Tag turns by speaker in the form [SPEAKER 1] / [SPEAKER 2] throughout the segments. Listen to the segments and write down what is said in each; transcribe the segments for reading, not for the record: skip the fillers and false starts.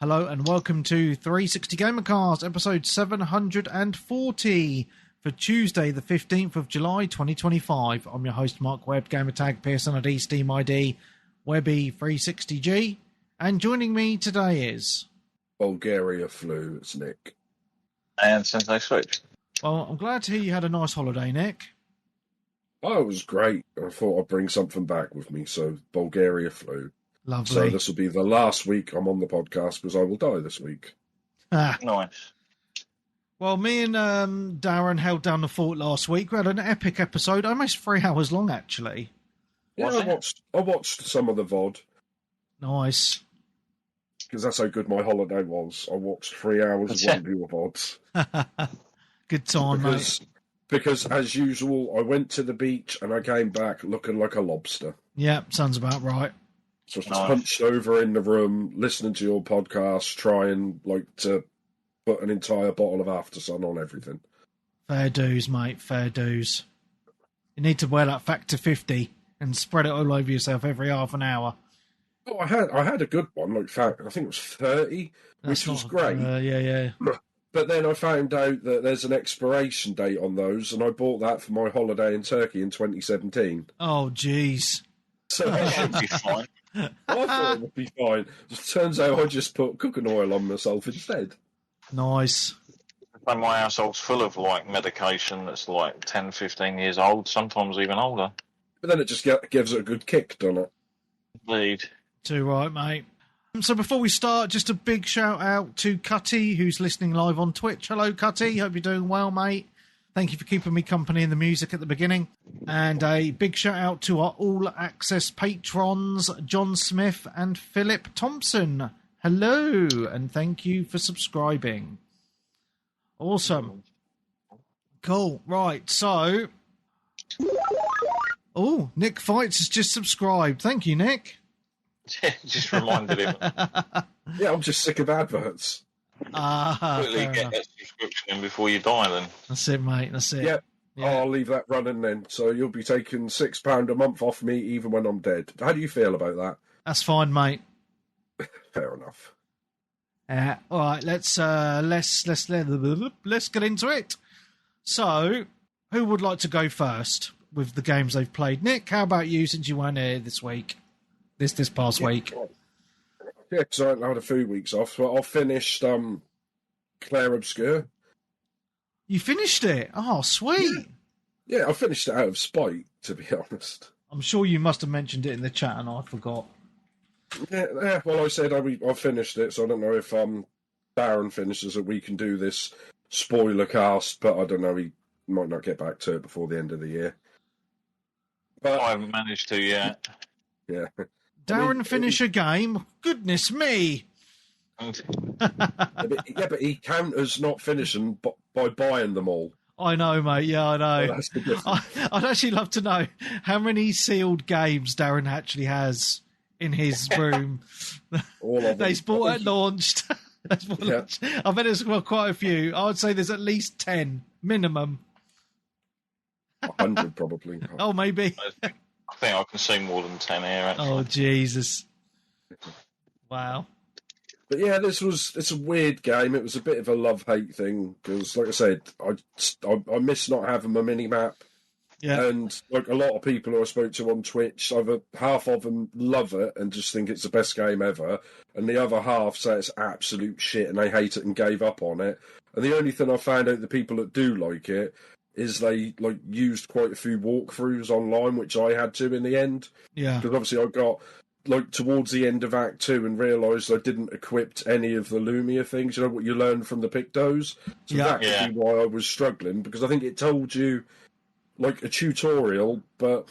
[SPEAKER 1] Hello and welcome to 360 Gamercast, episode 740 for Tuesday, the 15th of July, 2025. I'm your host, Mark Webb, gamertag, Pearson ID, Steam ID, Webby360G, and joining me today is...
[SPEAKER 2] Bulgaria flu, it's Nick.
[SPEAKER 3] And since I switched.
[SPEAKER 1] Well, I'm glad to hear you had a nice holiday, Nick.
[SPEAKER 2] Oh, it was great. I thought I'd bring something back with me, so Bulgaria flu.
[SPEAKER 1] Lovely.
[SPEAKER 2] So this will be the last week I'm on the podcast because I will die this week.
[SPEAKER 3] Nice.
[SPEAKER 1] Well, me and Darren held down the fort last week. We had an epic episode, almost 3 hours long, actually.
[SPEAKER 2] Yeah, I watched some of the VOD.
[SPEAKER 1] Nice.
[SPEAKER 2] Because that's how good my holiday was. I watched 3 hours of one view of VODs.
[SPEAKER 1] Good time, mate.
[SPEAKER 2] Because, as usual, I went to the beach and I came back looking like a lobster.
[SPEAKER 1] Yeah, sounds about right.
[SPEAKER 2] So I was hunched over in the room, listening to your podcast, trying to put an entire bottle of After Sun on everything.
[SPEAKER 1] Fair dues, mate. Fair dues. You need to wear that factor 50 and spread it all over yourself every half an hour.
[SPEAKER 2] Oh, I had a good one. I think it was 30, which was great.
[SPEAKER 1] Yeah.
[SPEAKER 2] But then I found out that there's an expiration date on those, and I bought that for my holiday in Turkey in 2017.
[SPEAKER 1] Oh, jeez.
[SPEAKER 2] So
[SPEAKER 3] That should be fine.
[SPEAKER 2] I thought it would be fine. It turns out I just put cooking oil on myself instead.
[SPEAKER 1] Nice.
[SPEAKER 3] And my household's full of medication that's 10, 15 years old, sometimes even older.
[SPEAKER 2] But then it just gives it a good kick, doesn't it?
[SPEAKER 3] Indeed.
[SPEAKER 1] Too right, mate. So before we start, just a big shout out to Cutty, who's listening live on Twitch. Hello, Cutty. Hope you're doing well, mate. Thank you for keeping me company in the music at the beginning. And a big shout out to our all-access patrons, John Smith and Philip Thompson. Hello, and thank you for subscribing. Awesome. Cool. Right, so... Oh, Nick Fights has just subscribed. Thank you, Nick.
[SPEAKER 3] Just reminded him.
[SPEAKER 2] Yeah, I'm just sick of adverts.
[SPEAKER 3] Quickly get that subscription in before you die, then.
[SPEAKER 1] That's it, mate. That's it.
[SPEAKER 2] Yep.
[SPEAKER 1] Yeah.
[SPEAKER 2] I'll leave that running then. So you'll be taking £6 a month off me even when I'm dead. How do you feel about that?
[SPEAKER 1] That's fine, mate.
[SPEAKER 2] Fair enough.
[SPEAKER 1] All right, let's get into it. So, who would like to go first with the games they've played? Nick, how about you, since you weren't here this week? This past week.
[SPEAKER 2] Yeah, because I had a few weeks off. So I finished Claire Obscure.
[SPEAKER 1] You finished it? Oh, sweet.
[SPEAKER 2] Yeah, I finished it out of spite, to be honest.
[SPEAKER 1] I'm sure you must have mentioned it in the chat and I forgot.
[SPEAKER 2] Yeah, well, I said I finished it, so I don't know if Darren finishes it. We can do this spoiler cast, but I don't know. He might not get back to it before the end of the year. But
[SPEAKER 3] I haven't managed to yet.
[SPEAKER 2] Yeah.
[SPEAKER 1] Darren finish a game? Goodness me.
[SPEAKER 2] but he counters not finishing by buying them all.
[SPEAKER 1] I know, mate. Yeah, I know.
[SPEAKER 2] So that's the difference.
[SPEAKER 1] I'd actually love to know how many sealed games Darren actually has in his room.
[SPEAKER 2] All of them.
[SPEAKER 1] They bought at launched. I bet there's quite a few. I would say there's at least 10 minimum.
[SPEAKER 2] 100 probably.
[SPEAKER 1] Oh, maybe.
[SPEAKER 3] I think I can see more than 10 here, actually.
[SPEAKER 1] Oh, Jesus. Wow.
[SPEAKER 2] But yeah, it's a weird game. It was a bit of a love-hate thing because, like I said, I miss not having my mini-map.
[SPEAKER 1] Yeah.
[SPEAKER 2] And like a lot of people who I spoke to on Twitch, half of them love it and just think it's the best game ever, and the other half say it's absolute shit and they hate it and gave up on it. And the only thing I found out the people that do like it is they used quite a few walkthroughs online, which I had to in the end.
[SPEAKER 1] Yeah.
[SPEAKER 2] Because obviously I got towards the end of Act 2 and realised I didn't equip any of the Lumia things, you know, what you learn from the Pictos. So that could be why I was struggling, because I think it told you a tutorial, but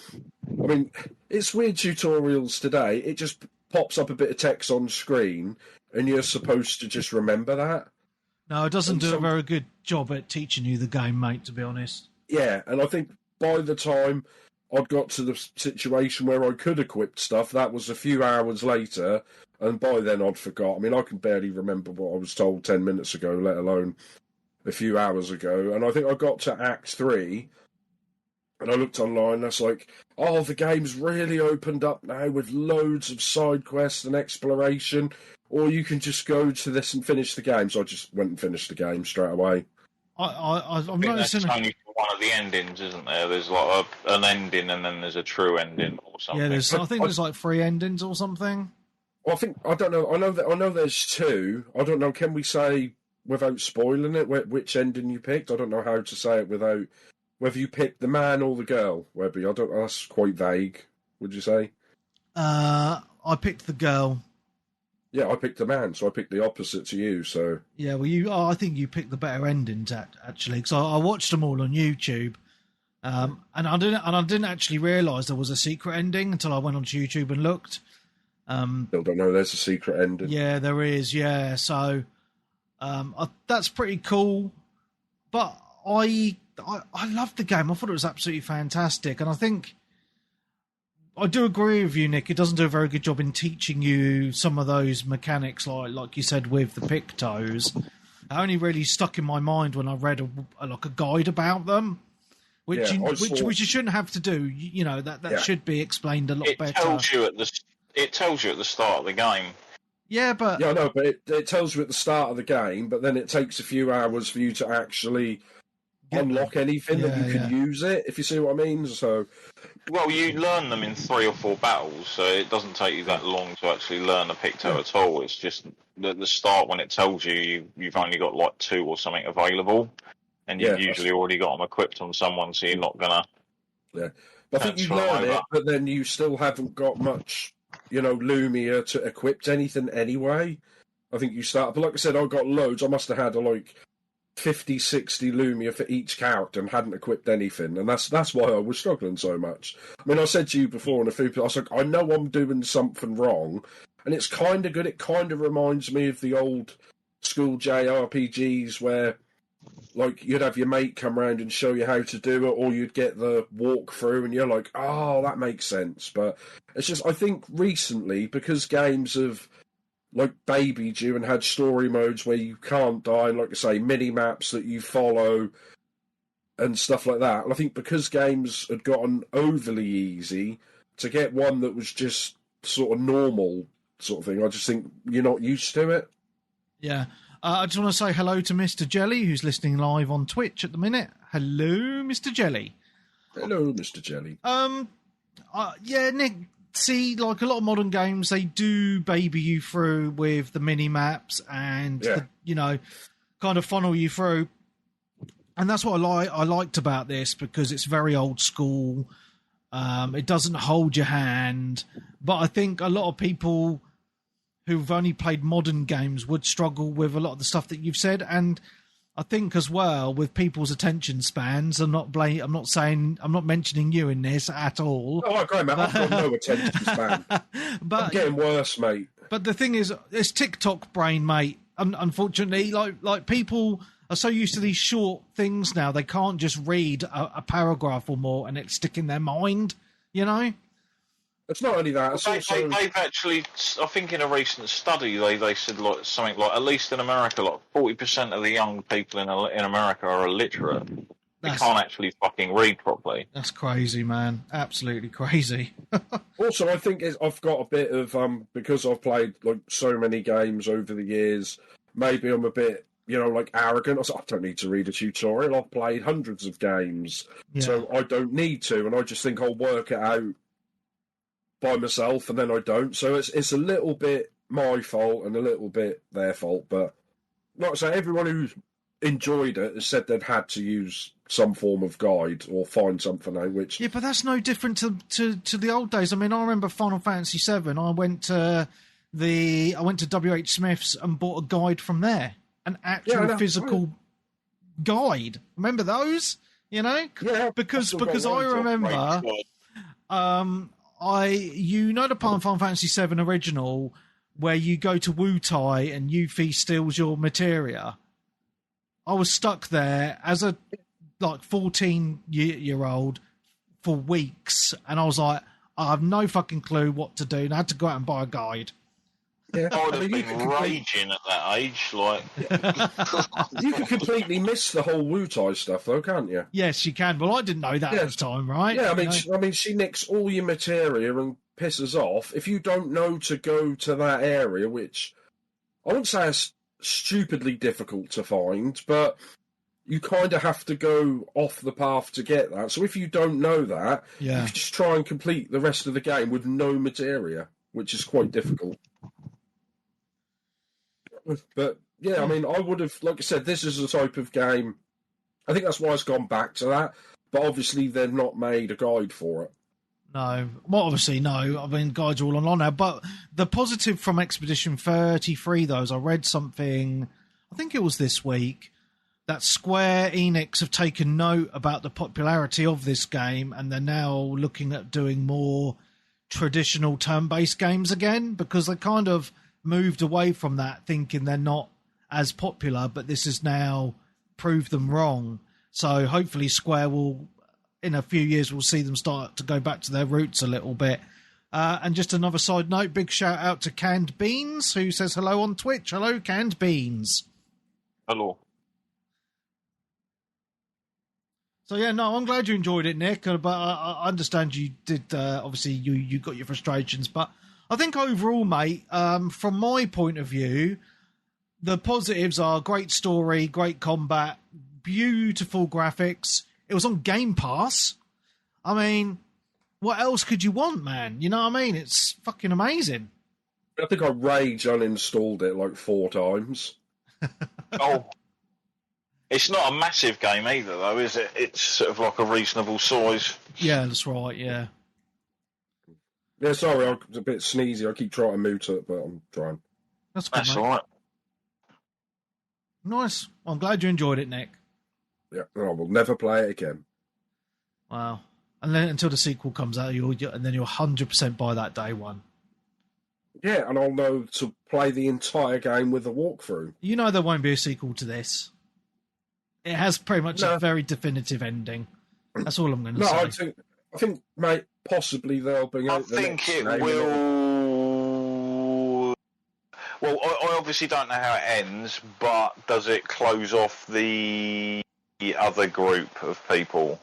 [SPEAKER 2] I mean, it's weird tutorials today. It just pops up a bit of text on screen and you're supposed to just remember that.
[SPEAKER 1] No, it doesn't do a very good job at teaching you the game, mate, to be honest.
[SPEAKER 2] Yeah, and I think by the time I'd got to the situation where I could equip stuff, that was a few hours later, and by then I'd forgot. I mean, I can barely remember what I was told 10 minutes ago, let alone a few hours ago. And I think I got to Act 3, and I looked online, and that's like, oh, the game's really opened up now with loads of side quests and exploration. or you can just go to this and finish the game. So I just went and finished the game straight away.
[SPEAKER 1] I'm noticing.
[SPEAKER 3] That's only one of the endings, isn't there? There's like an ending, and then there's a true ending or something.
[SPEAKER 1] Yeah, I think there's like 3 endings or something.
[SPEAKER 2] Well, I don't know. I know there's 2. I don't know. Can we say without spoiling it which ending you picked? I don't know how to say it without whether you picked the man or the girl. Webby, I don't. That's quite vague. Would you say?
[SPEAKER 1] I picked the girl.
[SPEAKER 2] Yeah, I picked the man, so I picked the opposite to you. So
[SPEAKER 1] yeah, well, I think you picked the better endings actually, because I watched them all on YouTube, and I didn't actually realise there was a secret ending until I went onto YouTube and looked.
[SPEAKER 2] Still don't know. There's a secret ending.
[SPEAKER 1] Yeah, there is. Yeah, so that's pretty cool. But I loved the game. I thought it was absolutely fantastic, and I think. I do agree with you, Nick. It doesn't do a very good job in teaching you some of those mechanics, like you said with the pictos. It only really stuck in my mind when I read a guide about them, which you shouldn't have to do. You know that should be explained a lot better.
[SPEAKER 3] It tells you at the start of the game.
[SPEAKER 1] Yeah, but
[SPEAKER 2] but it tells you at the start of the game, but then it takes a few hours for you to actually unlock anything that you can use it. If you see what I mean, so.
[SPEAKER 3] Well, you learn them in 3 or 4 battles, so it doesn't take you that long to actually learn a picto at all. It's just at the start when it tells you've only got like 2 or something available, and you've usually already got them equipped on someone, so you're not gonna.
[SPEAKER 2] Yeah, but I think you learn it, but then you still haven't got much, Lumia to equip anything anyway. I think you start, but like I said, I got loads. I must have had 50, 60 Lumia for each character and hadn't equipped anything, and that's why I was struggling so much. I mean, I said to you before in a few people, I was like, I know I'm doing something wrong, and it's kind of good. It kind of reminds me of the old school JRPGs where, you'd have your mate come around and show you how to do it, or you'd get the walkthrough, and you're like, oh, that makes sense. But it's just, I think recently, because games have babied you and had story modes where you can't die, and like I say, mini maps that you follow and stuff like that. And I think because games had gotten overly easy, to get one that was just sort of normal sort of thing, I just think you're not used to it.
[SPEAKER 1] Yeah. I just want to say hello to Mr. Jelly, who's listening live on Twitch at the minute. Hello, Mr. Jelly.
[SPEAKER 2] Hello, Mr. Jelly.
[SPEAKER 1] Yeah, Nick. See, a lot of modern games, they do baby you through with the mini maps and kind of funnel you through, and that's what I liked about this, because it's very old school. It doesn't hold your hand, but I think a lot of people who've only played modern games would struggle with a lot of the stuff that you've said, and I think as well with people's attention spans. I'm not mentioning you in this at all.
[SPEAKER 2] Oh, great, mate. I've got no attention span. But I'm getting worse, mate.
[SPEAKER 1] But the thing is, it's TikTok brain, mate. Unfortunately, like people are so used to these short things now, they can't just read a paragraph or more and it stick in their mind.
[SPEAKER 2] It's not only that. It's also...
[SPEAKER 3] They've actually, I think in a recent study, they said something like, at least in America, 40% of the young people in America are illiterate. They can't actually fucking read properly.
[SPEAKER 1] That's crazy, man. Absolutely crazy.
[SPEAKER 2] Also, I think I've got a bit of, because I've played so many games over the years, maybe I'm a bit, arrogant. I don't need to read a tutorial. I've played hundreds of games, so I don't need to, and I just think I'll work it out by myself, and then I don't. So it's a little bit my fault and a little bit their fault. But like I say, everyone who's enjoyed it has said they've had to use some form of guide or find something out. Which
[SPEAKER 1] but that's no different to the old days. I mean, I remember Final Fantasy VII. I went to WH Smith's and bought a guide from there, an actual physical guide. Remember those? Yeah, because I remember. The Final Fantasy VII original, where you go to Wutai and Yuffie steals your materia. I was stuck there as a 14-year-old for weeks, and I was like, I have no fucking clue what to do, and I had to go out and buy a guide.
[SPEAKER 3] Yeah. I would have been raging at that age,
[SPEAKER 2] You can completely miss the whole Wutai stuff, though, can't you?
[SPEAKER 1] Yes, you can. Well, I didn't know that at the time, right?
[SPEAKER 2] Yeah, I mean, she nicks all your materia and pisses off. If you don't know to go to that area, which I wouldn't say it's stupidly difficult to find, but you kind of have to go off the path to get that. So if you don't know that, you can just try and complete the rest of the game with no materia, which is quite difficult. But yeah, I mean, I would have, like I said, this is the type of game. I think that's why it's gone back to that. But obviously, they've not made a guide for it.
[SPEAKER 1] No. Well, obviously, no. I mean, guides are all online now. But the positive from Expedition 33, though, is I read something, I think it was this week, that Square Enix have taken note about the popularity of this game, and they're now looking at doing more traditional turn-based games again, because they kind of moved away from that, thinking they're not as popular, but this has now proved them wrong. So hopefully Square will, in a few years, we'll see them start to go back to their roots a little bit. And just another side note, big shout out to Canned Beans, who says hello on Twitch. Hello, Canned Beans.
[SPEAKER 3] Hello.
[SPEAKER 1] So yeah, no, I'm glad you enjoyed it, Nick. But I understand you did. Obviously, you got your frustrations, but I think overall, mate, from my point of view, the positives are great story, great combat, beautiful graphics. It was on Game Pass. I mean, what else could you want, man? You know what I mean? It's fucking amazing.
[SPEAKER 2] I think I rage uninstalled it like 4 times.
[SPEAKER 3] Oh. It's not a massive game either, though, is it? It's sort of like a reasonable size.
[SPEAKER 1] Yeah, that's right, yeah.
[SPEAKER 2] Yeah, sorry, I'm a bit sneezy. I keep trying to mute it, but I'm trying.
[SPEAKER 1] That's good,
[SPEAKER 3] That's
[SPEAKER 1] mate.
[SPEAKER 3] all right.
[SPEAKER 1] Nice. I'm glad you enjoyed it, Nick.
[SPEAKER 2] Yeah, I will never play it again.
[SPEAKER 1] Wow. And then until the sequel comes out, and then you'll 100% buy that day one.
[SPEAKER 2] Yeah, and I'll know to play the entire game with a walkthrough.
[SPEAKER 1] You know there won't be a sequel to this. It has pretty much a very definitive ending. That's all I'm going to say.
[SPEAKER 2] I think, mate, possibly they'll bring out the next game.
[SPEAKER 3] I think it will. Well, I obviously don't know how it ends, but does it close off the other group of people?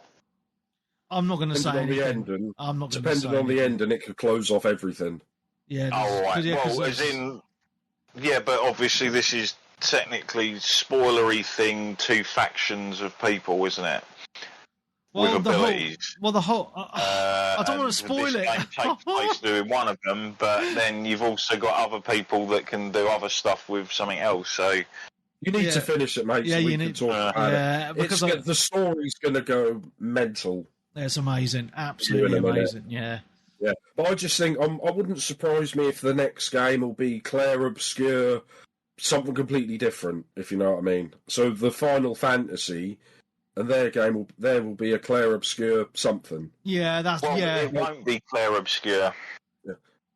[SPEAKER 1] I'm not going to say anything.
[SPEAKER 2] Depending on the end, and it could close off everything.
[SPEAKER 1] Yeah.
[SPEAKER 3] Oh, right. Well, as in, yeah, but obviously this is technically spoilery thing. 2 factions of people, isn't it?
[SPEAKER 1] Well,
[SPEAKER 3] with abilities.
[SPEAKER 1] I don't want to spoil it.
[SPEAKER 3] This game takes place doing one of them, but then you've also got other people that can do other stuff with something else. So
[SPEAKER 2] you need to finish it, mate. So we can talk about it. Because the story's going to go mental.
[SPEAKER 1] It's amazing, absolutely amazing. Yeah.
[SPEAKER 2] Yeah, but I just think I wouldn't surprise me if the next game will be Claire Obscure, something completely different, if you know what I mean. So the Final Fantasy and their game will be a Claire Obscure something.
[SPEAKER 1] Yeah,
[SPEAKER 3] it won't be Claire Obscure.
[SPEAKER 2] Yeah.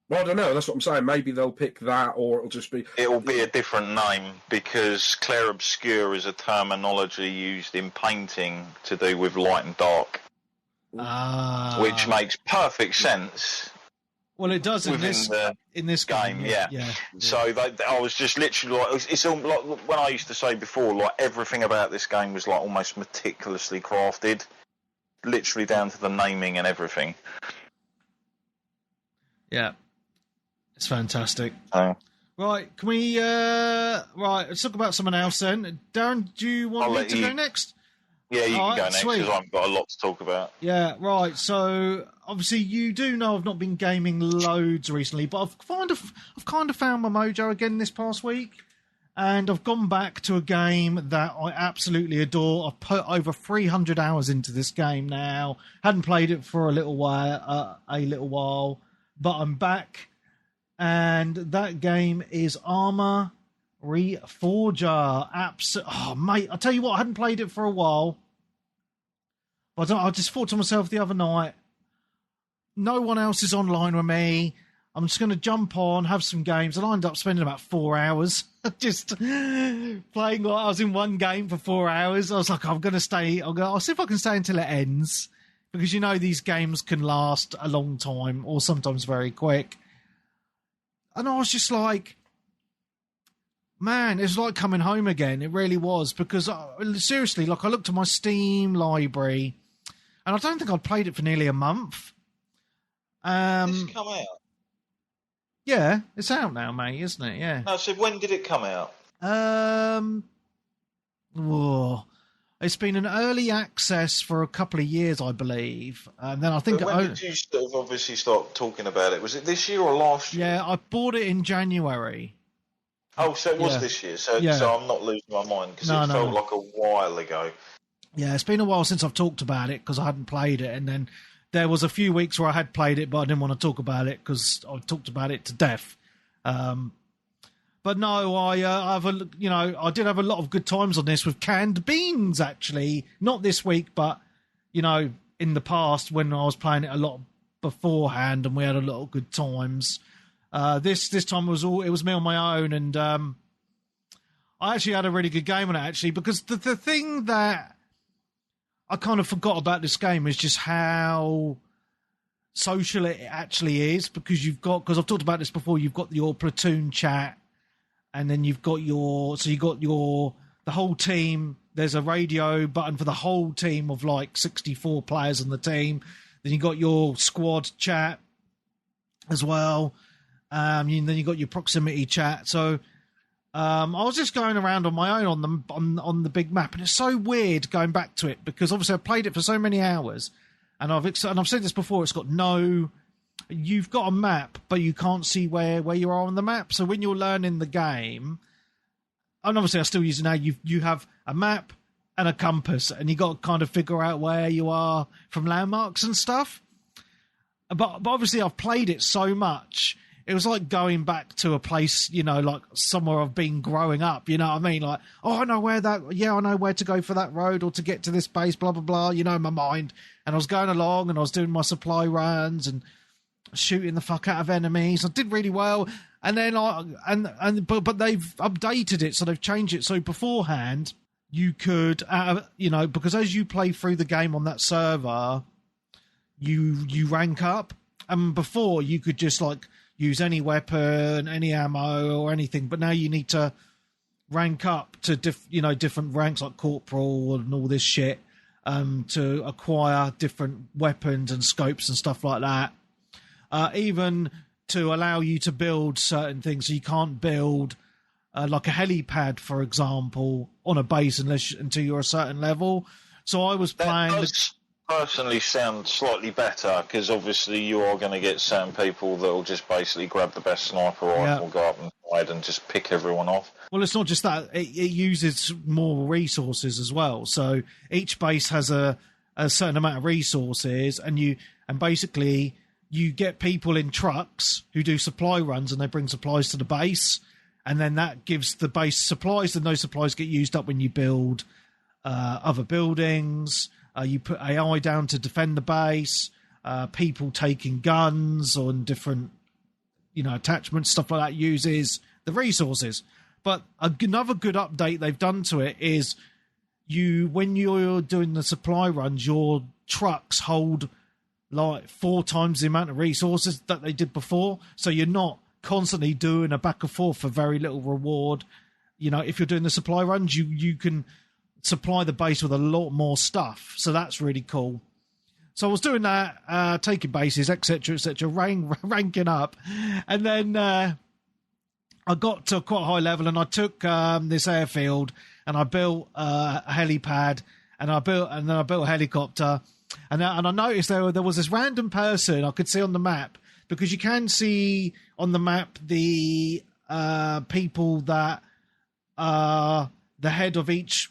[SPEAKER 2] Well, I don't know. That's what I'm saying. Maybe they'll pick that, or it'll just be.
[SPEAKER 3] It'll be a different name because Claire Obscure is a terminology used in painting to do with light and dark. Which makes perfect sense.
[SPEAKER 1] Well, it does in this game.
[SPEAKER 3] Yeah. So I was just literally like, it's all like when I used to say before, like everything about this game was like almost meticulously crafted, literally down to the naming and everything.
[SPEAKER 1] Yeah, it's fantastic. Right, can we? Let's talk about someone else then. Darren, do you want me to go next?
[SPEAKER 3] Yeah, you can go next because I've got a lot to talk about.
[SPEAKER 1] Yeah, right. So obviously, you do know I've not been gaming loads recently, but I've kind of found my mojo again this past week, and I've gone back to a game that I absolutely adore. I've put over 300 hours into this game now. Hadn't played it for a little while, but I'm back, and that game is Arma Reforger. Oh, mate, I tell you what, I hadn't played it for a while. But I just thought to myself the other night, no one else is online with me. I'm just going to jump on, have some games. And I ended up spending about 4 hours just playing. Like I was in one game for 4 hours. I was like, I'm going to stay. I'll see if I can stay until it ends. Because, you know, these games can last a long time or sometimes very quick. And I was just like, man, it was like coming home again. It really was. Because, seriously, like I looked at my Steam library and I don't think I'd played it for nearly a month.
[SPEAKER 3] Did this come out?
[SPEAKER 1] Yeah, it's out now, mate, isn't it? Yeah.
[SPEAKER 3] No, so when did it come out?
[SPEAKER 1] Whoa. It's been an early access for a couple of years, I believe. And then I think...
[SPEAKER 3] But when did you obviously start talking about it? Was it this year or last year?
[SPEAKER 1] Yeah, I bought it in January.
[SPEAKER 3] Oh, so it was this year. So I'm not losing my mind because it felt like a while ago.
[SPEAKER 1] Yeah, it's been a while since I've talked about it because I hadn't played it. And then there was a few weeks where I had played it, but I didn't want to talk about it because I talked about it to death. But no, I did have a lot of good times on this with canned beans, actually. Not this week, but, in the past when I was playing it a lot beforehand and we had a lot of good times. This time it was me on my own, and I actually had a really good game on it, actually, because the thing that I kind of forgot about this game is just how social it actually is, because I've talked about this before, you've got your platoon chat, and then you've got the whole team. There's a radio button for the whole team of like 64 players on the team. Then you got your squad chat as well. Then you got your proximity chat. So I was just going around on my own on the big map, and it's so weird going back to it because obviously I've played it for so many hours, and I've said this before. It's got you've got a map, but you can't see where you are on the map. So when you're learning the game, and obviously I still use it now, you have a map and a compass, and you got to kind of figure out where you are from landmarks and stuff. But obviously I've played it so much, it was like going back to a place, like somewhere I've been growing up, you know what I mean? Like, I know I know where to go for that road or to get to this base, blah, blah, blah, in my mind. And I was going along and I was doing my supply runs and shooting the fuck out of enemies. I did really well. And then but they've updated it, so they've changed it. So beforehand, you could, because as you play through the game on that server, you rank up. And before you could just like use any weapon, any ammo or anything, but now you need to rank up to different ranks like corporal and all this shit to acquire different weapons and scopes and stuff like that. Even to allow you to build certain things, so you can't build like a helipad, for example, on a base until you're a certain level. So I was playing.
[SPEAKER 3] Personally sound slightly better because obviously you are going to get certain people that will just basically grab the best sniper rifle, go up and hide and just pick everyone off. Well,
[SPEAKER 1] it's not just that, it uses more resources as well. So each base has a certain amount of resources, and basically you get people in trucks who do supply runs, and they bring supplies to the base, and then that gives the base supplies, and those supplies get used up when you build other buildings. You put AI down to defend the base, people taking guns on different, attachments, stuff like that uses the resources. But another good update they've done to it is when you're doing the supply runs, your trucks hold like 4 times the amount of resources that they did before. So you're not constantly doing a back and forth for very little reward. If you're doing the supply runs, you can supply the base with a lot more stuff, so that's really cool. So I was doing that, taking bases, etc., ranking up, and then I got to quite a high level, and I took this airfield, and I built a helipad, and then I built a helicopter, and I noticed there was this random person I could see on the map, because you can see on the map the people that are the head of each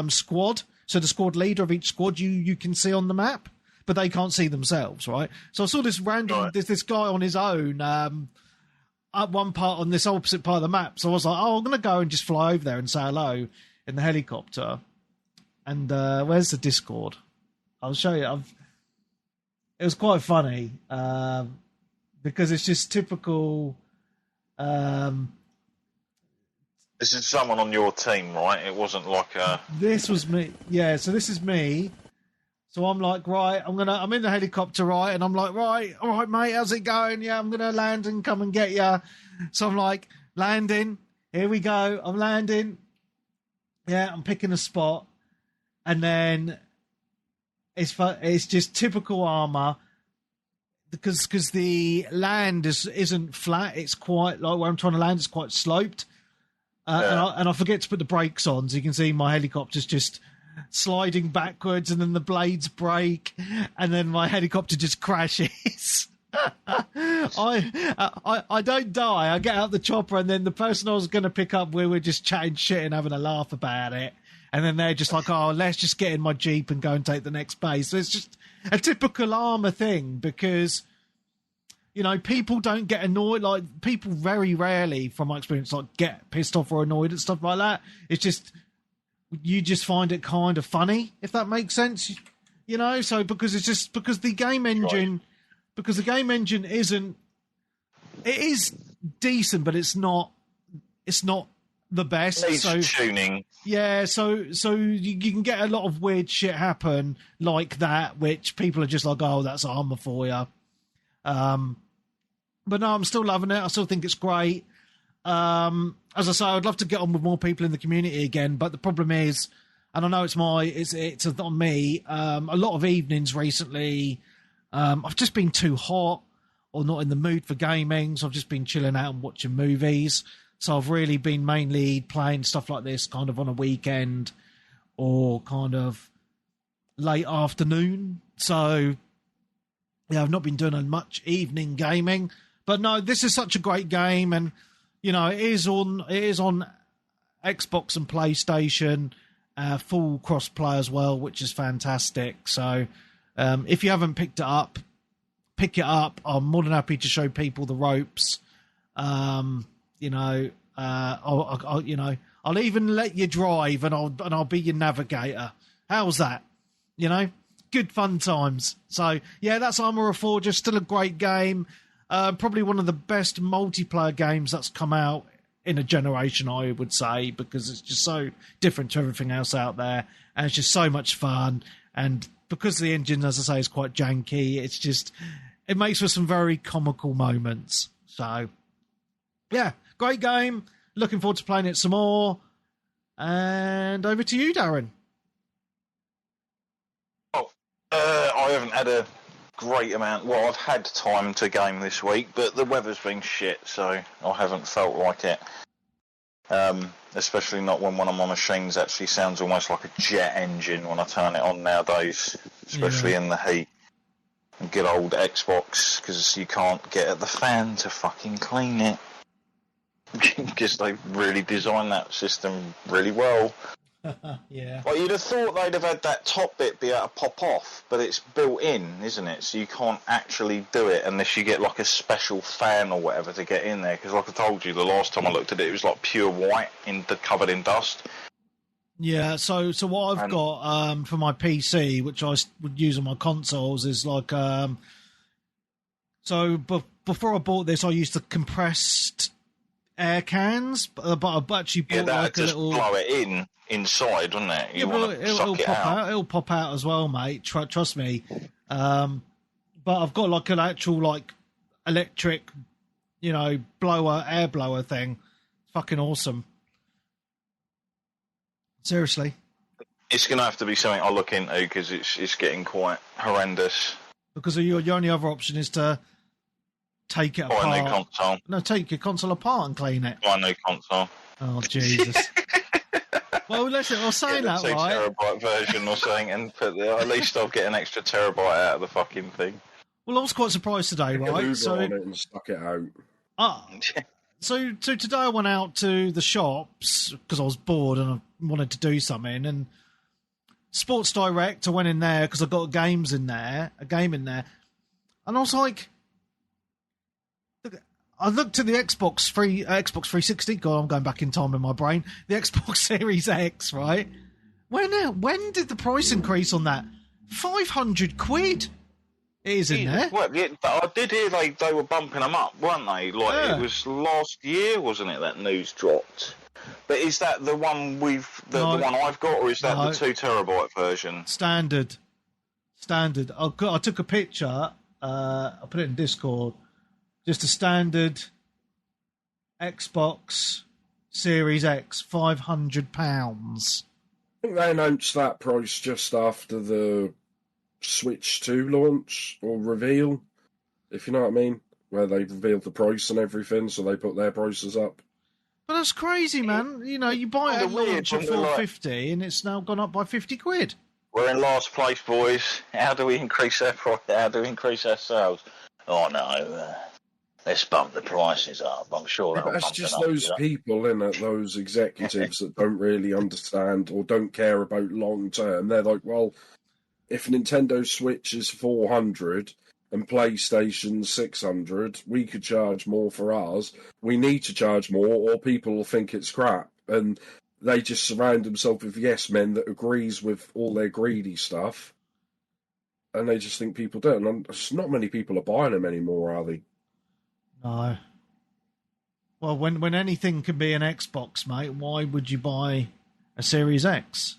[SPEAKER 1] squad. So the squad leader of each squad you can see on the map, but they can't see themselves, right? So I saw this random this guy on his own at one part on this opposite part of the map. So I was like, I'm going to go and just fly over there and say hello in the helicopter. And where's the Discord? I'll show you. It was quite funny because it's just typical.
[SPEAKER 3] This is someone on your team, right? It wasn't like a...
[SPEAKER 1] This was me. Yeah, so this is me. So I'm like, right, I'm in the helicopter, right? And I'm like, right, all right, mate, how's it going? Yeah, I'm going to land and come and get you. So I'm like, landing. Here we go. I'm landing. Yeah, I'm picking a spot. And then it's just typical Arma. because the land isn't flat. It's quite like where I'm trying to land. It's quite sloped, and I forget to put the brakes on, so you can see my helicopter's just sliding backwards, and then the blades break, and then my helicopter just crashes. I don't die. I get out the chopper, and then the person I was going to pick up, we were just chatting shit and having a laugh about it. And then they're just like, "Oh, let's just get in my Jeep and go and take the next base." So it's just a typical Arma thing because, people don't get annoyed. Like, people very rarely, from my experience, like get pissed off or annoyed at stuff like that. It's just, you just find it kind of funny, if that makes sense. So because the game engine, because the game engine it is decent, but it's not the best.
[SPEAKER 3] Needs tuning.
[SPEAKER 1] Yeah, so you can get a lot of weird shit happen like that, which people are just like, "Oh, that's Arma for you." But no, I'm still loving it. I still think it's great. As I say, I'd love to get on with more people in the community again, but the problem is, and I know it's on me. A lot of evenings recently, I've just been too hot or not in the mood for gaming, so I've just been chilling out and watching movies. So I've really been mainly playing stuff like this kind of on a weekend or kind of late afternoon. So yeah, I've not been doing much evening gaming. But no, this is such a great game, and it is on Xbox and PlayStation, full cross-play as well, which is fantastic. So if you haven't picked it up, pick it up. I'm more than happy to show people the ropes. I'll even let you drive, and I'll be your navigator. How's that? Good fun times. So yeah, that's Arma Reforger. Still a great game. Probably one of the best multiplayer games that's come out in a generation, I would say, because it's just so different to everything else out there, and it's just so much fun. And because the engine, as I say, is quite janky, it makes for some very comical moments. So yeah, great game. Looking forward to playing it some more. And over to you, Darren.
[SPEAKER 3] I haven't had a great amount. Well, I've had time to game this week, but the weather's been shit, so I haven't felt like it. Especially not when one of my machines actually sounds almost like a jet engine when I turn it on nowadays, especially in the heat. And good old Xbox, because you can't get at the fan to fucking clean it. Because they really designed that system really well.
[SPEAKER 1] Yeah.
[SPEAKER 3] Well, you'd have thought they'd have had that top bit be able to pop off, but it's built in, isn't it? So you can't actually do it unless you get like a special fan or whatever to get in there. Because like I told you, the last time I looked at it, it was like pure white, covered in dust.
[SPEAKER 1] Yeah. So what I've got for my PC, which I would use on my consoles, is like before I bought this, I used the compressed air cans, but I've actually bought like a little.
[SPEAKER 3] Blow it inside, wouldn't it?
[SPEAKER 1] It'll pop out. It'll pop out as well, mate. Trust me. But I've got like an actual like electric, air blower thing. Fucking awesome. Seriously.
[SPEAKER 3] It's going to have to be something I'll look into because it's getting quite horrendous.
[SPEAKER 1] Because your only other option is to take it apart.
[SPEAKER 3] Buy a new console.
[SPEAKER 1] No, take your console apart and clean it.
[SPEAKER 3] Buy a new console.
[SPEAKER 1] Oh, Jesus. Well, listen, I was saying that, right?
[SPEAKER 3] Get a 2 terabyte version or something, and at least I'll get an extra terabyte out of the fucking thing.
[SPEAKER 1] Well, I was quite surprised today, right?
[SPEAKER 2] So on it and stuck it out.
[SPEAKER 1] So today I went out to the shops because I was bored and I wanted to do something. And Sports Direct, I went in there because I got a game in there, and I was like, I looked at the Xbox 360. God, I'm going back in time in my brain. The Xbox Series X, right? When did the price increase on that? 500 quid. It is in there.
[SPEAKER 3] Well, yeah, I did hear they were bumping them up, weren't they? It was last year, wasn't it? That news dropped. But is that the one the one I've got, or is that the 2 terabyte version?
[SPEAKER 1] Standard. I took a picture. I put it in Discord. Just a standard Xbox Series X, £500.
[SPEAKER 2] I think they announced that price just after the Switch 2 launch or reveal. if you know what I mean, where they revealed the price and everything, so they put their prices up.
[SPEAKER 1] But that's crazy, man. You know, you buy it at launch at £4.50 and it's now gone up by £50.
[SPEAKER 3] We're in last place, boys. How do we increase our price? How do we increase our sales? Oh no, let's bump the prices up. I'm sure that'll
[SPEAKER 2] that's
[SPEAKER 3] bump
[SPEAKER 2] just
[SPEAKER 3] it up,
[SPEAKER 2] those people, innit? Those executives that don't really understand or don't care about long term. They're like, well, if Nintendo Switch is 400 and PlayStation 600, we could charge more for ours. We need to charge more, or people will think it's crap. And they just surround themselves with yes men that agrees with all their greedy stuff, and they just think people don't. And not many people are buying them anymore, are they?
[SPEAKER 1] No. Well, when anything can be an Xbox, mate, why would you buy a Series X?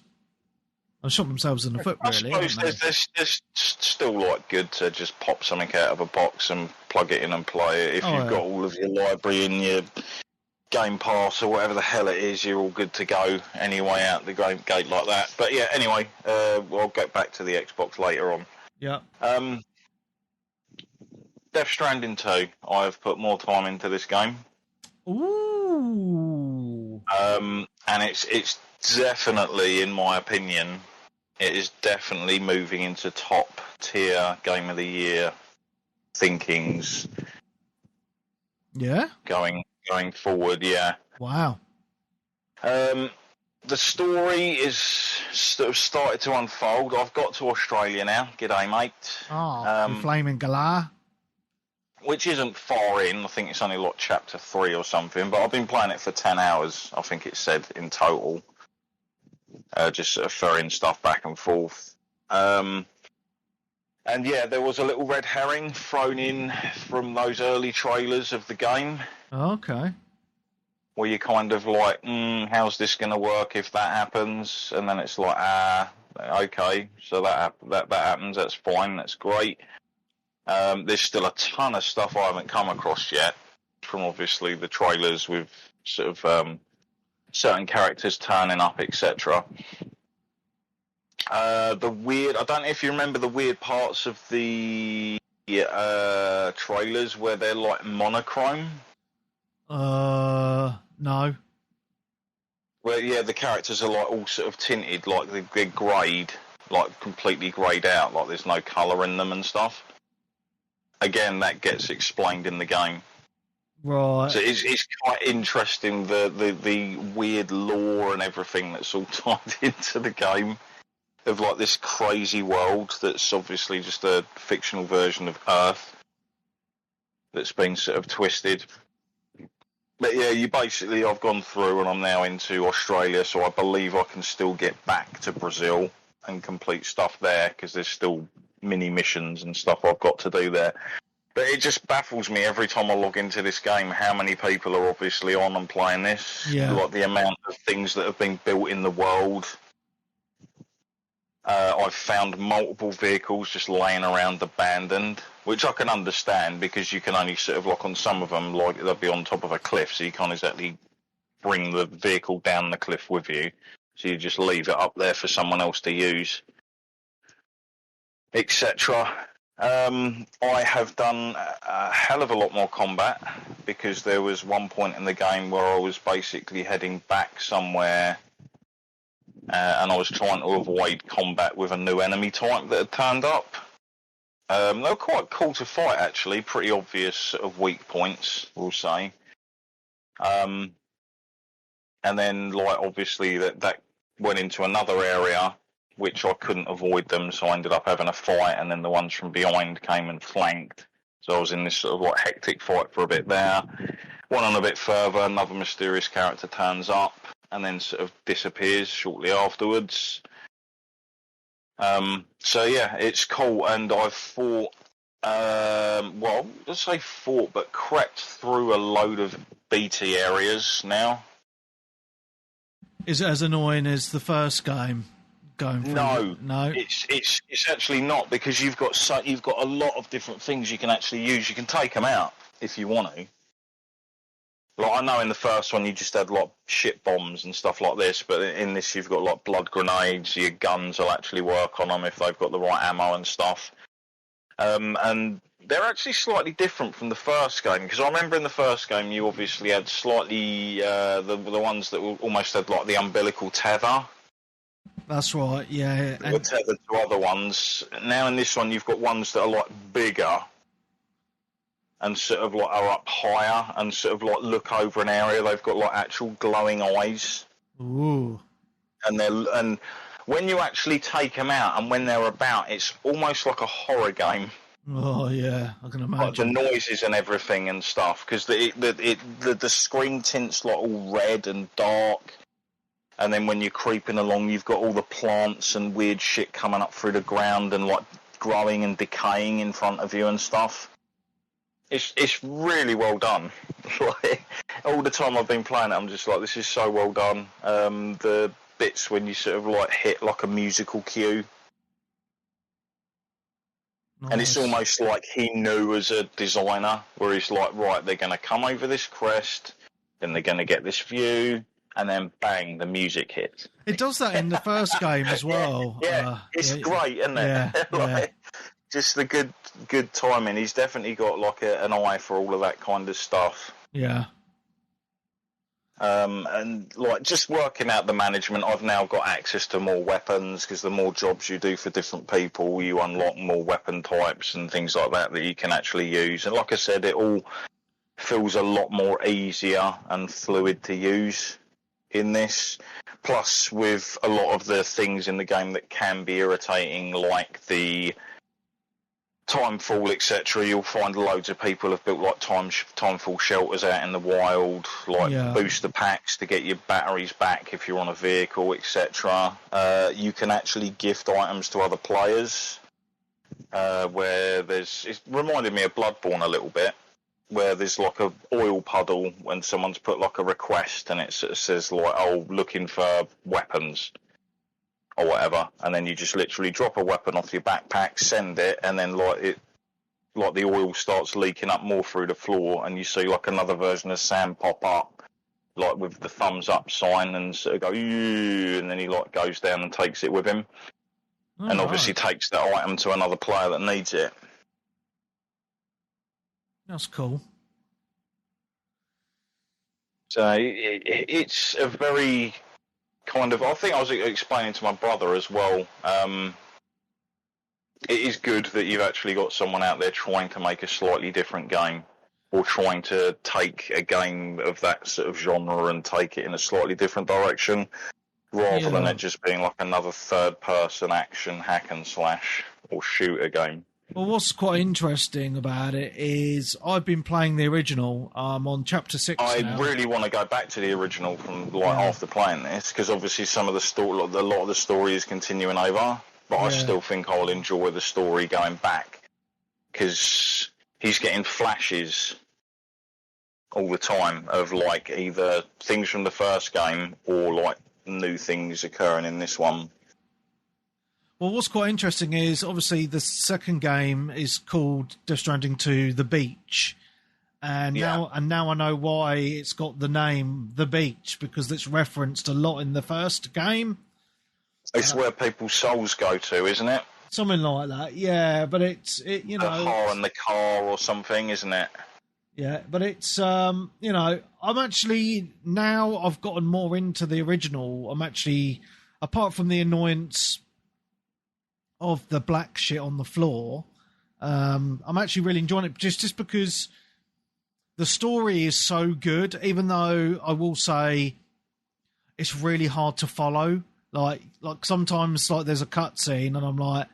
[SPEAKER 1] They'll shot themselves in the foot, really.
[SPEAKER 3] I suppose there's still like good to just pop something out of a box and plug it in and play it. If you've got all of your library in your Gamepass or whatever the hell it is, you're all good to go anyway out the gate like that. But yeah, anyway, I'll get back to the Xbox later on.
[SPEAKER 1] Yeah.
[SPEAKER 3] Death Stranding 2. I've put more time into this game.
[SPEAKER 1] Ooh.
[SPEAKER 3] And it's definitely, in my opinion, it is definitely moving into top tier Game of the Year thinkings.
[SPEAKER 1] Yeah.
[SPEAKER 3] Going forward, yeah.
[SPEAKER 1] Wow.
[SPEAKER 3] The story is sort of started to unfold. I've got to Australia now. G'day, mate.
[SPEAKER 1] Oh, Flaming Galah.
[SPEAKER 3] Which isn't far in. I think it's only like chapter 3 or something. But I've been playing it for 10 hours, I think it said, in total. Just sort of ferrying stuff back and forth. And yeah, there was a little red herring thrown in from those early trailers of the game.
[SPEAKER 1] Okay.
[SPEAKER 3] Where you're kind of like, how's this going to work if that happens? And then it's like, okay, so that happens, that's fine, that's great. There's still a ton of stuff I haven't come across yet, from obviously the trailers with sort of certain characters turning up, etc. I don't know if you remember the weird parts of the trailers where they're like monochrome.
[SPEAKER 1] No.
[SPEAKER 3] Well, yeah, the characters are like all sort of tinted, like they're greyed, like completely greyed out, like there's no colour in them and stuff. Again, that gets explained in the game.
[SPEAKER 1] Right.
[SPEAKER 3] So it's quite interesting, the weird lore and everything that's all tied into the game of like this crazy world that's obviously just a fictional version of Earth that's been sort of twisted. But yeah, I've gone through and I'm now into Australia, so I believe I can still get back to Brazil and complete stuff there because there's still mini missions and stuff I've got to do there. But it just baffles me every time I log into this game how many people are obviously on and playing this.
[SPEAKER 1] Yeah.
[SPEAKER 3] Like the amount of things that have been built in the world. I've found multiple vehicles just laying around abandoned, which I can understand because you can only sort of like on some of them, like they'll be on top of a cliff, so you can't exactly bring the vehicle down the cliff with you. So you just leave it up there for someone else to use, etc. I have done a hell of a lot more combat because there was one point in the game where I was basically heading back somewhere and I was trying to avoid combat with a new enemy type that had turned up. They were quite cool to fight, actually. Pretty obvious sort of weak points, we'll say. And then, like, obviously that went into another area which I couldn't avoid them, so I ended up having a fight, and then the ones from behind came and flanked. So I was in this sort of like hectic fight for a bit there. Went on a bit further, another mysterious character turns up and then sort of disappears shortly afterwards. So yeah, it's cool, and I've fought, well, let's say fought, but crept through a load of BT areas now.
[SPEAKER 1] Is it as annoying as the first game? Going through? No.
[SPEAKER 3] It's actually not, because you've got a lot of different things you can actually use. You can take them out if you want to. Like, I know in the first one you just had like shit bombs and stuff like this, but in this you've got like blood grenades. Your guns will actually work on them if they've got the right ammo and stuff. And They're actually slightly different from the first game, because I remember in the first game you obviously had slightly the ones that almost had like the umbilical tether.
[SPEAKER 1] That's right, yeah.
[SPEAKER 3] They were tethered to other ones. Now in this one you've got ones that are like bigger and sort of like are up higher and sort of like look over an area. They've got like actual glowing eyes.
[SPEAKER 1] Ooh.
[SPEAKER 3] And when you actually take them out and when they're about, it's almost like a horror game.
[SPEAKER 1] Oh yeah, I can imagine.
[SPEAKER 3] Like the noises and everything and stuff, because the screen tints like all red and dark, and then when you're creeping along, you've got all the plants and weird shit coming up through the ground and like growing and decaying in front of you and stuff. It's really well done. Like, all the time I've been playing it, I'm just like, this is so well done. The bits when you sort of like hit like a musical cue. Nice. And it's almost like he knew as a designer, where he's like, right, they're going to come over this crest, then they're going to get this view, and then bang, the music hits.
[SPEAKER 1] It does that in the first game as well.
[SPEAKER 3] Yeah, it's great, isn't it?
[SPEAKER 1] Yeah,
[SPEAKER 3] like, just the good timing. He's definitely got like an eye for all of that kind of stuff.
[SPEAKER 1] Yeah.
[SPEAKER 3] And like just working out the management, I've now got access to more weapons, because the more jobs you do for different people, you unlock more weapon types and things like that you can actually use. And like I said, it all feels a lot more easier and fluid to use in this. Plus, with a lot of the things in the game that can be irritating, like the Timefall, etc., you'll find loads of people have built like Timefall shelters out in the wild, like booster packs to get your batteries back if you're on a vehicle, etc. You can actually gift items to other players, where it reminded me of Bloodborne a little bit, where there's like a oil puddle when someone's put like a request and it sort of says like, oh, looking for weapons or whatever, and then you just literally drop a weapon off your backpack, send it, and then like the oil starts leaking up more through the floor, and you see like another version of Sam pop up, like with the thumbs up sign, and sort of go, and then he like goes down and takes it with him, and obviously takes that item to another player that needs it.
[SPEAKER 1] That's cool.
[SPEAKER 3] So it's a very kind of, I think I was explaining to my brother as well, it is good that you've actually got someone out there trying to make a slightly different game, or trying to take a game of that sort of genre and take it in a slightly different direction, rather than it just being like another third-person action hack and slash or shooter game.
[SPEAKER 1] Well, what's quite interesting about it is I've been playing the original. I'm on chapter 6 now.
[SPEAKER 3] I really want to go back to the original from after playing this, because obviously some of the story, a lot of the story is continuing over, but I still think I'll enjoy the story going back, because he's getting flashes all the time of like either things from the first game or like new things occurring in this one.
[SPEAKER 1] Well, what's quite interesting is obviously the second game is called Death Stranding to the Beach, and now I know why it's got the name The Beach, because it's referenced a lot in the first game.
[SPEAKER 3] It's where people's souls go to, isn't it?
[SPEAKER 1] Something like that, yeah. But it's you know,
[SPEAKER 3] the heart in the car or something, isn't it?
[SPEAKER 1] Yeah, but it's I'm actually, now I've gotten more into the original. I'm actually, apart from the annoyance of the black shit on the floor, I'm actually really enjoying it, just because the story is so good, even though I will say it's really hard to follow. Like sometimes like there's a cutscene and I'm like,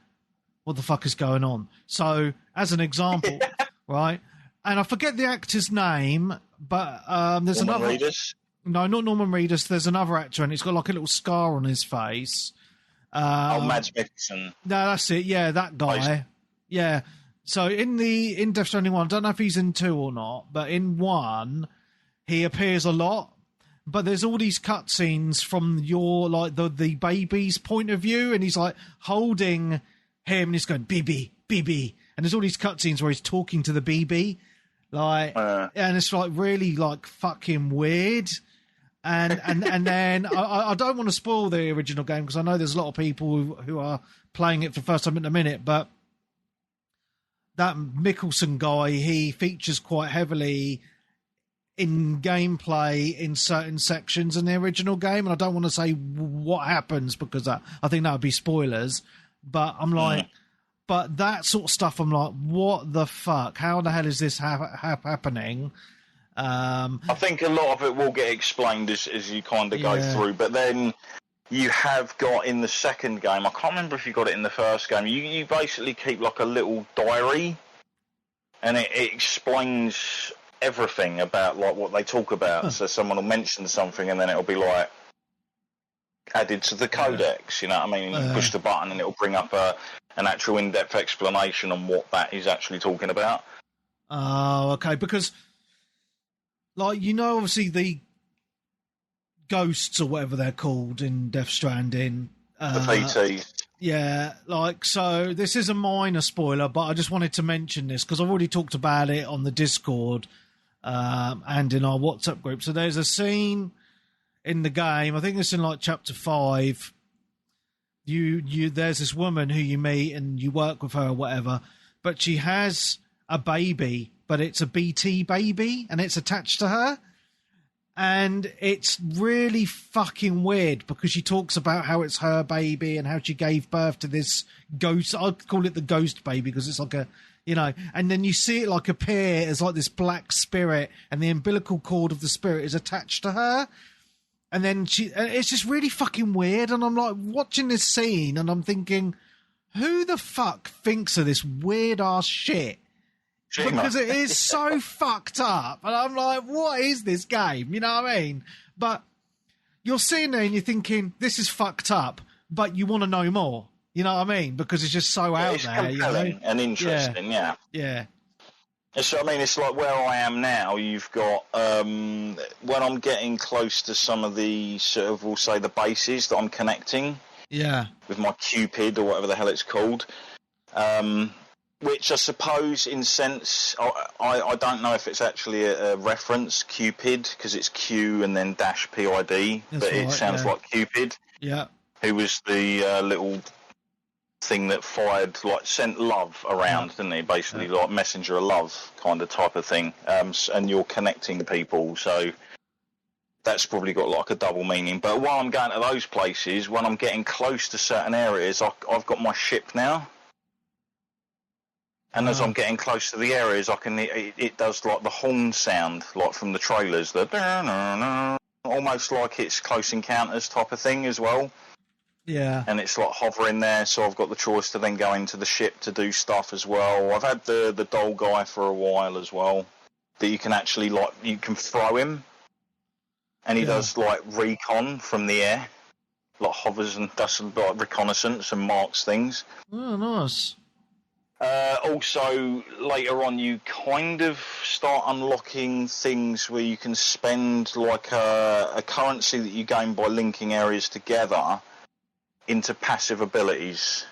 [SPEAKER 1] what the fuck is going on? So as an example, right, and I forget the actor's name, but there's
[SPEAKER 3] Norman
[SPEAKER 1] another
[SPEAKER 3] Reedus?
[SPEAKER 1] No, not Norman Reedus. There's another actor and he's got like a little scar on his face.
[SPEAKER 3] Mads Mikkelsen.
[SPEAKER 1] No, that's it. Yeah, that guy. Yeah. So in Death Stranding 1, I don't know if he's in 2 or not, but in 1, he appears a lot. But there's all these cutscenes from your, like, the baby's point of view, and he's like holding him and he's going, BB, BB. And there's all these cutscenes where he's talking to the BB. Like, and it's like really like fucking weird. And then I don't want to spoil the original game, because I know there's a lot of people who are playing it for the first time in a minute, but that Mikkelsen guy, he features quite heavily in gameplay in certain sections in the original game, and I don't want to say what happens because I think that would be spoilers. But I'm like, but that sort of stuff, I'm like, what the fuck? How the hell is this happening?
[SPEAKER 3] I think a lot of it will get explained as you kind of go through, but then you have got in the second game, I can't remember if you got it in the first game, you basically keep like a little diary, and it explains everything about like what they talk about. So someone will mention something and then it'll be like added to the codex, you know what I mean? You push the button and it'll bring up an actual in-depth explanation on what that is actually talking about.
[SPEAKER 1] Oh, okay, because like, you know, obviously the ghosts or whatever they're called in Death Stranding.
[SPEAKER 3] The PTs.
[SPEAKER 1] Yeah, like, so this is a minor spoiler, but I just wanted to mention this because I've already talked about it on the Discord and in our WhatsApp group. So there's a scene in the game, I think it's in like chapter 5. There's this woman who you meet and you work with her or whatever, but she has a baby, but it's a BT baby and it's attached to her. And it's really fucking weird because she talks about how it's her baby and how she gave birth to this ghost. I'd call it the ghost baby because it's like a, you know, and then you see it like appear as like this black spirit and the umbilical cord of the spirit is attached to her. And then it's just really fucking weird. And I'm like watching this scene and I'm thinking, who the fuck thinks of this weird ass shit? Because it is so fucked up. And I'm like, what is this game? You know what I mean? But you're sitting there and you're thinking, this is fucked up, but you want to know more. You know what I mean? Because it's just so out
[SPEAKER 3] it's
[SPEAKER 1] there.
[SPEAKER 3] Compelling,
[SPEAKER 1] you know?
[SPEAKER 3] And interesting, yeah.
[SPEAKER 1] Yeah.
[SPEAKER 3] So, I mean, it's like where I am now, you've got, when I'm getting close to some of the, sort of, we'll say, the bases that I'm connecting.
[SPEAKER 1] Yeah.
[SPEAKER 3] With my Cupid or whatever the hell it's called. Which I suppose, in sense, I don't know if it's actually a reference, Cupid, because it's Q and then dash PID, but right, it sounds like Cupid.
[SPEAKER 1] Yeah.
[SPEAKER 3] Who was the little thing that sent love around, didn't he? Basically, like messenger of love kind of type of thing. And you're connecting people, so that's probably got like a double meaning. But while I'm going to those places, when I'm getting close to certain areas, I've got my ship now. And as I'm getting close to the areas, it does like the horn sound, like from the trailers, almost like it's Close Encounters type of thing as well.
[SPEAKER 1] Yeah.
[SPEAKER 3] And it's like hovering there, so I've got the choice to then go into the ship to do stuff as well. I've had the doll guy for a while as well, that you can actually, like, you can throw him, and he does, like, recon from the air, like hovers and does some, like, reconnaissance and marks things.
[SPEAKER 1] Oh, nice.
[SPEAKER 3] Also, later on, you kind of start unlocking things where you can spend like a currency that you gain by linking areas together into passive abilities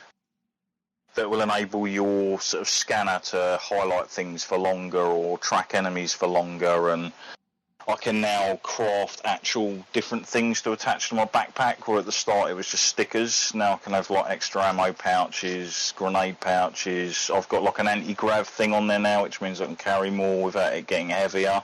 [SPEAKER 3] that will enable your sort of scanner to highlight things for longer or track enemies for longer. And I can now craft actual different things to attach to my backpack, where at the start it was just stickers. Now I can have like extra ammo pouches, grenade pouches. I've got like an anti-grav thing on there now, which means I can carry more without it getting heavier.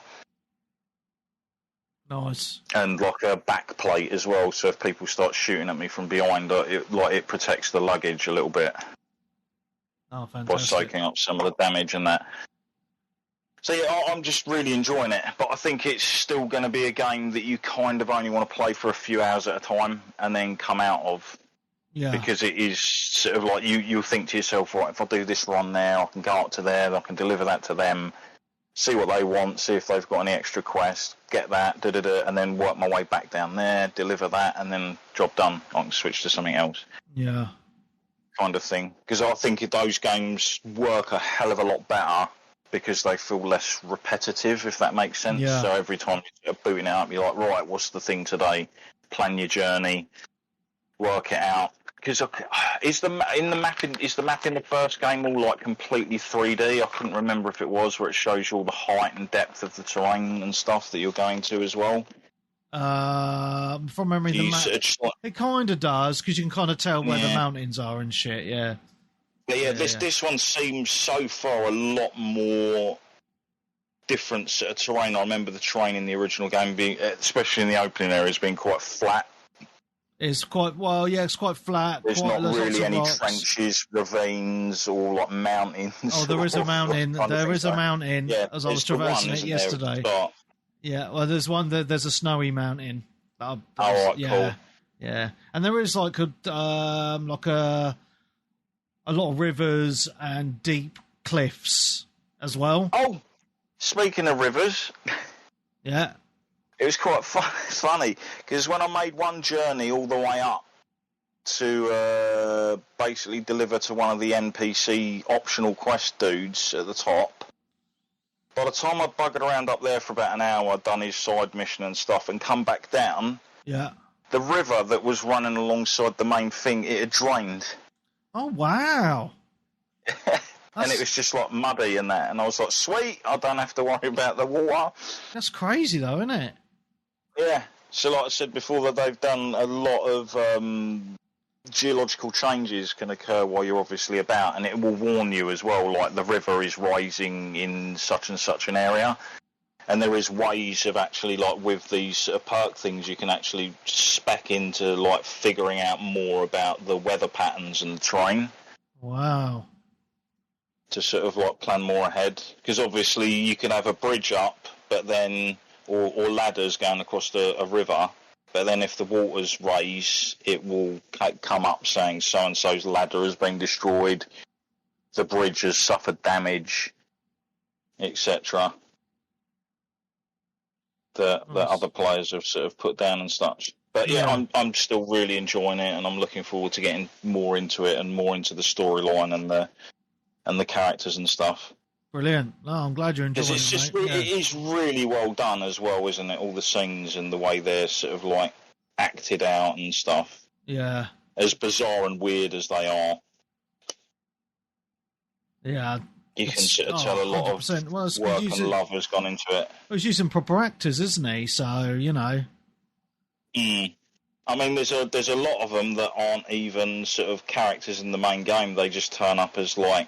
[SPEAKER 1] Nice.
[SPEAKER 3] And like a back plate as well, so if people start shooting at me from behind, it protects the luggage a little bit.
[SPEAKER 1] Oh, fantastic.
[SPEAKER 3] By soaking up some of the damage and that. So yeah, I'm just really enjoying it, but I think it's still going to be a game that you kind of only want to play for a few hours at a time and then come out of. Yeah. Because it is sort of like you think to yourself, right, if I do this run there, I can go up to there, I can deliver that to them, see what they want, see if they've got any extra quests, get that, and then work my way back down there, deliver that, and then job done. I can switch to something else.
[SPEAKER 1] Yeah.
[SPEAKER 3] Kind of thing. Because I think those games work a hell of a lot better because they feel less repetitive, if that makes sense. Yeah. So every time you're booting it up, you're like, right, what's the thing today? Plan your journey, work it out. Because is the map in the first game all like completely 3D? I couldn't remember if it was, where it shows you all the height and depth of the terrain and stuff that you're going to as well.
[SPEAKER 1] From memory, the map, it kind of does, because you can kind of tell where the mountains are and shit. Yeah.
[SPEAKER 3] But this one seems so far a lot more different sort of terrain. I remember the terrain in the original game being, especially in the opening areas, being quite flat.
[SPEAKER 1] It's quite it's quite flat.
[SPEAKER 3] There's not really any trenches, ravines, or like mountains.
[SPEAKER 1] Oh, there is a mountain. There is a mountain. Yeah, as I was traversing it yesterday. Yeah, well, there's one. There's a snowy mountain.
[SPEAKER 3] Cool.
[SPEAKER 1] Yeah, and there is like a lot of rivers and deep cliffs as well.
[SPEAKER 3] Oh, speaking of rivers,
[SPEAKER 1] yeah,
[SPEAKER 3] it was quite funny because when I made one journey all the way up to basically deliver to one of the NPC optional quest dudes at the top, by the time I buggered around up there for about an hour, I'd done his side mission and stuff and come back down.
[SPEAKER 1] Yeah.
[SPEAKER 3] The river that was running alongside the main thing, it had drained.
[SPEAKER 1] Oh, wow.
[SPEAKER 3] And it was just like muddy and that. And I was like, sweet, I don't have to worry about the water.
[SPEAKER 1] That's crazy though, isn't it?
[SPEAKER 3] Yeah. So like I said before, that they've done a lot of geological changes can occur while you're obviously about. And it will warn you as well, like the river is rising in such and such an area. And there is ways of actually, like with these perk things, you can actually spec into like figuring out more about the weather patterns and the terrain.
[SPEAKER 1] Wow.
[SPEAKER 3] To sort of like plan more ahead. Because obviously you can have a bridge up, but then, or ladders going across a river, but then if the waters raise, it will come up saying so-and-so's ladder has been destroyed, the bridge has suffered damage, etc. That other players have sort of put down and such. But yeah, I'm still really enjoying it, and I'm looking forward to getting more into it and more into the storyline and the characters and stuff.
[SPEAKER 1] Brilliant. No, I'm glad you're enjoying it.
[SPEAKER 3] It is really well done as well, isn't it? All the scenes and the way they're sort of like acted out and stuff.
[SPEAKER 1] Yeah.
[SPEAKER 3] As bizarre and weird as they are.
[SPEAKER 1] Yeah.
[SPEAKER 3] You can sort of tell a lot of work and love has gone into it.
[SPEAKER 1] He's using proper actors, isn't he? So, you know.
[SPEAKER 3] I mean, there's a lot of them that aren't even sort of characters in the main game. They just turn up as like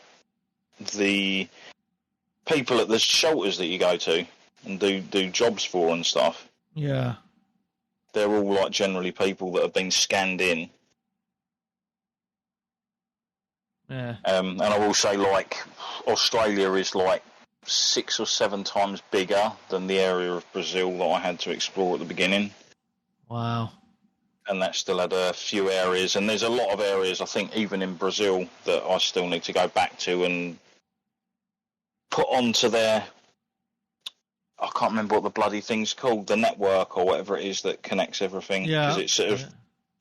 [SPEAKER 3] the people at the shelters that you go to and do jobs for and stuff.
[SPEAKER 1] Yeah.
[SPEAKER 3] They're all like generally people that have been scanned in.
[SPEAKER 1] Yeah.
[SPEAKER 3] And I will say, like, Australia is like 6 or 7 times bigger than the area of Brazil that I had to explore at the beginning.
[SPEAKER 1] Wow.
[SPEAKER 3] And that still had a few areas, and there's a lot of areas, I think, even in Brazil, that I still need to go back to and put onto their, I can't remember what the bloody thing's called, the network or whatever it is that connects everything.
[SPEAKER 1] Yeah.
[SPEAKER 3] Because it's sort of,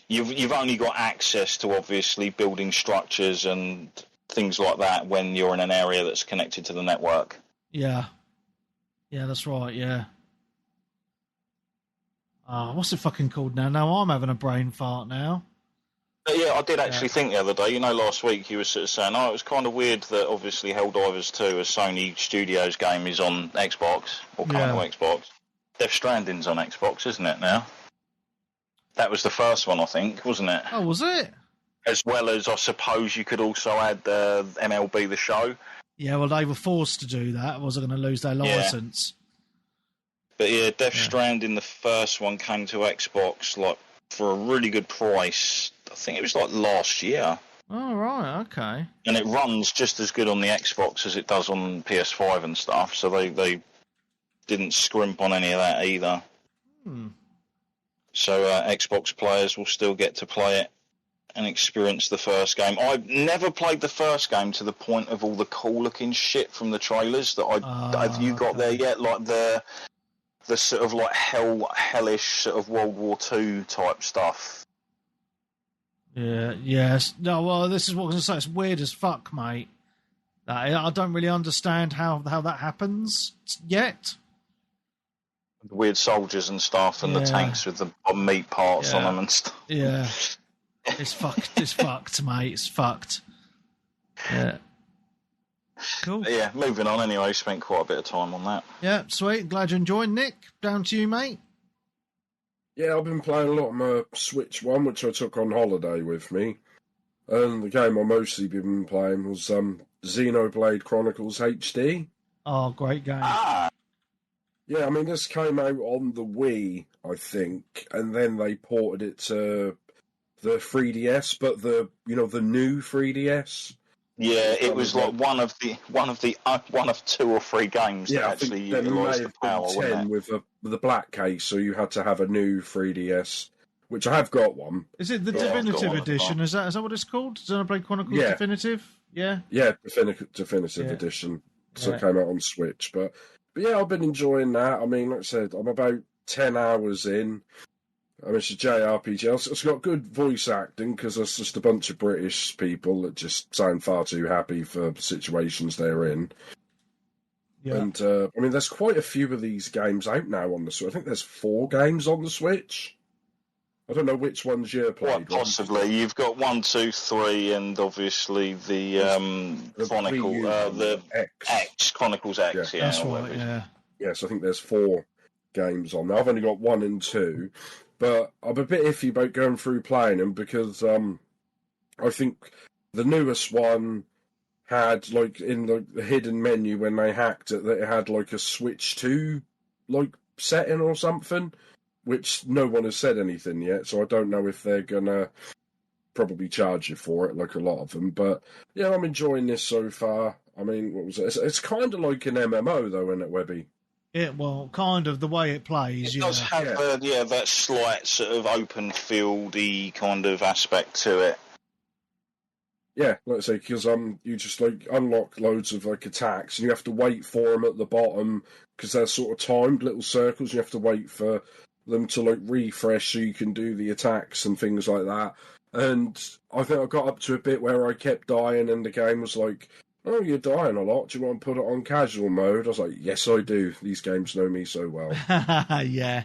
[SPEAKER 3] you've only got access to obviously building structures and things like that when you're in an area that's connected to the network.
[SPEAKER 1] Yeah. Yeah, that's right, yeah. What's it fucking called now? Now I'm having a brain fart now.
[SPEAKER 3] But yeah, I did actually think the other day, you know, last week you were sort of saying, it was kind of weird that obviously Helldivers 2, a Sony Studios game, is on Xbox, or coming to Xbox. Death Stranding's on Xbox, isn't it, now? That was the first one, I think, wasn't it?
[SPEAKER 1] Oh, was it?
[SPEAKER 3] As well as, I suppose, you could also add MLB The Show.
[SPEAKER 1] Yeah, well, they were forced to do that. Was going to lose their licence.
[SPEAKER 3] But yeah, Death Stranding, the first one, came to Xbox like for a really good price. I think it was like last year.
[SPEAKER 1] Oh, right, okay.
[SPEAKER 3] And it runs just as good on the Xbox as it does on PS5 and stuff, so they didn't scrimp on any of that either. So Xbox players will still get to play it and experience the first game. I've never played the first game to the point of all the cool-looking shit from the trailers that have you got there yet? Like the sort of like hellish sort of World War II type stuff.
[SPEAKER 1] Yeah, yes. No, well, this is what I was going to say. It's weird as fuck, mate. I don't really understand how that happens yet.
[SPEAKER 3] The weird soldiers and stuff, and the tanks with the meat parts on them and stuff.
[SPEAKER 1] Yeah. It's fucked. It's fucked, mate. It's fucked. Yeah. Cool.
[SPEAKER 3] But yeah, moving on anyway. Spent quite a bit of time on that.
[SPEAKER 1] Yeah, sweet. Glad you enjoyed. Nick, down to you, mate.
[SPEAKER 2] Yeah, I've been playing a lot of my Switch one, which I took on holiday with me. And the game I've mostly been playing was Xenoblade Chronicles HD.
[SPEAKER 1] Oh, great game.
[SPEAKER 2] Yeah, I mean, this came out on the Wii, I think, and then they ported it to the 3DS, but the new 3DS.
[SPEAKER 3] Yeah, it was like one of two or three games that actually utilised the power, wasn't it?
[SPEAKER 2] With the black case, so you had to have a new 3DS, which I have got one.
[SPEAKER 1] Is it the Definitive Edition? Is that what it's called? Xenoblade Chronicles Definitive? Yeah.
[SPEAKER 2] Yeah, Definitive Edition. So it came out on Switch, but yeah, I've been enjoying that. I mean, like I said, I'm about 10 hours in. I mean, it's a JRPG. It's got good voice acting because there's just a bunch of British people that just sound far too happy for situations they're in. Yeah. And, I mean, there's quite a few of these games out now on the Switch. I think there's 4 games on the Switch. I don't know which ones you played.
[SPEAKER 3] Possibly. You've got 1, 2, 3, and obviously the Chronicle, the X, Chronicles X.
[SPEAKER 1] Yeah, that's right, yeah.
[SPEAKER 2] Yes, I think there's 4 games on there. I've only got 1 and 2. But I'm a bit iffy about going through playing them because I think the newest one had, like, in the hidden menu when they hacked it, that it had, like, a Switch 2, like, setting or something, which no one has said anything yet, so I don't know if they're going to probably charge you for it, like a lot of them. But, yeah, I'm enjoying this so far. I mean, what was it? It's kind of like an MMO, though, isn't it, Webby?
[SPEAKER 1] Well, kind of the way it plays.
[SPEAKER 3] It does have that slight sort of open fieldy kind of aspect to it.
[SPEAKER 2] Yeah, like I say, because you just like unlock loads of like attacks, and you have to wait for them at the bottom because they're sort of timed little circles. You have to wait for them to like refresh so you can do the attacks and things like that. And I think I got up to a bit where I kept dying, and the game was like, "Oh, you're dying a lot. Do you want to put it on casual mode?" I was like, "Yes, I do. These games know me so well."
[SPEAKER 1] Yeah.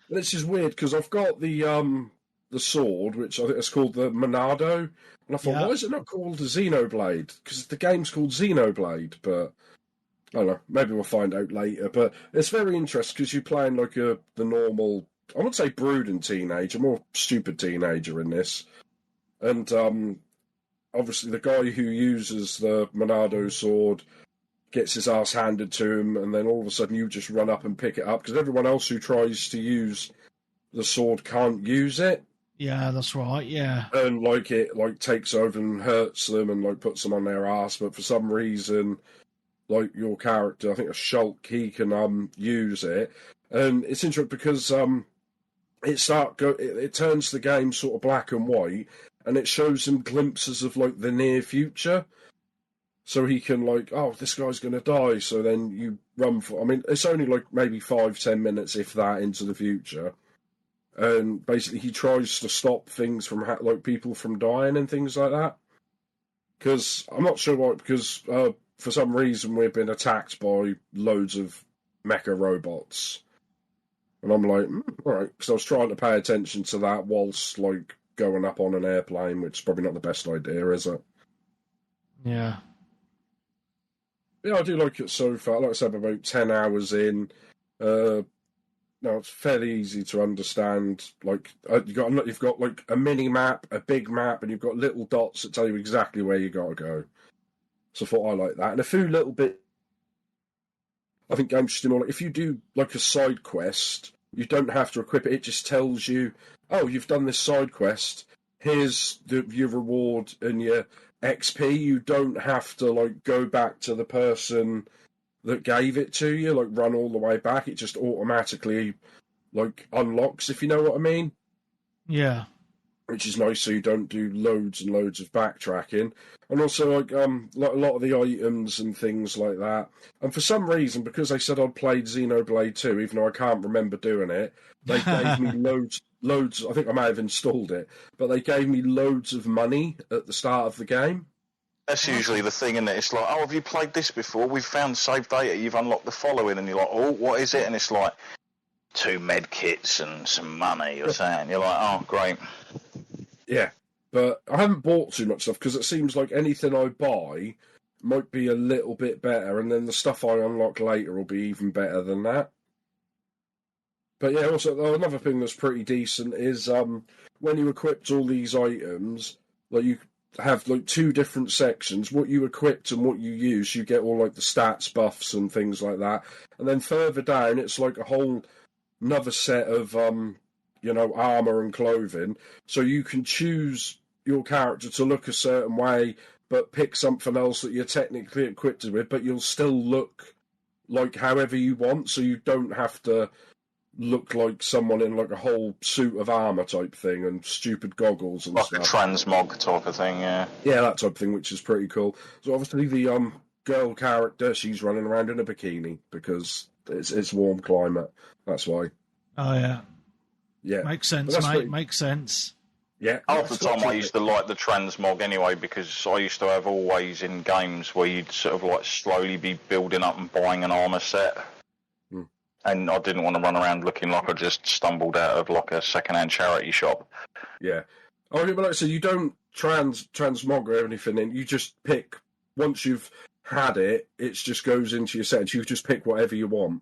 [SPEAKER 2] This is weird because I've got the sword, which I think is called the Monado, and I thought, why is it not called the Xenoblade? Because the game's called Xenoblade, but I don't know. Maybe we'll find out later. But it's very interesting because you're playing like the normal, I wouldn't say brooding teenager, more stupid teenager in this, and obviously the guy who uses the Monado sword gets his ass handed to him, and then all of a sudden you just run up and pick it up because everyone else who tries to use the sword can't use it.
[SPEAKER 1] Yeah, that's right, yeah.
[SPEAKER 2] And like it like takes over and hurts them and like puts them on their ass, but for some reason, like your character, I think a Shulk, he can use it. And it's interesting because it turns the game sort of black and white, and it shows him glimpses of like the near future. So he can like, oh, this guy's going to die. So then you run for, I mean, it's only like maybe 5-10 minutes, if that, into the future. And basically he tries to stop things from, like people from dying and things like that. Because I'm not sure why, because for some reason we've been attacked by loads of mecha robots. And I'm like, all right, because I was trying to pay attention to that whilst like going up on an airplane, which is probably not the best idea, is it?
[SPEAKER 1] Yeah.
[SPEAKER 2] Yeah, I do like it so far. Like I said, about 10 hours in. No, it's fairly easy to understand. Like you've got like a mini map, a big map, and you've got little dots that tell you exactly where you got to go. So I thought I like that, and a few little bit. I think games just like if you do like a side quest, you don't have to equip it. It just tells you, oh, you've done this side quest. Here's your reward and your XP. You don't have to like go back to the person that gave it to you, like run all the way back. It just automatically like unlocks, if you know what I mean.
[SPEAKER 1] Yeah.
[SPEAKER 2] Which is nice, so you don't do loads and loads of backtracking. And also like a lot of the items and things like that. And for some reason, because they said I'd played Xenoblade 2, even though I can't remember doing it, they gave me loads, I think I may have installed it, but they gave me loads of money at the start of the game.
[SPEAKER 3] That's usually the thing, isn't it? It's like, oh, have you played this before? We've found saved data. You've unlocked the following, and you're like, oh, what is it? And it's like 2 med kits and some money or something. You're like, oh, great.
[SPEAKER 2] Yeah, but I haven't bought too much stuff because it seems like anything I buy might be a little bit better, and then the stuff I unlock later will be even better than that. But yeah, also another thing that's pretty decent is when you equipped all these items, like you have like 2 different sections. What you equipped and what you use, you get all like the stats, buffs, and things like that. And then further down, it's like a whole another set of armor and clothing. So you can choose your character to look a certain way, but pick something else that you're technically equipped with, but you'll still look like however you want. So you don't have to look like someone in like a whole suit of armor type thing and stupid goggles and
[SPEAKER 3] like
[SPEAKER 2] stuff.
[SPEAKER 3] Like a transmog type of thing, yeah.
[SPEAKER 2] Yeah, that type of thing, which is pretty cool. So obviously the girl character, she's running around in a bikini because it's warm climate. That's why.
[SPEAKER 1] Oh yeah.
[SPEAKER 2] Yeah.
[SPEAKER 1] Makes sense, mate. Makes sense.
[SPEAKER 2] Yeah.
[SPEAKER 3] Half the time I used to like the transmog anyway, because I used to have always in games where you'd sort of like slowly be building up and buying an armor set. And I didn't want to run around looking like I just stumbled out of like a second-hand charity shop.
[SPEAKER 2] Yeah. Oh, but like I said, you don't transmog or anything in. You just pick, once you've had it, it just goes into your set. You just pick whatever you want.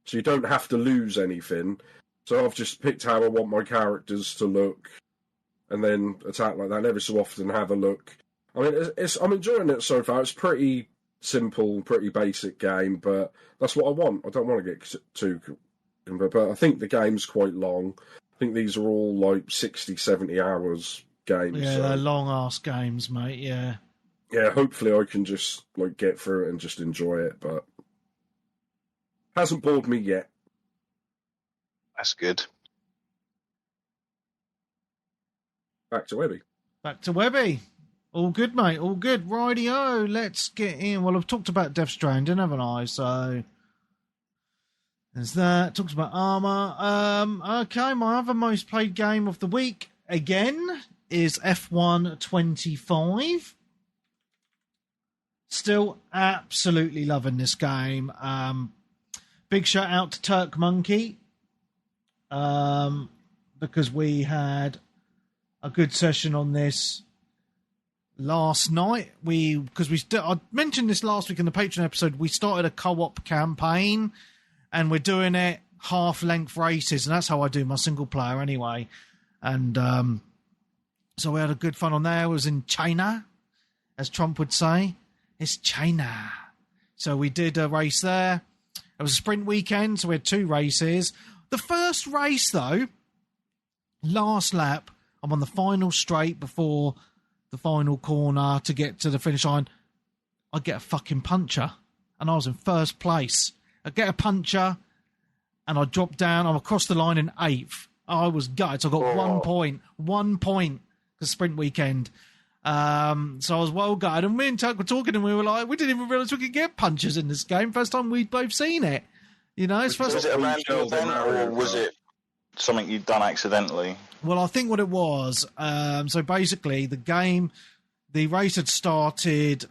[SPEAKER 2] So you don't have to lose anything. So I've just picked how I want my characters to look and then attack like that. And every so often have a look. I mean, I'm enjoying it so far. It's pretty simple, pretty basic game, but that's what I want. I don't want to get too... But I think the game's quite long. I think these are all like 60, 70 hours games.
[SPEAKER 1] Yeah, they're long-ass games, mate, yeah.
[SPEAKER 2] Yeah, hopefully I can just like get through it and just enjoy it, but hasn't bored me yet.
[SPEAKER 3] That's good.
[SPEAKER 2] Back to Webby.
[SPEAKER 1] Back to Webby. All good, mate. All good. Rightio. Let's get in. Well, I've talked about Death Stranding, haven't I? So there's that. Talked about Arma. Okay, my other most played game of the week again is F1 25. Still absolutely loving this game. Big shout out to Turk Monkey, because we had a good session on this last night. I mentioned this last week in the Patreon episode. We started a co-op campaign, and we're doing it half-length races, and that's how I do my single player anyway. And so we had a good fun on there. It was in China, as Trump would say. It's China. So we did a race there. It was a sprint weekend, so we had 2 races. The first race, though, last lap, I'm on the final straight before the final corner to get to the finish line. I get a fucking puncture, and I was in first place. I get a puncture, and I drop down. I'm across the line in 8th. I was gutted. So I got 1 point, the sprint weekend. So I was well gutted. And me and Tuck were talking, and we were like, we didn't even realise we could get punches in this game. First time we'd both seen it. You know, it's first.
[SPEAKER 3] Was it a random event, or was it something you'd done accidentally?
[SPEAKER 1] Well, I think what it was, so basically the race had started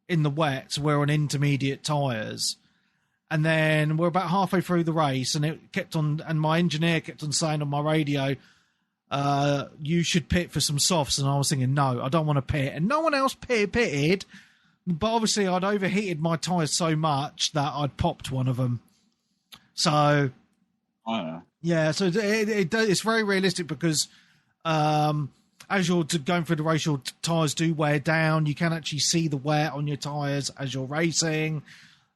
[SPEAKER 1] in the wet, so we're on intermediate tyres. And then we're about halfway through the race, and it kept on, and my engineer kept on saying on my radio, you should pit for some softs. And I was thinking, no, I don't want to pit. And no one else pitted, but obviously I'd overheated my tyres so much that I'd popped one of them. So... yeah, so it's very realistic because as you're going through the race, your tyres do wear down. You can actually see the wear on your tyres as you're racing.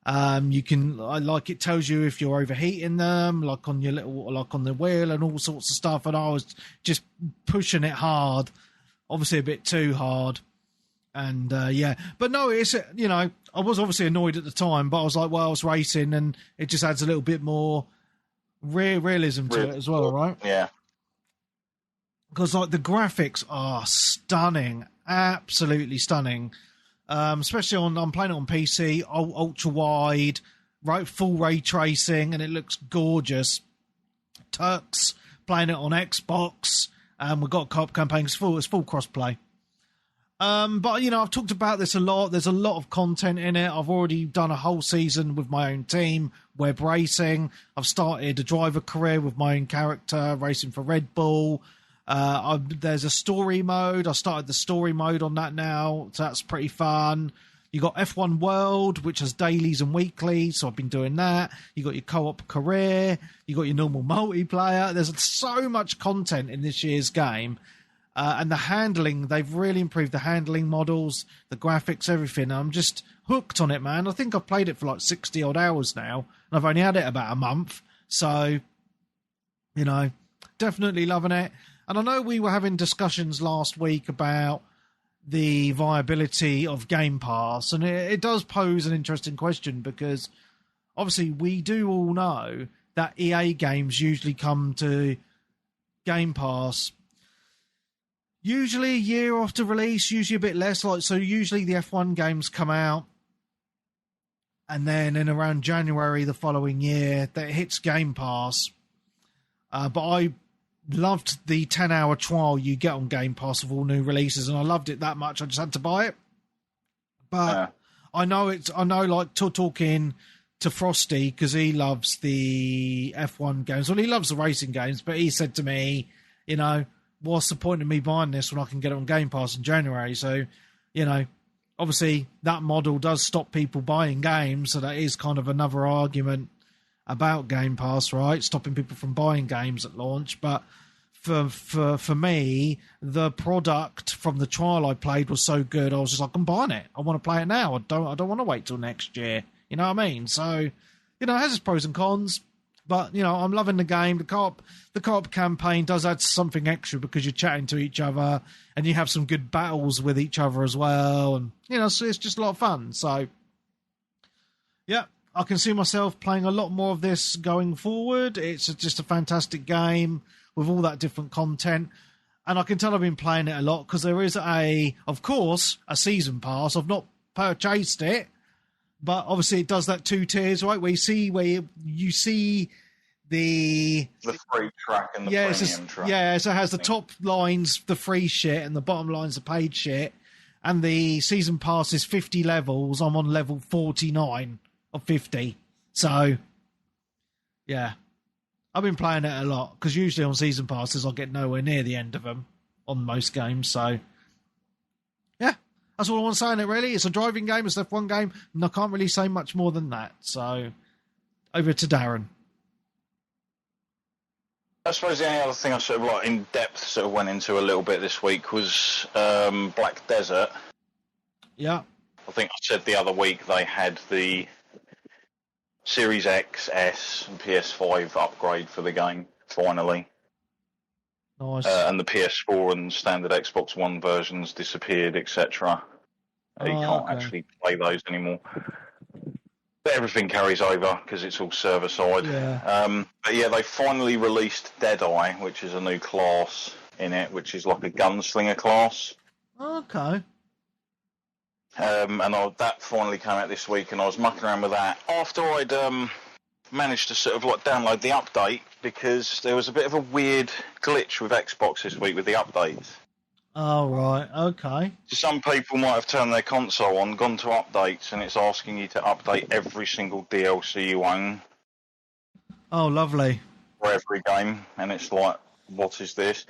[SPEAKER 1] You can, like, it tells you if you're overheating them, like on your like on the wheel and all sorts of stuff. And I was just pushing it hard, obviously a bit too hard. And yeah, but no, it's, you know, I was obviously annoyed at the time, but I was like, well, I was racing, and it just adds a little bit more realism to it as well, right?
[SPEAKER 3] Yeah.
[SPEAKER 1] Because like the graphics are stunning, absolutely stunning. Especially I'm playing it on PC, ultra wide, right, full ray tracing, and it looks gorgeous. Turks playing it on Xbox, and we've got a co-op campaign. It's full cross-play. But, you know, I've talked about this a lot. There's a lot of content in it. I've already done a whole season with my own team, web racing. I've started a driver career with my own character, racing for Red Bull. There's a story mode. I started the story mode on that now, so that's pretty fun. You got F1 World, which has dailies and weeklies, so I've been doing that. You got your co-op career. You got your normal multiplayer. There's so much content in this year's game. And the handling, they've really improved the handling models, the graphics, everything. I'm just hooked on it, man. I think I've played it for like 60 odd hours now, and I've only had it about a month. So, you know, definitely loving it. And I know we were having discussions last week about the viability of Game Pass, and it does pose an interesting question, because obviously we do all know that EA games usually come to Game Pass usually a year after release, usually a bit less. So usually the F1 games come out, and then in around January the following year, that hits Game Pass. But I loved the 10-hour trial you get on Game Pass of all new releases, and I loved it that much I just had to buy it. But I know like talking to Frosty, because he loves the F1 games. Well, he loves the racing games, but he said to me, you know, what's the point of me buying this when I can get it on Game Pass in January? So, you know, obviously that model does stop people buying games, so that is kind of another argument about Game Pass, right? Stopping people from buying games at launch. But for me, the product from the trial I played was so good, I was just like, I'm buying it. I want to play it now. I don't want to wait till next year. You know what I mean? So, you know, it has its pros and cons. But, you know, I'm loving the game. The co-op campaign does add something extra, because you're chatting to each other and you have some good battles with each other as well. And, you know, so it's just a lot of fun. So, yeah, I can see myself playing a lot more of this going forward. It's just a fantastic game with all that different content. And I can tell I've been playing it a lot, because there is of course, a season pass. I've not purchased it, but obviously it does that 2 tiers, right? Where you see the
[SPEAKER 3] free track and the premium track.
[SPEAKER 1] Yeah, so it has the top lines, the free shit, and the bottom lines, the paid shit. And the season pass is 50 levels. I'm on level 49 of 50. So, yeah. I've been playing it a lot, because usually on season passes I'll get nowhere near the end of them on most games. So, yeah. That's all I want to say on it, really. It's a driving game, it's an F1 game, and I can't really say much more than that. So, over to Darren.
[SPEAKER 3] I suppose the only other thing I sort of like in depth sort of went into a little bit this week was Black Desert.
[SPEAKER 1] Yeah.
[SPEAKER 3] I think I said the other week they had the Series X, S, and PS5 upgrade for the game, finally.
[SPEAKER 1] Nice.
[SPEAKER 3] And the PS4 and standard Xbox One versions disappeared, etc. You can't actually play those anymore. But everything carries over, because it's all server-side.
[SPEAKER 1] Yeah.
[SPEAKER 3] But yeah, they finally released Deadeye, which is a new class in it, which is like a gunslinger class.
[SPEAKER 1] Okay.
[SPEAKER 3] And that finally came out this week, and I was mucking around with that after I'd managed to sort of like download the update, because there was a bit of a weird glitch with Xbox this week with the updates.
[SPEAKER 1] Oh, right. Okay.
[SPEAKER 3] Some people might have turned their console on, gone to updates, and it's asking you to update every single DLC you own.
[SPEAKER 1] Oh, lovely.
[SPEAKER 3] For every game, and it's like, what is this?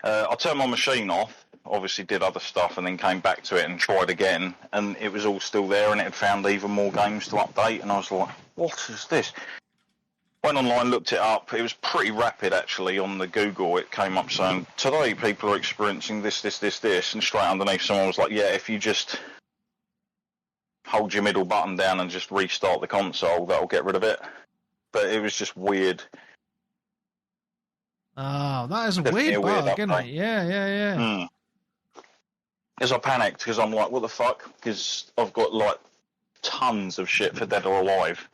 [SPEAKER 3] I turned my machine off, obviously did other stuff, and then came back to it and tried again, and it was all still there, and it had found even more games to update, and I was like, what is this? Went online, looked it up. It was pretty rapid, actually, on the Google. It came up saying, today people are experiencing this, and straight underneath someone was like, yeah, if you just hold your middle button down and just restart the console, that'll get rid of it. But it was just weird.
[SPEAKER 1] Oh, that is a weird bug, isn't it? Yeah.
[SPEAKER 3] Because I panicked, because I'm like, what the fuck? Because I've got, like, tons of shit for Dead or Alive.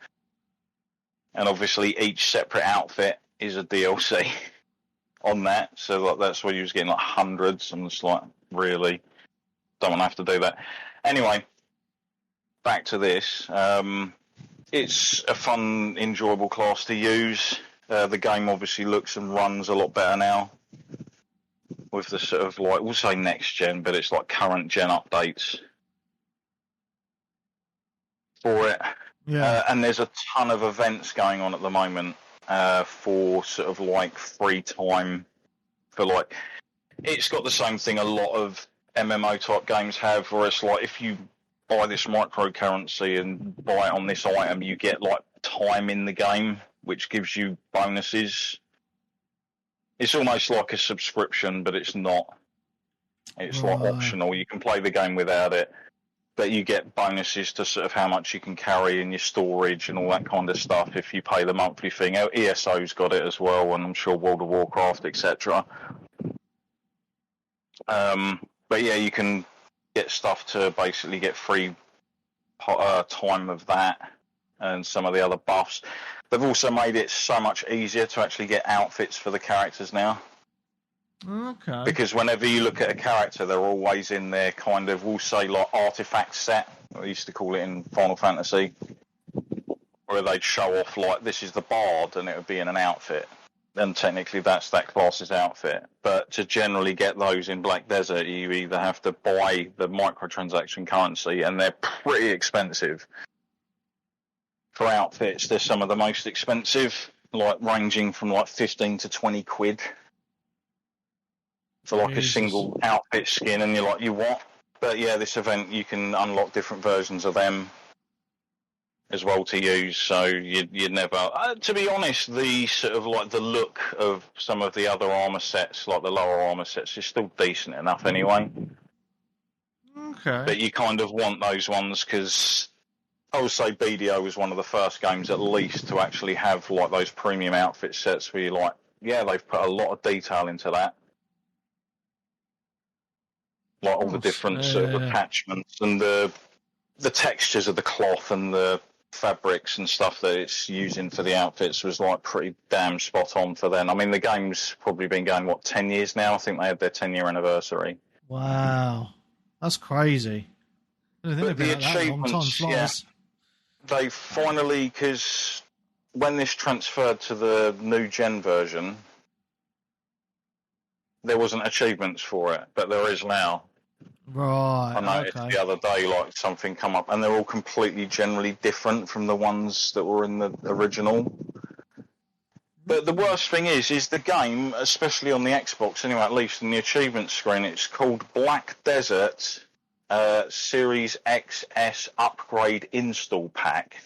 [SPEAKER 3] And obviously each separate outfit is a DLC on that. So like, that's where you was getting like hundreds. I'm just like, really? Don't want to have to do that. Anyway, back to this. It's a fun, enjoyable class to use. The game obviously looks and runs a lot better now. With the sort of like, we'll say next gen, but it's like current gen updates for it.
[SPEAKER 1] Yeah.
[SPEAKER 3] And there's a ton of events going on at the moment for sort of like free time. For like, it's got the same thing a lot of MMO type games have, where it's like if you buy this microcurrency and buy it on this item, you get like time in the game, which gives you bonuses It's almost like a subscription, but it's not. It's like optional. You can play the game without it, but you get bonuses to sort of how much you can carry in your storage and all that kind of stuff if you pay the monthly thing. ESO's got it as well, and I'm sure World of Warcraft, etc. But yeah, you can get stuff to basically get free time of that and some of the other buffs. They've also made it so much easier to actually get outfits for the characters now.
[SPEAKER 1] Okay.
[SPEAKER 3] Because whenever you look at a character, they're always in their kind of, we'll say, like artifact set. I used to call it in Final Fantasy, where they'd show off like this is the bard, and it would be in an outfit. Then technically that's that class's outfit. But to generally get those in Black Desert, you either have to buy the microtransaction currency, and they're pretty expensive. For outfits, they're some of the most expensive, like ranging from like 15 to 20 quid. For like a single outfit skin, and you're like, you what? But yeah, this event you can unlock different versions of them as well to use. So you never. To be honest, the sort of like the look of some of the other armor sets, like the lower armor sets, is still decent enough anyway.
[SPEAKER 1] Okay.
[SPEAKER 3] But you kind of want those ones because I would say BDO was one of the first games, at least, to actually have like those premium outfit sets where you're like, yeah, they've put a lot of detail into that. Like all the different sort of attachments and the textures of the cloth and the fabrics and stuff that it's using for the outfits was like pretty damn spot on for then. I mean, the game's probably been going, 10 years now? I think they had their 10-year anniversary.
[SPEAKER 1] Wow. That's crazy. I don't think
[SPEAKER 3] the achievements, yeah, they finally, because when this transferred to the new gen version, there wasn't achievements for it, but there is now.
[SPEAKER 1] Right.
[SPEAKER 3] I noticed the other day, like something come up, and they're all completely generally different from the ones that were in the original. But the worst thing is the game, especially on the Xbox, anyway, at least in the achievement screen, it's called Black Desert Series XS Upgrade Install Pack.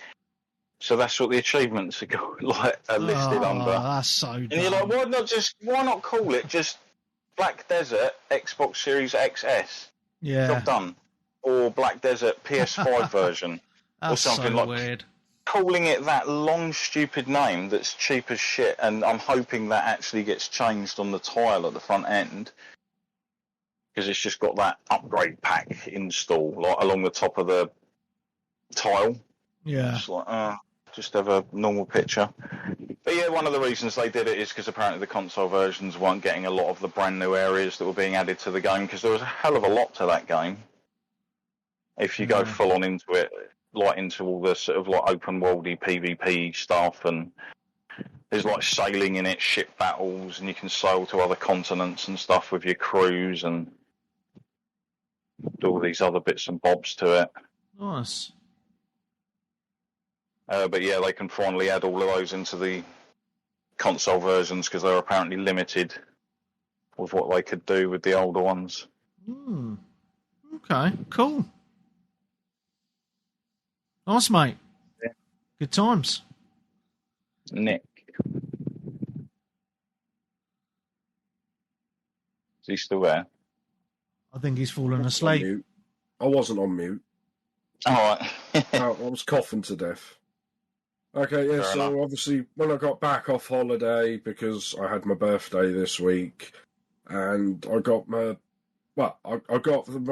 [SPEAKER 3] So that's what the achievements are listed under.
[SPEAKER 1] That's so dumb.
[SPEAKER 3] And you're like, why not call it just Black Desert Xbox Series XS?
[SPEAKER 1] Yeah.
[SPEAKER 3] Job done. Or Black Desert PS5 version.
[SPEAKER 1] That's
[SPEAKER 3] or something
[SPEAKER 1] so
[SPEAKER 3] like
[SPEAKER 1] weird.
[SPEAKER 3] Calling it that long, stupid name that's cheap as shit, and I'm hoping that actually gets changed on the tile at the front end, because it's just got that upgrade pack install like along the top of the tile.
[SPEAKER 1] Yeah.
[SPEAKER 3] It's like, just have a normal picture. But yeah, one of the reasons they did it is because apparently the console versions weren't getting a lot of the brand new areas that were being added to the game, because there was a hell of a lot to that game. If you go full on into it, like into all the sort of like open worldy PvP stuff, and there's like sailing in it, ship battles, and you can sail to other continents and stuff with your crews and do all these other bits and bobs to it.
[SPEAKER 1] Nice.
[SPEAKER 3] But yeah, they can finally add all of those into the console versions, because they're apparently limited with what they could do with the older ones.
[SPEAKER 1] Okay, cool. Nice, mate.
[SPEAKER 3] Yeah.
[SPEAKER 1] Good times.
[SPEAKER 3] Nick. Is he still there?
[SPEAKER 1] I think he's fallen asleep.
[SPEAKER 2] I wasn't on mute.
[SPEAKER 3] All right.
[SPEAKER 2] I was coughing to death. Okay, yeah, so obviously when I got back off holiday, because I had my birthday this week, and I got my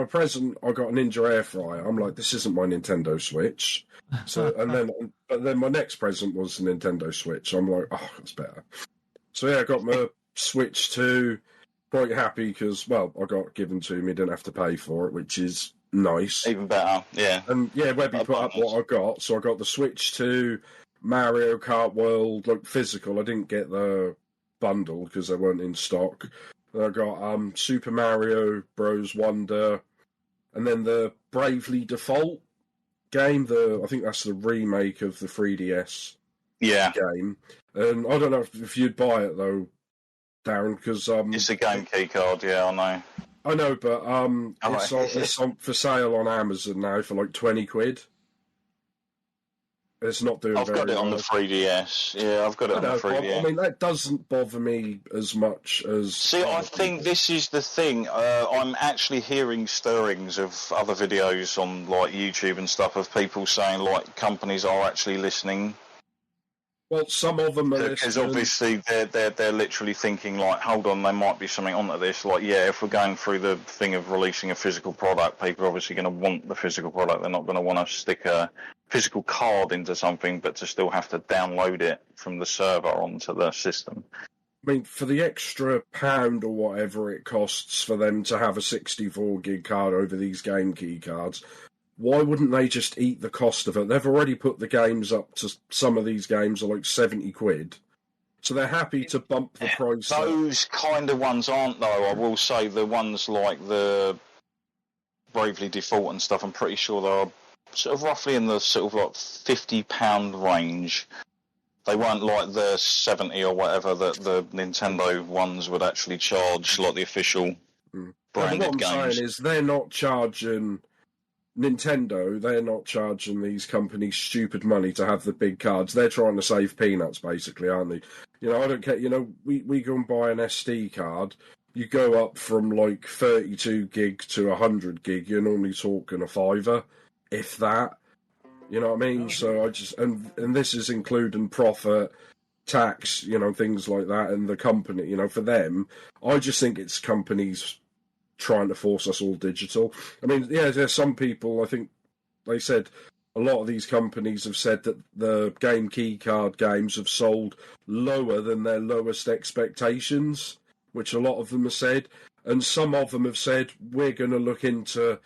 [SPEAKER 2] present, I got a Ninja air fryer. I'm like, this isn't my Nintendo Switch. So, but then my next present was the Nintendo Switch. I'm like, oh, that's better. So yeah, I got my Switch 2, quite happy because, well, I got given to me, didn't have to pay for it, which is nice.
[SPEAKER 3] Even better, yeah.
[SPEAKER 2] And yeah, Webby put up what I got. So I got the Switch 2, Mario Kart World, like physical. I didn't get the bundle because they weren't in stock. I got Super Mario Bros. Wonder, and then the Bravely Default game. I think that's the remake of the 3DS game. And I don't know if you'd buy it though, Darren, because
[SPEAKER 3] it's a game key card. Yeah, I know.
[SPEAKER 2] I know, but it's on for sale on Amazon now for like 20 quid. It's not doing
[SPEAKER 3] I've
[SPEAKER 2] very
[SPEAKER 3] got it on
[SPEAKER 2] well.
[SPEAKER 3] the 3DS. Yeah, I've got it on the 3DS.
[SPEAKER 2] I mean, that doesn't bother me as much as...
[SPEAKER 3] See, I think this is the thing. I'm actually hearing stirrings of other videos on like YouTube and stuff of people saying like companies are actually listening.
[SPEAKER 2] Well, some of them are
[SPEAKER 3] because obviously they're literally thinking like, hold on, there might be something onto this. Like, yeah, if we're going through the thing of releasing a physical product, people are obviously going to want the physical product. They're not going to want to stick a physical card into something, but to still have to download it from the server onto the system.
[SPEAKER 2] I mean, for the extra £1 or whatever it costs for them to have a 64 gig card over these game key cards, why wouldn't they just eat the cost of it? They've already put the games up to, some of these games are like 70 quid. So they're happy to bump the price up.
[SPEAKER 3] Those kind of ones aren't, though. I will say the ones like the Bravely Default and stuff, I'm pretty sure they're sort of roughly in the sort of like £50 range. They weren't like the 70 or whatever that the Nintendo ones would actually charge, like the official branded games.
[SPEAKER 2] What I'm saying is they're not charging... Nintendo, they're not charging these companies stupid money to have the big cards. They're trying to save peanuts, basically, aren't they? You know, I don't care. You know, we go and buy an SD card. You go up from like 32 gig to 100 gig. You're normally talking a £5, if that. You know what I mean? So I just and this is including profit, tax, you know, things like that, and the company. You know, for them, I just think it's companies trying to force us all digital. I mean, yeah, there's some people, I think they said a lot of these companies have said that the game key card games have sold lower than their lowest expectations, which a lot of them have said. And some of them have said, we're going to look into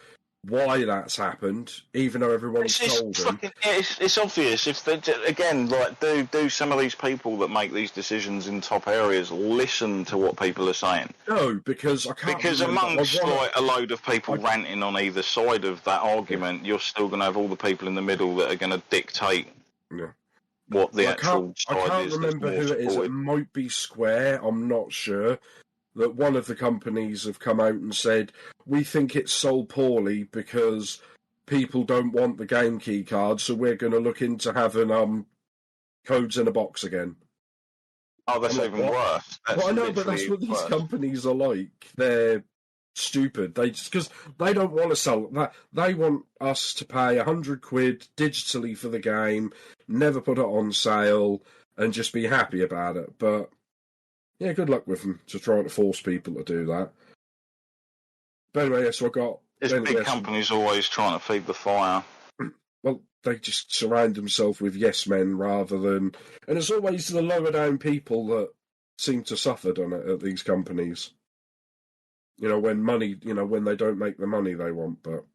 [SPEAKER 2] why that's happened, even though everyone's told them.
[SPEAKER 3] It's obvious. If they, again, like, do some of these people that make these decisions in top areas listen to what people are saying?
[SPEAKER 2] No, because I can't.
[SPEAKER 3] Because amongst like a load of people ranting on either side of that argument, you're still going to have all the people in the middle that are going to dictate what the actual side is.
[SPEAKER 2] I can't remember who it is. It might be Square. I'm not sure. That one of the companies have come out and said, we think it's sold poorly because people don't want the game key card, so we're going to look into having codes in a box again.
[SPEAKER 3] Oh, that's even worse.
[SPEAKER 2] Well, I know, but that's what these companies are like. They're stupid. Because they don't want to sell that. They want us to pay £100 digitally for the game, never put it on sale, and just be happy about it. But yeah, good luck with them to trying to force people to do that. But anyway, so I got...
[SPEAKER 3] Big companies always trying to feed the fire.
[SPEAKER 2] Well, they just surround themselves with yes men rather than... And it's always the lower down people that seem to suffer on it at these companies. You know, when they don't make the money they want, but...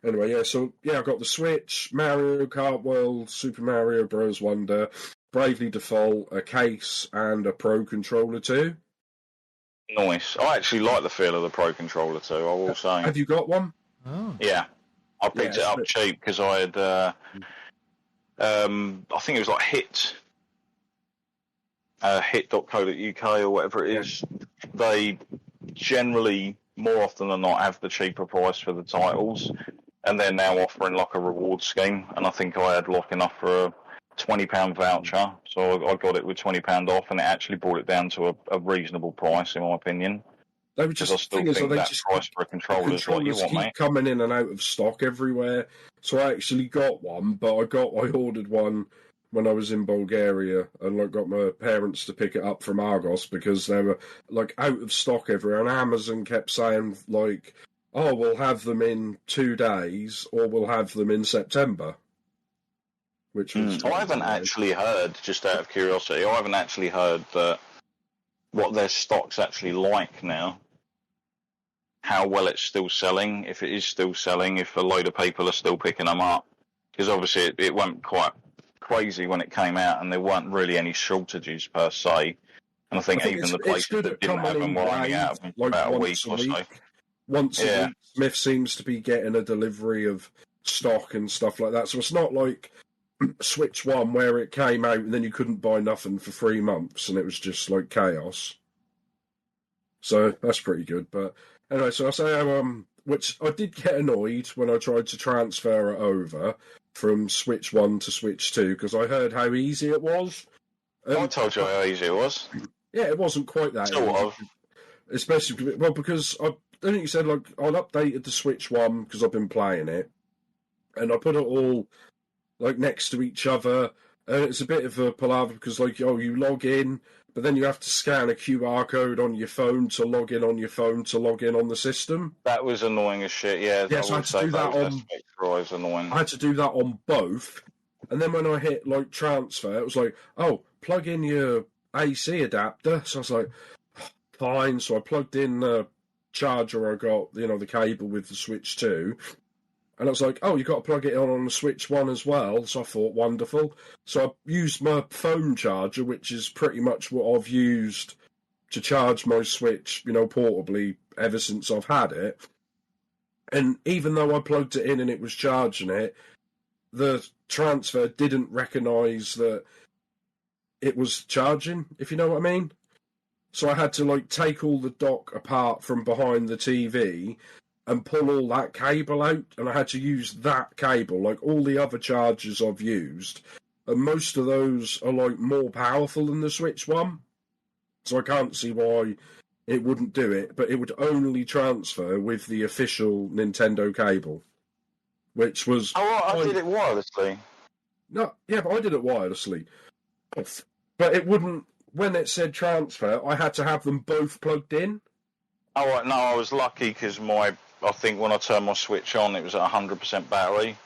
[SPEAKER 2] Anyway, yeah, so, yeah, I got the Switch, Mario Kart World, Super Mario Bros. Wonder... Bravely Default, a case, and a Pro Controller too.
[SPEAKER 3] Nice. I actually like the feel of the Pro Controller too, I will say.
[SPEAKER 2] Have you got one?
[SPEAKER 1] Oh.
[SPEAKER 3] Yeah. I picked it up cheap because I had, I think it was like hit.co.uk or whatever it is. They generally, more often than not, have the cheaper price for the titles, and they're now offering like a reward scheme, and I think I had like enough for a £20 voucher, so I got it with £20 off, and it actually brought it down to a reasonable price, in my opinion.
[SPEAKER 2] They were just price
[SPEAKER 3] for a controller is what you want, mate.
[SPEAKER 2] Coming in and out of stock everywhere, so I actually got one, but I ordered one when I was in Bulgaria, and I got my parents to pick it up from Argos because they were like out of stock everywhere, and Amazon kept saying like, "Oh, we'll have them in 2 days, or we'll have them in September." Which was
[SPEAKER 3] I haven't actually heard, just out of curiosity, I haven't actually heard that what their stock's actually like now. How well it's still selling, if it is still selling, if a load of people are still picking them up. Because obviously it went quite crazy when it came out, and there weren't really any shortages per se. And I think even the places that didn't have them were only out of them for about a week or so.
[SPEAKER 2] Once a week, Smith seems to be getting a delivery of stock and stuff like that. So it's not like Switch 1 where it came out and then you couldn't buy nothing for 3 months and it was just like chaos. So that's pretty good. But anyway, so I say which I did get annoyed when I tried to transfer it over from Switch 1 to Switch 2 because I heard how easy it was.
[SPEAKER 3] I told you how easy it was.
[SPEAKER 2] Yeah, it wasn't quite that
[SPEAKER 3] sort
[SPEAKER 2] easy.
[SPEAKER 3] Of.
[SPEAKER 2] Especially, well, because I think you said, like, I'd updated the Switch 1 because I've been playing it, and I put it all, like, next to each other, and it's a bit of a palaver because, like, you log in, but then you have to scan a QR code on your phone to log in on your phone to log in on the system.
[SPEAKER 3] That was annoying as shit, yeah.
[SPEAKER 2] Yeah, so I had to do that on...
[SPEAKER 3] Annoying.
[SPEAKER 2] I had to do that on both, and then when I hit, like, transfer, it was like, oh, plug in your AC adapter, so I was like... Fine, so I plugged in the charger I got, the cable with the Switch 2, and I was like, oh, you've got to plug it on the Switch 1 as well, so I thought, wonderful. So I used my phone charger, which is pretty much what I've used to charge my Switch, portably ever since I've had it. And even though I plugged it in and it was charging it, the transfer didn't recognise that it was charging, if you know what I mean. So I had to, like, take all the dock apart from behind the TV and pull all that cable out, and I had to use that cable, like all the other chargers I've used, and most of those are, like, more powerful than the Switch 1, so I can't see why it wouldn't do it, but it would only transfer with the official Nintendo cable, which was...
[SPEAKER 3] Oh, I did it wirelessly.
[SPEAKER 2] No, yeah, but I did it wirelessly. But it wouldn't... When it said transfer, I had to have them both plugged in.
[SPEAKER 3] Oh, right, no, I was lucky because I think when I turned my Switch on, it was at 100% battery.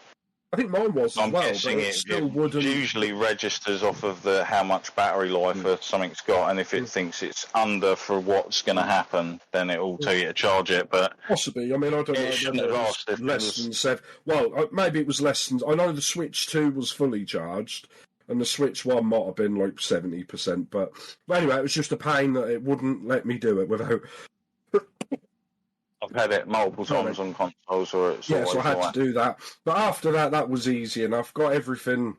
[SPEAKER 2] I think mine was as well, but it still wouldn't...
[SPEAKER 3] usually registers off of how much battery life something's got, and if it thinks it's under for what's going to happen, then it will tell you to charge it, but...
[SPEAKER 2] Possibly, I mean, I don't know. It
[SPEAKER 3] shouldn't have asked if
[SPEAKER 2] less than 7... Well, maybe it was less than... I know the Switch 2 was fully charged, and the Switch 1 might have been like 70%, but anyway, it was just a pain that it wouldn't let me do it without...
[SPEAKER 3] I've had it multiple times on consoles, or it's
[SPEAKER 2] yeah, so I had to do that. But after that, that was easy enough. Got everything,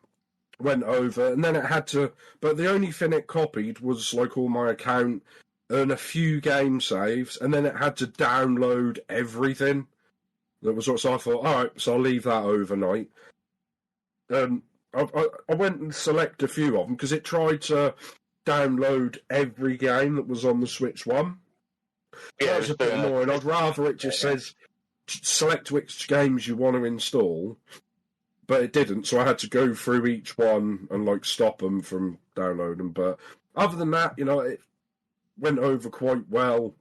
[SPEAKER 2] went over, and then it had to... But the only thing it copied was like all my account and a few game saves, and then it had to download everything. That was what, so I thought, all right, so I'll leave that overnight. I went and selected a few of them because it tried to download every game that was on the Switch 1. Yeah, that was a bit annoying. I'd rather it just says select which games you want to install, but it didn't, so I had to go through each one and like stop them from downloading. But other than that, it went over quite well.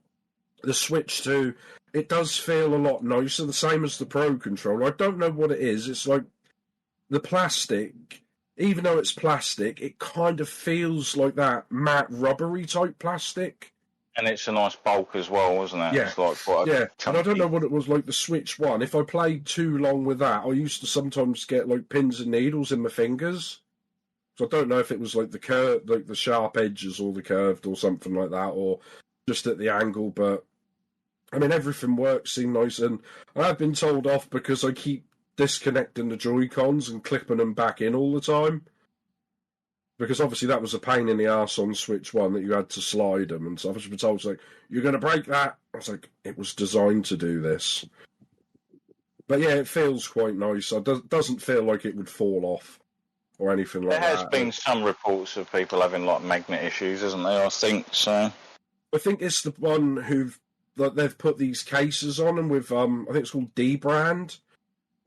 [SPEAKER 2] The Switch 2, it does feel a lot nicer, the same as the Pro Controller. I don't know what it is. It's like the plastic, even though it's plastic, it kind of feels like that matte rubbery type plastic.
[SPEAKER 3] And it's a nice bulk as well, isn't it?
[SPEAKER 2] Yeah,
[SPEAKER 3] it's like quite
[SPEAKER 2] yeah.
[SPEAKER 3] chunky.
[SPEAKER 2] And I don't know what it was like the Switch 1. If I played too long with that, I used to sometimes get like pins and needles in my fingers. So I don't know if it was like the curve, like the sharp edges or the curved or something like that, or just at the angle. But I mean, everything works, seemed nice, and I've been told off because I keep disconnecting the Joy-Cons and clipping them back in all the time. Because obviously that was a pain in the arse on Switch 1 that you had to slide them, and so I've just been told, like, you're going to break that. I was like, it was designed to do this. But yeah, it feels quite nice. It doesn't feel like it would fall off or anything like that.
[SPEAKER 3] There has been some reports of people having like magnet issues, isn't there? I think so.
[SPEAKER 2] I think it's the one they've put these cases on them with, I think it's called D-Brand.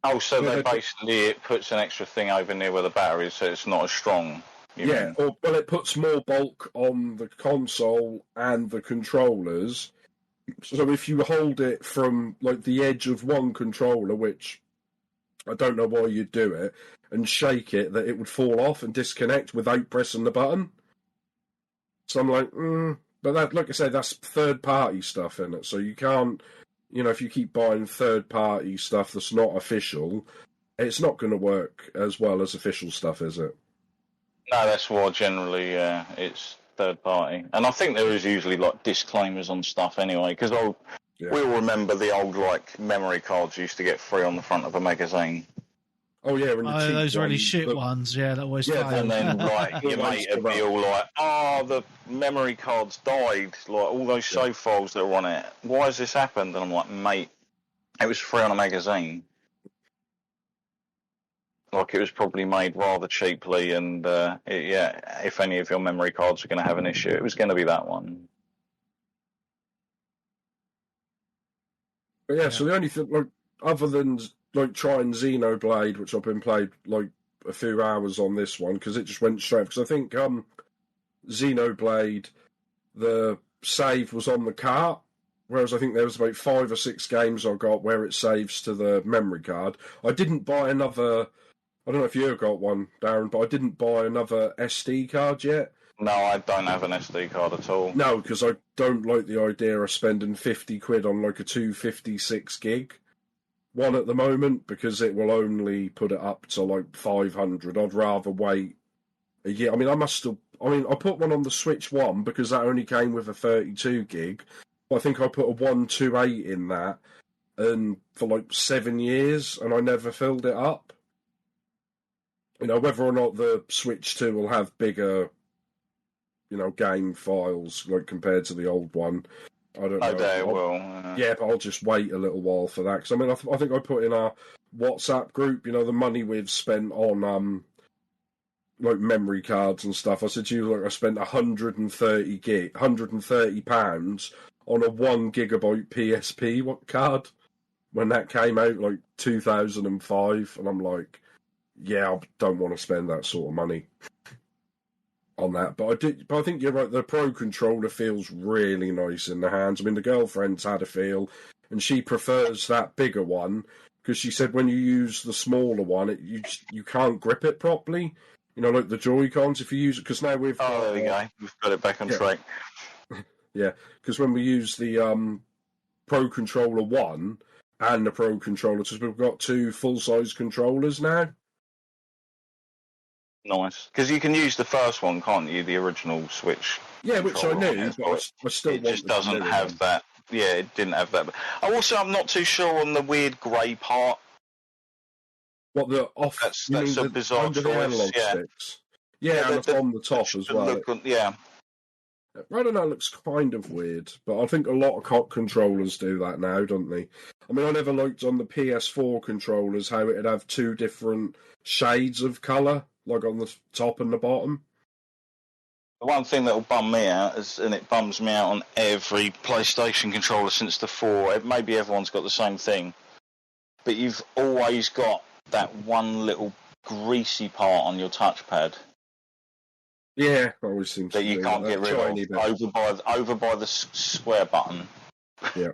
[SPEAKER 3] Oh, so they basically, it puts an extra thing over near where the battery is, so it's not as strong.
[SPEAKER 2] Yeah, well, it puts more bulk on the console and the controllers. So if you hold it from like the edge of one controller, which I don't know why you'd do it, and shake it, that it would fall off and disconnect without pressing the button. So I'm like, but that, like I said, that's third-party stuff in it. So you can't, if you keep buying third-party stuff that's not official, it's not going to work as well as official stuff, is it?
[SPEAKER 3] No, that's why generally it's third party. And I think there is usually like disclaimers on stuff anyway, because we all remember the old like memory cards used to get free on the front of a magazine.
[SPEAKER 2] Oh yeah,
[SPEAKER 1] those really shit ones, that always fail.
[SPEAKER 3] And then like your mate would be all like, the memory cards died, like all those save files that were on it. Why has this happened? And I'm like, mate, it was free on a magazine. Like it was probably made rather cheaply, and if any of your memory cards are going to have an issue, it was going to be that one.
[SPEAKER 2] But yeah, so the only thing, like, other than like trying Xenoblade, which I've been played like a few hours on this one because it just went straight. Because I think Xenoblade, the save was on the cart, whereas I think there was about 5 or 6 games I got where it saves to the memory card. I didn't buy another. I don't know if you got one, Darren, but I didn't buy another SD card yet.
[SPEAKER 3] No, I don't have an SD card at all.
[SPEAKER 2] No, because I don't like the idea of spending 50 quid on like a 256 gig one at the moment, because it will only put it up to like 500. I'd rather wait a year. I mean, I put one on the Switch 1 because that only came with a 32 gig. I think I put a 128 in that, and for like 7 years, and I never filled it up. You know, whether or not the Switch 2 will have bigger, game files like compared to the old one, I don't know.
[SPEAKER 3] I doubt it will.
[SPEAKER 2] Yeah, but I'll just wait a little while for that. Because I mean, I think I put in our WhatsApp group, the money we've spent on like memory cards and stuff. I said to you, like, I spent 130 £130 on a 1 gigabyte PSP card when that came out, like 2005, and I'm like, yeah, I don't want to spend that sort of money on that. But I think you're right. The Pro Controller feels really nice in the hands. I mean, the girlfriend's had a feel, and she prefers that bigger one because she said when you use the smaller one, you can't grip it properly. Like the Joy-Cons, if you use it, because now we've
[SPEAKER 3] there we go. We've got it back on track.
[SPEAKER 2] Yeah, because when we use the Pro Controller 1 and the Pro Controller 2, we've got 2 full-size controllers now.
[SPEAKER 3] Nice, because you can use the first one, can't you? The original Switch.
[SPEAKER 2] Yeah, which I knew, but I still
[SPEAKER 3] it just doesn't have that. Yeah, it didn't have that. I'm not too sure on the weird grey part.
[SPEAKER 2] What the off?
[SPEAKER 3] That's a bizarre
[SPEAKER 2] under
[SPEAKER 3] choice.
[SPEAKER 2] The analog sticks. Yeah, and it's on the top as well.
[SPEAKER 3] Yeah.
[SPEAKER 2] I don't know, it looks kind of weird, but I think a lot of controllers do that now, don't they? I mean, I never liked on the PS4 controllers how it'd have 2 different shades of colour, like on the top and the bottom.
[SPEAKER 3] The one thing that will bum me out and it bums me out on every PlayStation controller since the 4, maybe everyone's got the same thing, but you've always got that one little greasy part on your touchpad.
[SPEAKER 2] Yeah, always seems
[SPEAKER 3] that you can't get rid of over by the square button.
[SPEAKER 2] Yeah,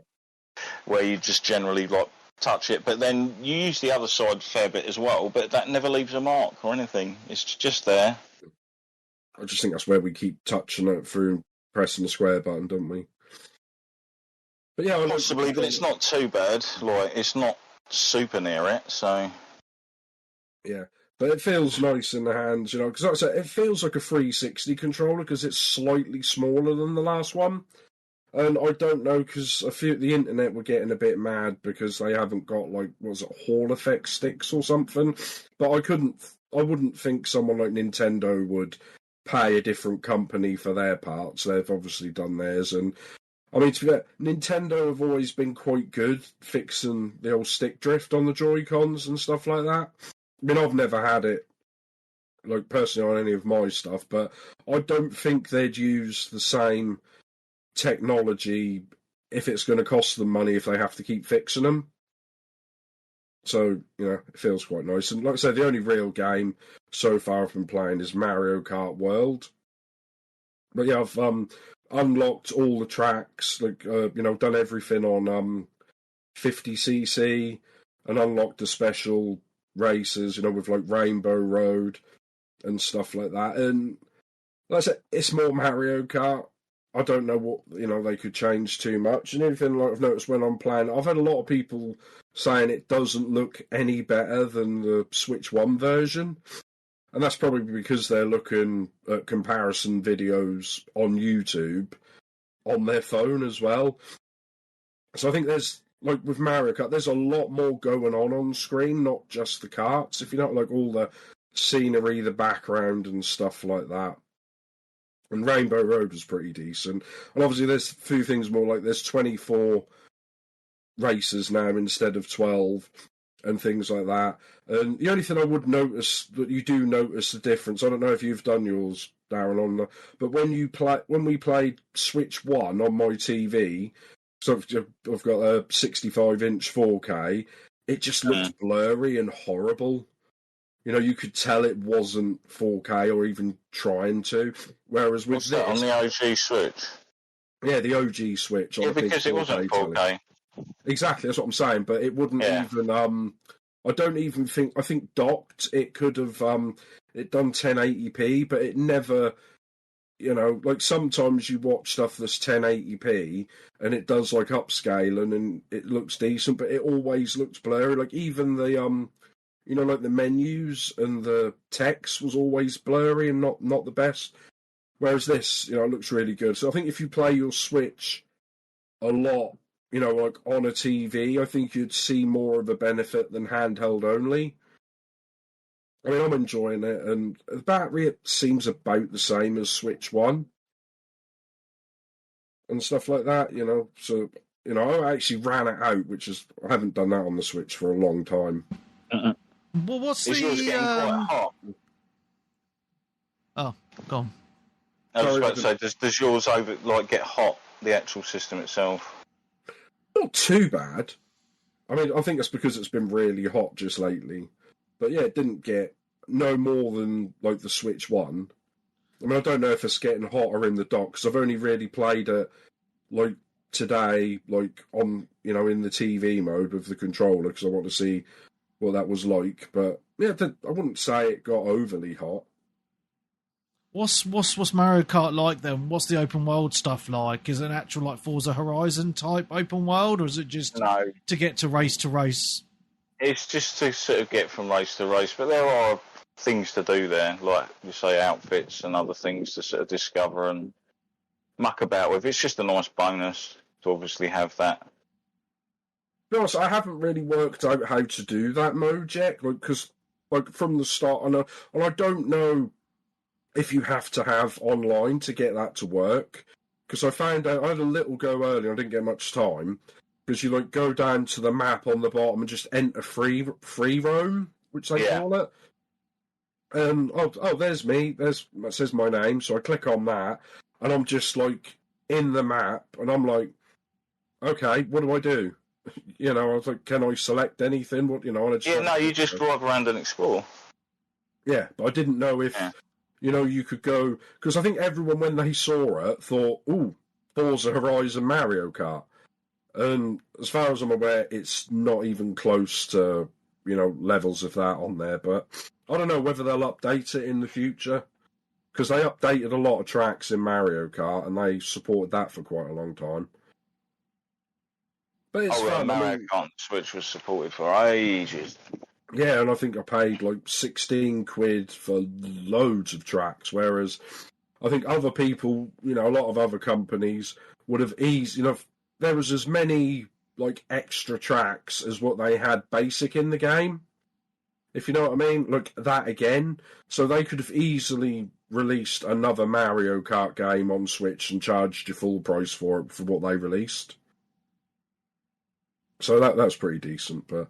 [SPEAKER 3] where you just generally like touch it, but then you use the other side a fair bit as well. But that never leaves a mark or anything. It's just there.
[SPEAKER 2] I just think that's where we keep touching it through pressing the square button, don't we? But yeah,
[SPEAKER 3] possibly, but it's not too bad. Like it's not super near it, so
[SPEAKER 2] yeah. But it feels nice in the hands, because like I said, it feels like a 360 controller because it's slightly smaller than the last one. And I don't know, because I feel the internet were getting a bit mad because they haven't got, like, Hall Effect sticks or something. But I wouldn't think someone like Nintendo would pay a different company for their parts. They've obviously done theirs. And, I mean, to be fair, Nintendo have always been quite good fixing the old stick drift on the Joy-Cons and stuff like that. I mean, I've never had it, like, personally on any of my stuff, but I don't think they'd use the same technology if it's going to cost them money if they have to keep fixing them. So, it feels quite nice. And like I said, the only real game so far I've been playing is Mario Kart World. But yeah, I've unlocked all the tracks, like, done everything on 50cc and unlocked the special races, with like Rainbow Road and stuff like that. And like I said, it's more Mario Kart. I don't know what they could change too much. And anything like I've noticed when I'm playing, I've had a lot of people saying it doesn't look any better than the Switch 1 version. And that's probably because they're looking at comparison videos on YouTube on their phone as well. So I think there's, like with Mario Kart, there's a lot more going on screen, not just the karts. If you don't like all the scenery, the background and stuff like that. And Rainbow Road was pretty decent. And obviously there's a few things more, like there's 24 races now instead of 12. and things like that. And the only thing I would notice that you do notice the difference. I don't know if you've done yours, Darren, but when we played Switch 1 on my TV, so I've got a 65-inch 4K. It just looked blurry and horrible. You could tell it wasn't 4K or even trying to. Whereas with this,
[SPEAKER 3] on the OG Switch?
[SPEAKER 2] Yeah, the OG Switch.
[SPEAKER 3] Yeah, because it wasn't 4K.
[SPEAKER 2] Exactly, that's what I'm saying. But it wouldn't even. I don't even think. I think docked. It could have. It done 1080p, but it never. Like sometimes you watch stuff that's 1080p and it does like upscaling and it looks decent, but it always looks blurry. Like even the like the menus and the text was always blurry and not the best. Whereas this, it looks really good. So I think if you play your Switch a lot, like on a TV, I think you'd see more of a benefit than handheld only. I mean, I'm enjoying it, and the battery, it seems about the same as Switch 1 and stuff like that, So, I actually ran it out, I haven't done that on the Switch for a long time.
[SPEAKER 1] Well, what's
[SPEAKER 3] Is yours getting quite hot?
[SPEAKER 1] Oh, go on.
[SPEAKER 3] I was about to say, does yours get hot, the actual system itself?
[SPEAKER 2] Not too bad. I mean, I think that's because it's been really hot just lately. But yeah, it didn't get no more than like the Switch 1. I mean, I don't know if it's getting hotter in the dock because I've only really played it like today, like on in the TV mode with the controller because I want to see what that was like. But yeah, I wouldn't say it got overly hot.
[SPEAKER 1] What's Mario Kart like then? What's the open world stuff like? Is it an actual like Forza Horizon type open world, or is it just to get to race?
[SPEAKER 3] It's just to sort of get from race to race, but there are things to do there, like you say, outfits and other things to sort of discover and muck about with. It's just a nice bonus to obviously have that.
[SPEAKER 2] To be honest, I haven't really worked out how to do that mode yet, because from the start, and I don't know if you have to have online to get that to work, because I found out I had a little go early, I didn't get much time. Because you go down to the map on the bottom and just enter free roam, which they call it. There's me. That says my name. So I click on that, and I'm just in the map, and I'm like, okay, what do I do? I was like, can I select anything? What
[SPEAKER 3] you just drive around and explore.
[SPEAKER 2] Yeah, but I didn't know if you could go, because I think everyone when they saw it thought, ooh, Forza Horizon Mario Kart. And as far as I'm aware, it's not even close to, levels of that on there. But I don't know whether they'll update it in the future. Because they updated a lot of tracks in Mario Kart, and they supported that for quite a long time. But it's fun.
[SPEAKER 3] Mario Kart Switch was supported for ages.
[SPEAKER 2] Yeah, and I think I paid 16 quid for loads of tracks. Whereas I think other people, a lot of other companies would have there was as many extra tracks as what they had basic in the game, if you know what I mean. That again, so they could have easily released another Mario Kart game on Switch and charged you full price for it for what they released. So that's pretty decent, but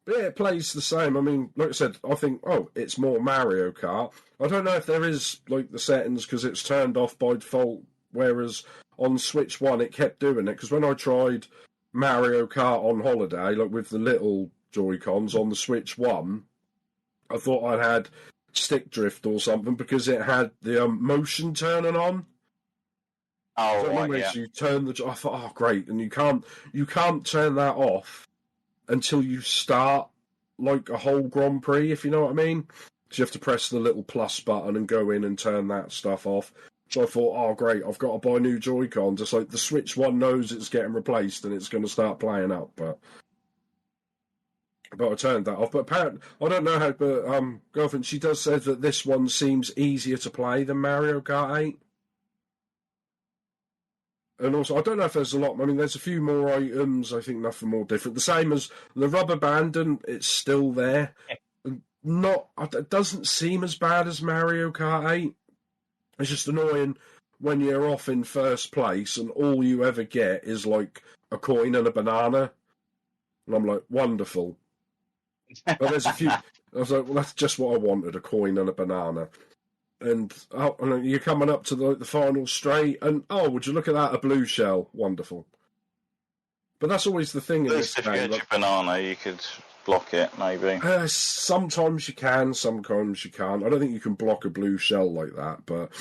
[SPEAKER 2] yeah, it plays the same. I mean, like I said, I think it's more Mario Kart. I don't know if there is the settings because it's turned off by default, whereas on Switch 1, it kept doing it, because when I tried Mario Kart on holiday, with the little Joy-Cons on the Switch 1, I thought I'd had stick drift or something, because it had the motion turning on.
[SPEAKER 3] Oh, so right, yeah.
[SPEAKER 2] So you turn I thought, oh, great, and you can't turn that off until you start, a whole Grand Prix, if you know what I mean. So you have to press the little plus button and go in and turn that stuff off. So I thought, oh, great, I've got to buy new Joy-Cons. It's the Switch 1 knows it's getting replaced and it's going to start playing up. But I turned that off. But apparently, I don't know how, but girlfriend, she does say that this one seems easier to play than Mario Kart 8. And also, I don't know if there's a lot. I mean, there's a few more items. I think nothing more different. The same as the rubber band, and it's still there. It doesn't seem as bad as Mario Kart 8. It's just annoying when you're off in first place and all you ever get is a coin and a banana. And I'm like, wonderful. But there's a few. I was like, well, that's just what I wanted: a coin and a banana. And you're coming up to the final straight, and would you look at that? A blue shell, wonderful. But that's always the thing in this game.
[SPEAKER 3] If you had your banana, you could block it, maybe.
[SPEAKER 2] Sometimes you can, sometimes you can't. I don't think you can block a blue shell like that, but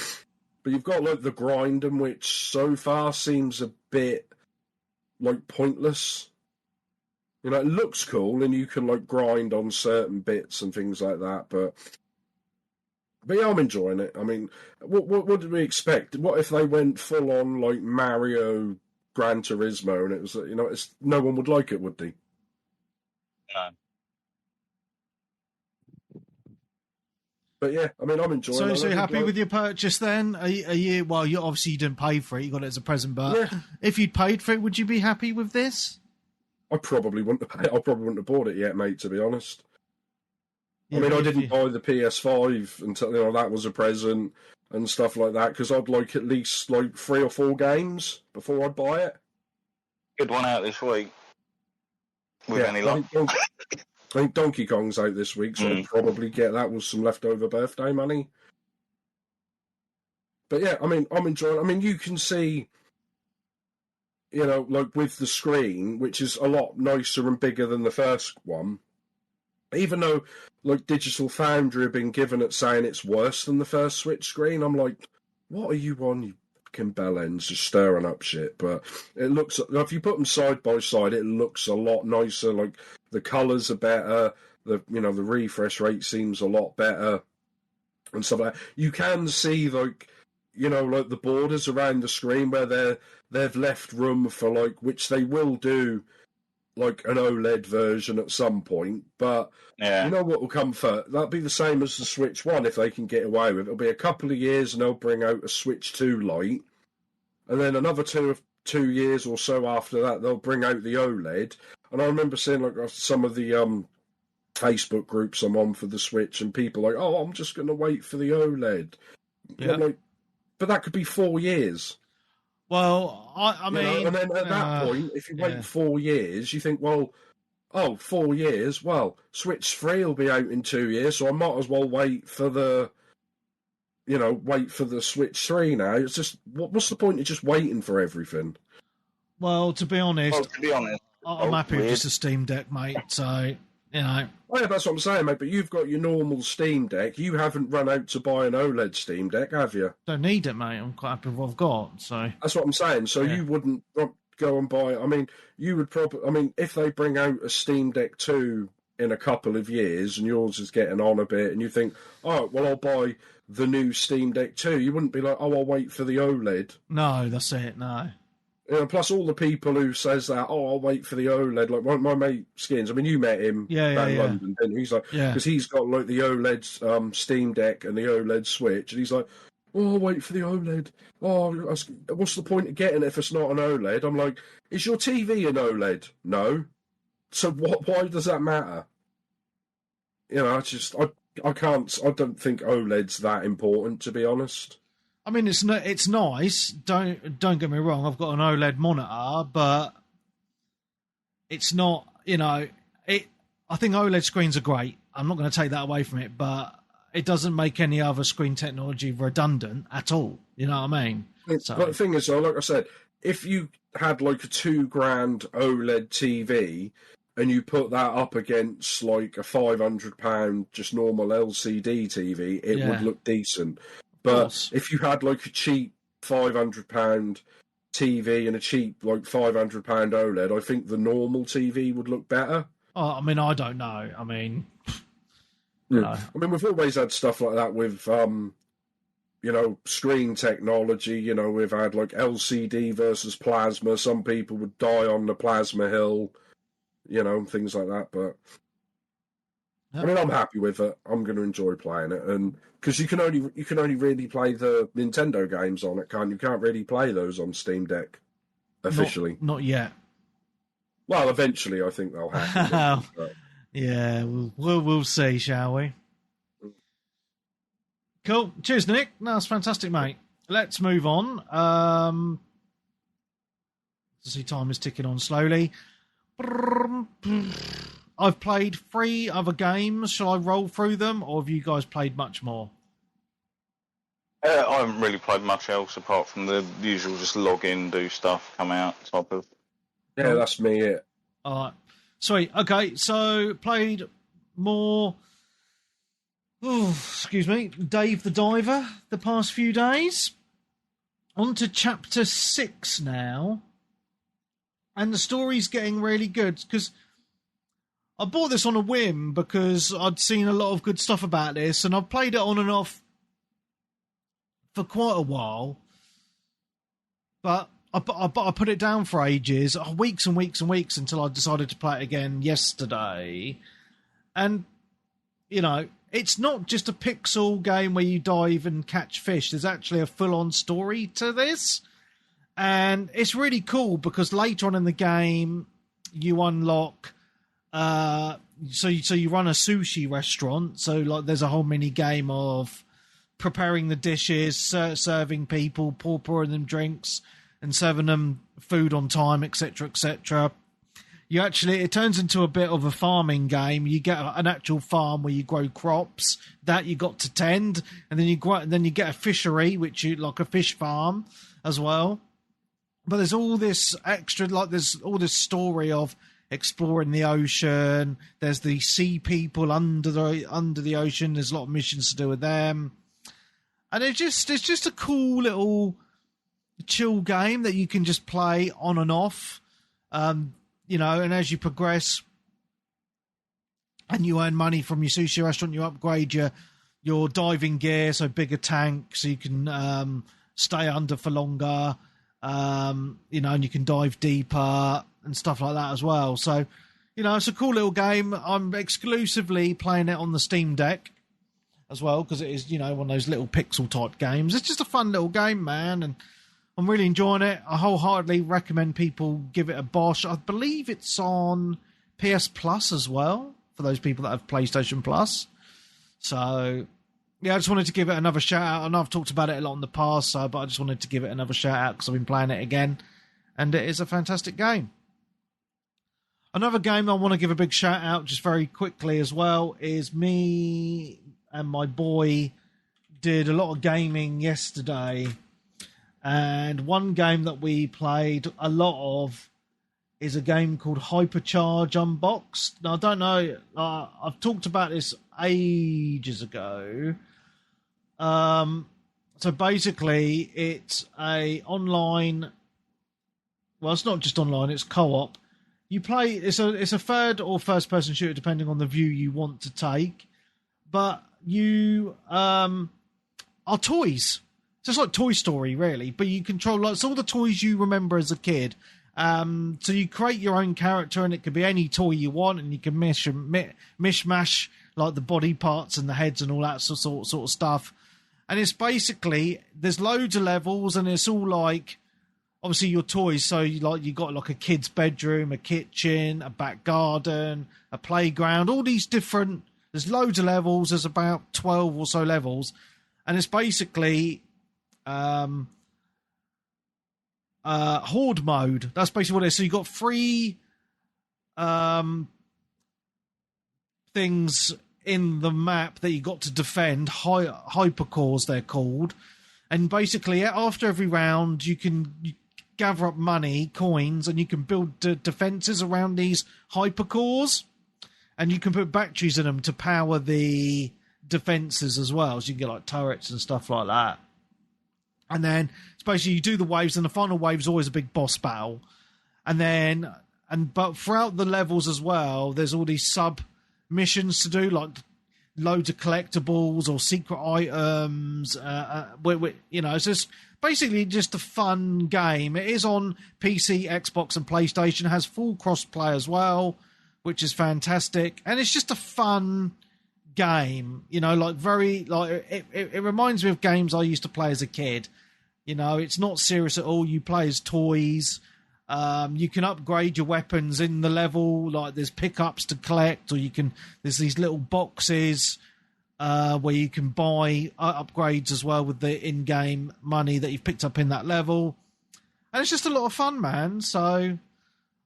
[SPEAKER 2] you've got like the grinding, which so far seems a bit like pointless. You know, it looks cool, and you can like grind on certain bits and things like that, but yeah, I'm enjoying it. I mean, what did we expect? What if they went full on like Mario, Gran Turismo, and it was, you know, no one would like it, would they?
[SPEAKER 3] No.
[SPEAKER 2] But yeah, I mean, I'm enjoying it.
[SPEAKER 1] So you're happy with your purchase then? Are you? Well, you obviously you didn't pay for it; you got it as a present. But if you'd paid for it, would you be happy with this?
[SPEAKER 2] I probably wouldn't have bought it yet, mate. To be honest. I mean, I didn't buy the PS5 until, you know, that was a present and stuff like that, because I'd like at least like 3 or 4 games before I'd buy it.
[SPEAKER 3] Good one out this week. With any luck.
[SPEAKER 2] I think Donkey Kong's out this week, so I'd probably get that with some leftover birthday money. But yeah, I mean, I'm enjoying it. I mean, you can see, you know, like with the screen, which is a lot nicer and bigger than the first one, even though like Digital Foundry have been given at saying it's worse than the first Switch screen, I'm like, what are you on, you fucking bellends, just stirring up shit? But it looks, if you put them side by side, it looks a lot nicer. Like the colours are better, the refresh rate seems a lot better and stuff like that. You can see like, you know, like the borders around the screen where they've left room for like, which they will do, like an OLED version at some point, but you know what will come first? That'll be the same as the Switch 1 if they can get away with it. It'll be a couple of years and they'll bring out a Switch 2 Lite, and then another 2 years or so after that they'll bring out the OLED. And I remember seeing like some of the Facebook groups I'm on for the Switch, and people like, oh, I'm just going to wait for the OLED. Yeah. I'm like, but that could be 4 years.
[SPEAKER 1] Well, I mean...
[SPEAKER 2] You know, and then at that point, if you wait 4 years, you think, well, 4 years, well, Switch 3 will be out in 2 years, so I might as well wait for the Switch 3 now. It's just, what's the point of just waiting for everything?
[SPEAKER 1] Well, to be honest, I'm happy with just a Steam Deck, mate, so... You know.
[SPEAKER 2] Oh, yeah, that's what I'm saying, mate. But you've got your normal Steam Deck. You haven't run out to buy an OLED Steam Deck, have you?
[SPEAKER 1] Don't need it, mate. I'm quite happy with what I've got. So
[SPEAKER 2] that's what I'm saying. So you wouldn't go and buy. I mean, you would probably. I mean, if they bring out a Steam Deck 2 in a couple of years, and yours is getting on a bit, and you think, oh, well, I'll buy the new Steam Deck 2. You wouldn't be like, oh, I'll wait for the OLED.
[SPEAKER 1] No, that's it. No.
[SPEAKER 2] You know, plus all the people who says that, oh, I'll wait for the OLED. Like my mate Skins, I mean, you met him down in London, didn't you? He's like, because he's got like the OLED Steam Deck and the OLED Switch, and he's like, oh, I'll wait for the OLED. Oh, what's the point of getting it if it's not an OLED? I'm like, is your TV an OLED? No. So why does that matter? You know, I don't think OLED's that important, to be honest.
[SPEAKER 1] I mean, it's nice. Don't get me wrong. I've got an OLED monitor, but it's not. You know, I think OLED screens are great. I'm not going to take that away from it, but it doesn't make any other screen technology redundant at all. You know what I mean?
[SPEAKER 2] But the thing is, though, like I said, if you had like a $2,000 OLED TV and you put that up against like a £500 just normal LCD TV, it would look decent. But if you had like a cheap £500 TV and a cheap like £500 OLED, I think the normal TV would look better.
[SPEAKER 1] Oh, I mean, I don't know. I mean,
[SPEAKER 2] I mean, we've always had stuff like that with, you know, screen technology. You know, we've had like LCD versus plasma. Some people would die on the plasma hill, you know, things like that. But I mean, I'm happy with it. I'm going to enjoy playing it, and because you can only really play the Nintendo games on it, can't you? Can't really play those on Steam Deck officially.
[SPEAKER 1] Not yet.
[SPEAKER 2] Well, eventually, I think they'll happen.
[SPEAKER 1] Yeah, we'll see, shall we? Cool. Cheers, Nick. No, that's fantastic, mate. Let's move on. See, time is ticking on slowly. I've played 3 other games. Shall I roll through them, or have you guys played much more?
[SPEAKER 4] I haven't really played much else apart from the usual just log in, do stuff, come out type of.
[SPEAKER 2] Yeah, that's me. Yeah.
[SPEAKER 1] All right. Sweet. Okay, so played more. Oh, excuse me, Dave the Diver. The past few days. On to chapter 6 now, and the story's getting really good because I bought this on a whim because I'd seen a lot of good stuff about this, and I've played it on and off for quite a while, but I put it down for ages, weeks and weeks and weeks, until I decided to play it again yesterday. And, you know, it's not just a pixel game where you dive and catch fish. There's actually a full-on story to this. And it's really cool because later on in the game, you unlock... So you run a sushi restaurant. So, like, there's a whole mini game of preparing the dishes, serving people, pouring them drinks, and serving them food on time, etc., etc. It turns into a bit of a farming game. You get an actual farm where you grow crops that you got to tend, and then you get a fishery, like a fish farm as well. But there's all this extra, like there's all this story of exploring the ocean. There's the sea people under the ocean. There's a lot of missions to do with them, and it's just a cool little chill game that you can just play on and off. You know, and as you progress and you earn money from your sushi restaurant, you upgrade your diving gear, so bigger tank, so you can stay under for longer, you know, and you can dive deeper and stuff like that as well. So, you know, it's a cool little game. I'm exclusively playing it on the Steam Deck as well, because it is, you know, one of those little pixel type games. It's just a fun little game, man, and I'm really enjoying it. I wholeheartedly recommend people give it a bosh. I believe it's on PS Plus as well, for those people that have PlayStation Plus. So, yeah, I just wanted to give it another shout out. I know I've talked about it a lot in the past, but I just wanted to give it another shout out because I've been playing it again, and it is a fantastic game. Another game I want to give a big shout out just very quickly as well is me and my boy did a lot of gaming yesterday. And one game that we played a lot of is a game called Hypercharge Unboxed. Now, I don't know, I've talked about this ages ago. So basically, it's a online... Well, it's not just online, it's co-op. You play... It's a third or first-person shooter, depending on the view you want to take. But you are toys. Just like Toy Story, really, but you control like all the toys you remember as a kid. So you create your own character, and it could be any toy you want, and you can mishmash like the body parts and the heads and all that sort of stuff. And it's basically there's loads of levels, and it's all like obviously your toys. So you got like a kid's bedroom, a kitchen, a back garden, a playground, all these different. There's loads of levels. There's about 12 or so levels, and it's basically. Horde mode. That's basically what it is. So you got 3 things in the map that you got to defend. Hypercores they're called, and basically after every round you gather up money, coins, and you can build defenses around these hypercores, and you can put batteries in them to power the defenses as well. So you can get like turrets and stuff like that. And then it's basically you do the waves, and the final wave is always a big boss battle. But throughout the levels as well, there's all these sub missions to do, like loads of collectibles or secret items. You know, it's just basically just a fun game. It is on PC, Xbox, and PlayStation. It has full cross-play as well, which is fantastic. And it's just a fun game, you know, like very like it reminds me of games I used to play as a kid. You know, it's not serious at all. You play as toys. You can upgrade your weapons in the level, like there's pickups to collect, or there's these little boxes where you can buy upgrades as well with the in-game money that you've picked up in that level. And it's just a lot of fun, man. So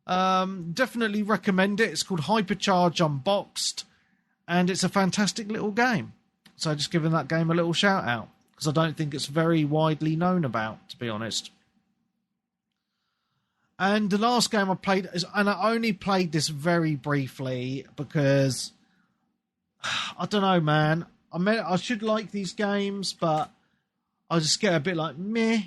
[SPEAKER 1] Definitely recommend it. It's called Hypercharge Unboxed, and it's a fantastic little game. So just giving that game a little shout out, because I don't think it's very widely known about, to be honest. And the last game I played, and I only played this very briefly because, I don't know, man. I should like these games, but I just get a bit like, meh.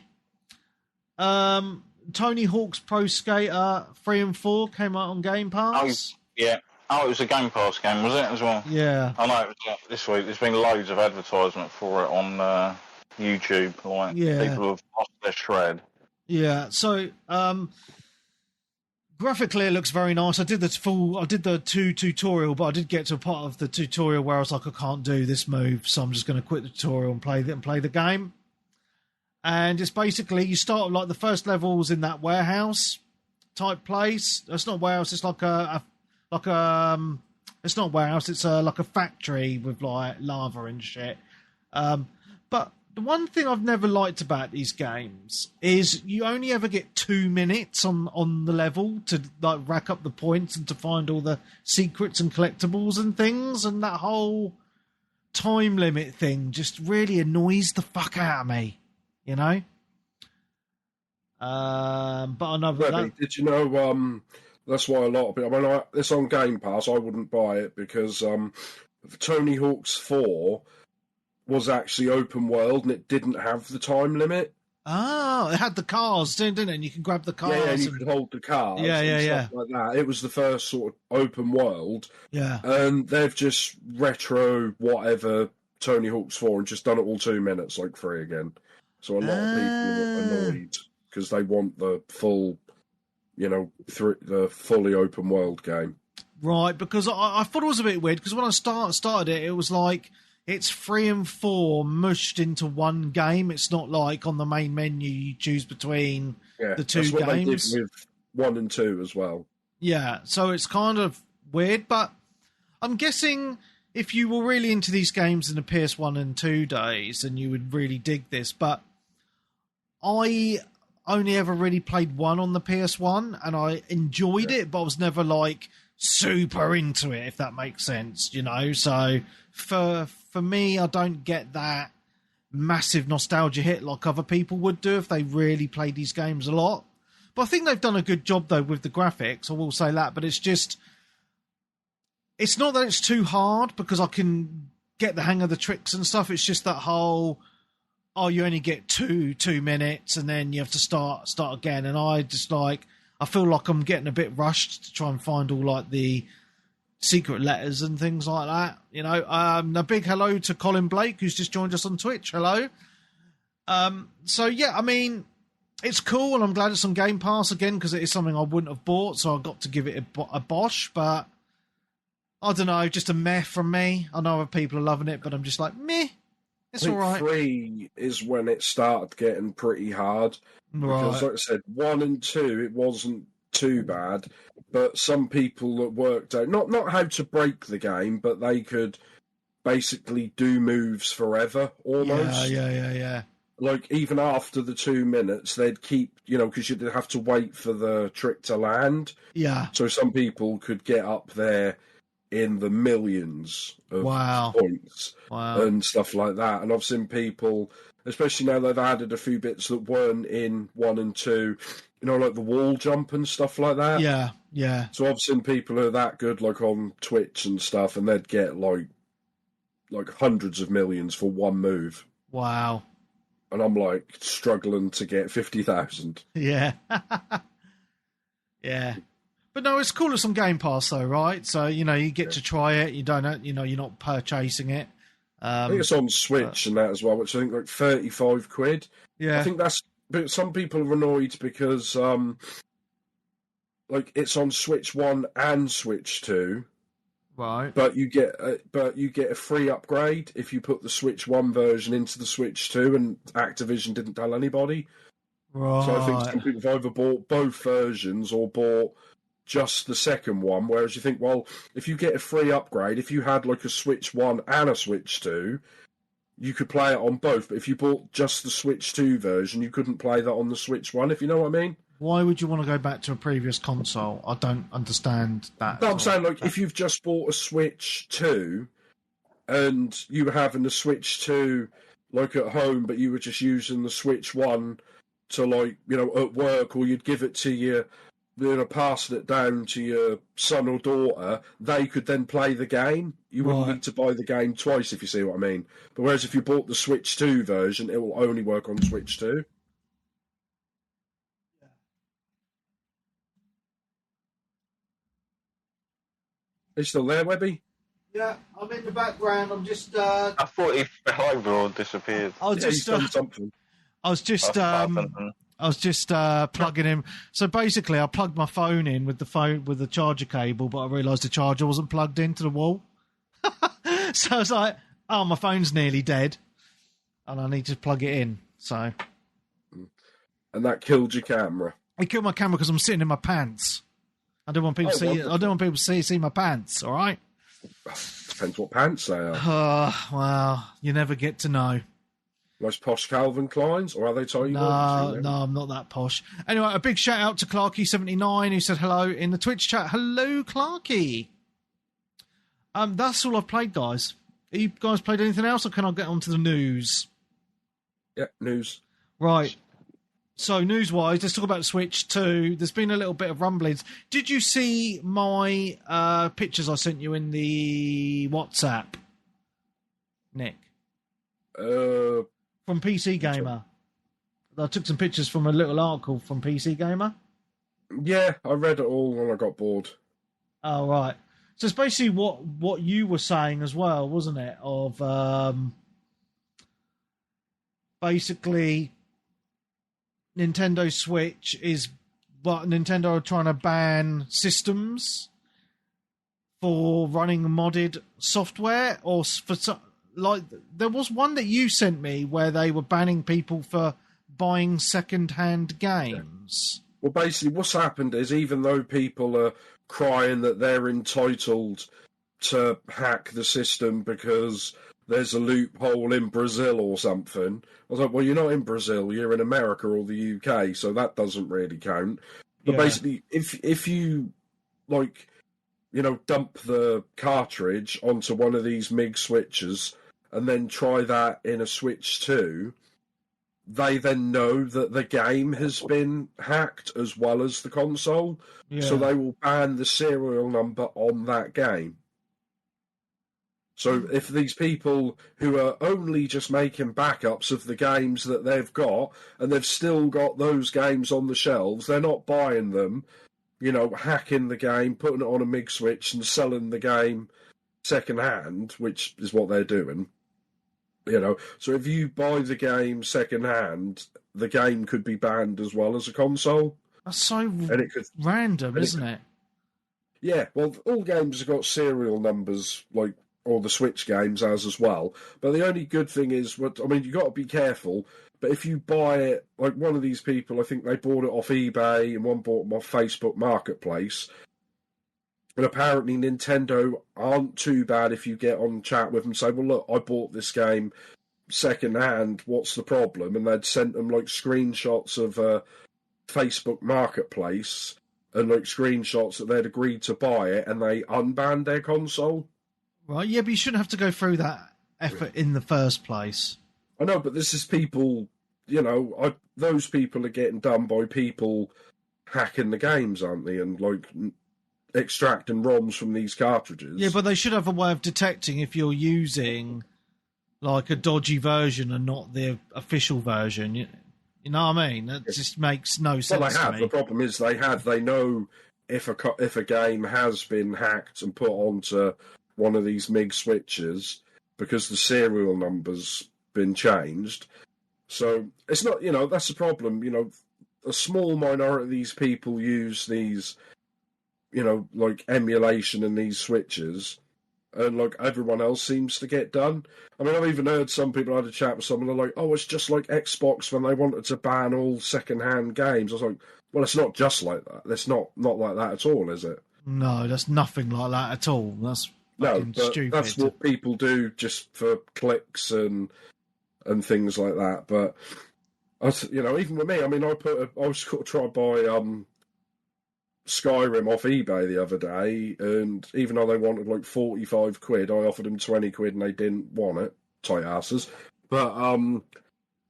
[SPEAKER 1] Tony Hawk's Pro Skater 3 and 4 came out on Game Pass.
[SPEAKER 3] Yeah. Oh, it was a Game Pass game, was it, as well?
[SPEAKER 1] Yeah.
[SPEAKER 3] I know, it was this week. There's been loads of advertisement for it on YouTube. Like, people have lost their shred.
[SPEAKER 1] Yeah, so graphically it looks very nice. I did the 2 tutorial, but I did get to a part of the tutorial where I was like, I can't do this move, so I'm just going to quit the tutorial and play the game. And it's basically, you start like the first levels in that warehouse type place. It's not a warehouse, it's like it's not a warehouse, it's like a factory with like lava and shit. But the one thing I've never liked about these games is you only ever get 2 minutes on the level to like rack up the points and to find all the secrets and collectibles and things, and that whole time limit thing just really annoys the fuck out of me, you know? But I know
[SPEAKER 2] that... Did you know that's why a lot of people... I mean, it's on Game Pass, I wouldn't buy it because Tony Hawk's 4... was actually open world and it didn't have the time limit.
[SPEAKER 1] Oh, it had the cars, didn't it? And you can grab the cars.
[SPEAKER 2] Yeah, and you could hold the cars. Stuff like that. It was the first sort of open world.
[SPEAKER 1] Yeah.
[SPEAKER 2] And they've just retro whatever Tony Hawk's 4 and just done it all 2 minutes, like 3 again. So a lot of people are annoyed because they want the full, the fully open world game.
[SPEAKER 1] Right, because I thought it was a bit weird because when I started it, it was like, it's 3 and 4 mushed into one game. It's not like on the main menu you choose between the two games. That's what they did
[SPEAKER 2] with 1 and 2 as well.
[SPEAKER 1] Yeah, so it's kind of weird, but I'm guessing if you were really into these games in the PS1 and 2 days, then you would really dig this. But I only ever really played 1 on the PS1, and I enjoyed it, but I was never like super into it, if that makes sense, So for me, I don't get that massive nostalgia hit like other people would do if they really play these games a lot. But I think they've done a good job, though, with the graphics. I will say that. But it's just... It's not that it's too hard, because I can get the hang of the tricks and stuff. It's just that whole... Oh, you only get 2 minutes, and then you have to start again. And I just, like... I feel like I'm getting a bit rushed to try and find all, like, the secret letters and things like that, A big hello to Colin Blake, who's just joined us on Twitch. Hello. So yeah, I mean, it's cool, and I'm glad it's on Game Pass again, because it is something I wouldn't have bought, so I got to give it a bosh. But I don't know, just a meh from me. I know other people are loving it, but I'm just like, meh. It's all right.
[SPEAKER 2] 3 is when it started getting pretty hard. Because, like I said, 1 and 2, it wasn't too bad, but some people that worked out not how to break the game, but they could basically do moves forever almost.
[SPEAKER 1] Yeah.
[SPEAKER 2] Like even after the 2 minutes, they'd keep, because you'd have to wait for the trick to land.
[SPEAKER 1] Yeah.
[SPEAKER 2] So some people could get up there in the millions of points and stuff like that. And I've seen people, especially now they've added a few bits that weren't in 1 and 2. Like the wall jump and stuff like that.
[SPEAKER 1] Yeah.
[SPEAKER 2] So I've seen people who are that good, like on Twitch and stuff, and they'd get like hundreds of millions for one move.
[SPEAKER 1] Wow.
[SPEAKER 2] And I'm like struggling to get 50,000.
[SPEAKER 1] Yeah. Yeah. But no, it's cool. It's on Game Pass though, right? So, you get to try it. You don't, you're not purchasing it.
[SPEAKER 2] I think it's on Switch and that as well, which I think like 35 quid.
[SPEAKER 1] Yeah.
[SPEAKER 2] I think that's... But some people are annoyed because, it's on Switch 1 and Switch 2,
[SPEAKER 1] right?
[SPEAKER 2] But you get a free upgrade if you put the Switch 1 version into the Switch 2, and Activision didn't tell anybody.
[SPEAKER 1] Right.
[SPEAKER 2] So I think some people have either bought both versions or bought just the second one. Whereas you think, well, if you get a free upgrade, if you had like a Switch 1 and a Switch 2. You could play it on both, but if you bought just the Switch 2 version, you couldn't play that on the Switch 1, if you know what I mean.
[SPEAKER 1] Why would you want to go back to a previous console? I don't understand that.
[SPEAKER 2] No, I'm saying, like, if you've just bought a Switch 2 and you were having the Switch 2, like, at home, but you were just using the Switch 1 to, like, you know, at work, or you'd give it to your, you know, passing it down to your son or daughter, they could then play the game. You wouldn't need to buy the game twice, if you see what I mean. But whereas if you bought the Switch 2 version, it will only work on Switch 2. Are you still there, Webby?
[SPEAKER 1] Yeah, I'm in the background. I'm just.
[SPEAKER 4] I thought he fell over or disappeared.
[SPEAKER 1] I was
[SPEAKER 2] He's done something.
[SPEAKER 1] I was just plugging him. So basically, I plugged my phone in with the charger cable, but I realised the charger wasn't plugged into the wall. So I was like, "Oh, my phone's nearly dead, and I need to plug it in." So,
[SPEAKER 2] and that killed your camera.
[SPEAKER 1] it killed my camera because I'm sitting in my pants. I don't want people to see.
[SPEAKER 2] Wonderful.
[SPEAKER 1] I don't want people to see my pants. All right.
[SPEAKER 2] Depends what pants they are.
[SPEAKER 1] Well, you never get to know.
[SPEAKER 2] Nice posh Calvin Kleins, or are they tight?
[SPEAKER 1] No, I'm not that posh. Anyway, a big shout out to Clarky79 who said hello in the Twitch chat. Hello, Clarky. That's all I've played, guys. Have you guys played anything else, or can I get on to the news?
[SPEAKER 2] Yeah, news.
[SPEAKER 1] Right. So, news-wise, let's talk about Switch 2. There's been a little bit of rumblings. Did you see my pictures I sent you in the WhatsApp, Nick? From PC Gamer. I took some pictures from a little article from PC Gamer.
[SPEAKER 2] Yeah, I read it all and I got bored.
[SPEAKER 1] Oh, right. So it's basically what you were saying as well, wasn't it? Of basically Nintendo Switch is what Nintendo are trying to ban systems for running modded software, or for like there was one that you sent me where they were banning people for buying second-hand games.
[SPEAKER 2] Well, basically, what's happened is, even though people are crying that they're entitled to hack the system because there's a loophole in Brazil or something, I was like, well, you're not in Brazil, you're in America or the UK, so that doesn't really count. But basically, if you, like, you know, dump the cartridge onto one of these MIG switches and then try that in a Switch 2, they then know that the game has been hacked as well as the console, so they will ban the serial number on that game. So if these people who are only just making backups of the games that they've got, and they've still got those games on the shelves, they're not buying them, you know, hacking the game, putting it on a MIG switch and selling the game second-hand, which is what they're doing. You know, so if you buy the game second-hand, the game could be banned as well as a console.
[SPEAKER 1] That's so random, isn't it?
[SPEAKER 2] Yeah, well, all games have got serial numbers, like all the Switch games has as well. But the only good thing is, I mean, you've got to be careful, but if you buy it, like one of these people, I think they bought it off eBay and one bought them off Facebook Marketplace. And apparently Nintendo aren't too bad if you get on chat with them and say, well, look, I bought this game second hand, what's the problem? And they'd sent them like screenshots of Facebook Marketplace and like screenshots that they'd agreed to buy it, and they unbanned their console.
[SPEAKER 1] Right, yeah, but you shouldn't have to go through that effort in the first place.
[SPEAKER 2] I know, but this is people, you know, those people are getting done by people hacking the games, aren't they? And like extracting ROMs from these cartridges.
[SPEAKER 1] Yeah, but they should have a way of detecting if you're using like a dodgy version and not the official version. You know what I mean? That just makes no sense.
[SPEAKER 2] Well, they have.
[SPEAKER 1] To me.
[SPEAKER 2] The problem is they know if a game has been hacked and put onto one of these MIG switches because the serial number's been changed. So it's not, you know, that's the problem. You know, a small minority of these people use these, you know, like emulation in these switches, and like everyone else seems to get done. I mean, I've even heard some people, I had a chat with someone, they're like, oh, it's just like Xbox when they wanted to ban all second-hand games. I was like, well, it's not just like that. It's not like that at all, is it?
[SPEAKER 1] No, that's nothing like that at all. That's fucking stupid.
[SPEAKER 2] That's what people do just for clicks and things like that. But Even with me, I mean, I was going to try to buy Skyrim off eBay the other day, and even though they wanted like 45 quid, I offered them 20 quid and they didn't want it. Tight asses. But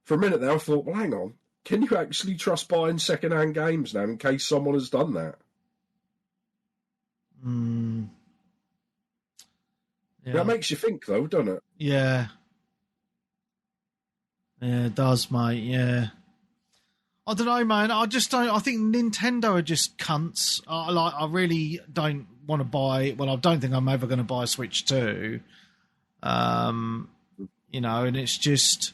[SPEAKER 2] for a minute there, I thought, well, hang on. Can you actually trust buying second-hand games now in case someone has done that?
[SPEAKER 1] Yeah.
[SPEAKER 2] That makes you think, though, doesn't it?
[SPEAKER 1] Yeah. Yeah, it does, mate. Yeah. I don't know, man. I just don't. I think Nintendo are just cunts. I really don't want to buy. Well, I don't think I'm ever going to buy a Switch 2. And it's just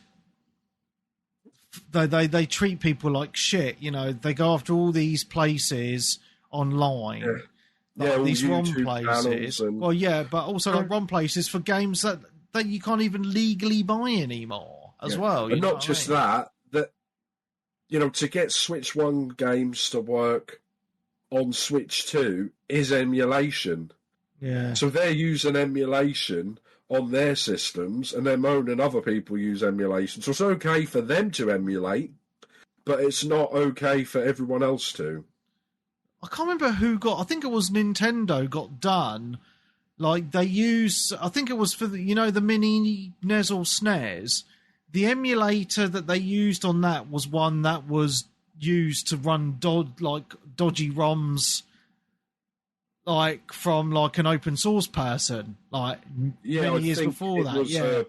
[SPEAKER 1] they treat people like shit. They go after all these places online.
[SPEAKER 2] Yeah.
[SPEAKER 1] These ROM
[SPEAKER 2] YouTube
[SPEAKER 1] places. Well, yeah, but also like ROM places for games that you can't even legally buy anymore as well.
[SPEAKER 2] And not just that. To get Switch 1 games to work on Switch 2 is emulation.
[SPEAKER 1] Yeah.
[SPEAKER 2] So they're using emulation on their systems, and they're moaning other people use emulation. So it's okay for them to emulate, but it's not okay for everyone else to.
[SPEAKER 1] I can't remember who I think it was Nintendo got done. Like they use, I think it was for the mini NES or SNES. The emulator that they used on that was one that was used to run dodgy ROMs, like from like an open source person, like many years before that.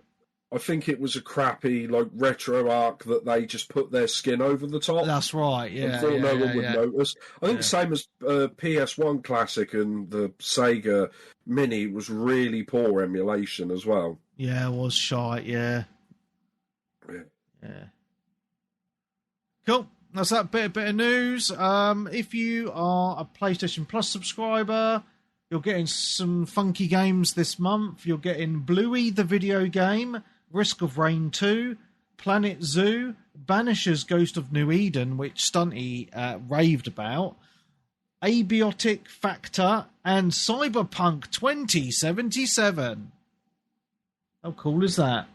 [SPEAKER 2] I think it was a crappy like RetroArch that they just put their skin over the top.
[SPEAKER 1] That's right. Yeah,
[SPEAKER 2] I thought no one would notice. I think the same as PS1 Classic and the Sega Mini was really poor emulation as well.
[SPEAKER 1] Yeah, it was shite. Yeah. Cool. That's that bit of news. If you are a PlayStation Plus subscriber, you're getting some funky games this month. You're getting Bluey the video game, Risk of Rain 2, Planet Zoo, Banisher's Ghost of New Eden, which Stunty raved about, Abiotic Factor, and Cyberpunk 2077. How cool is that?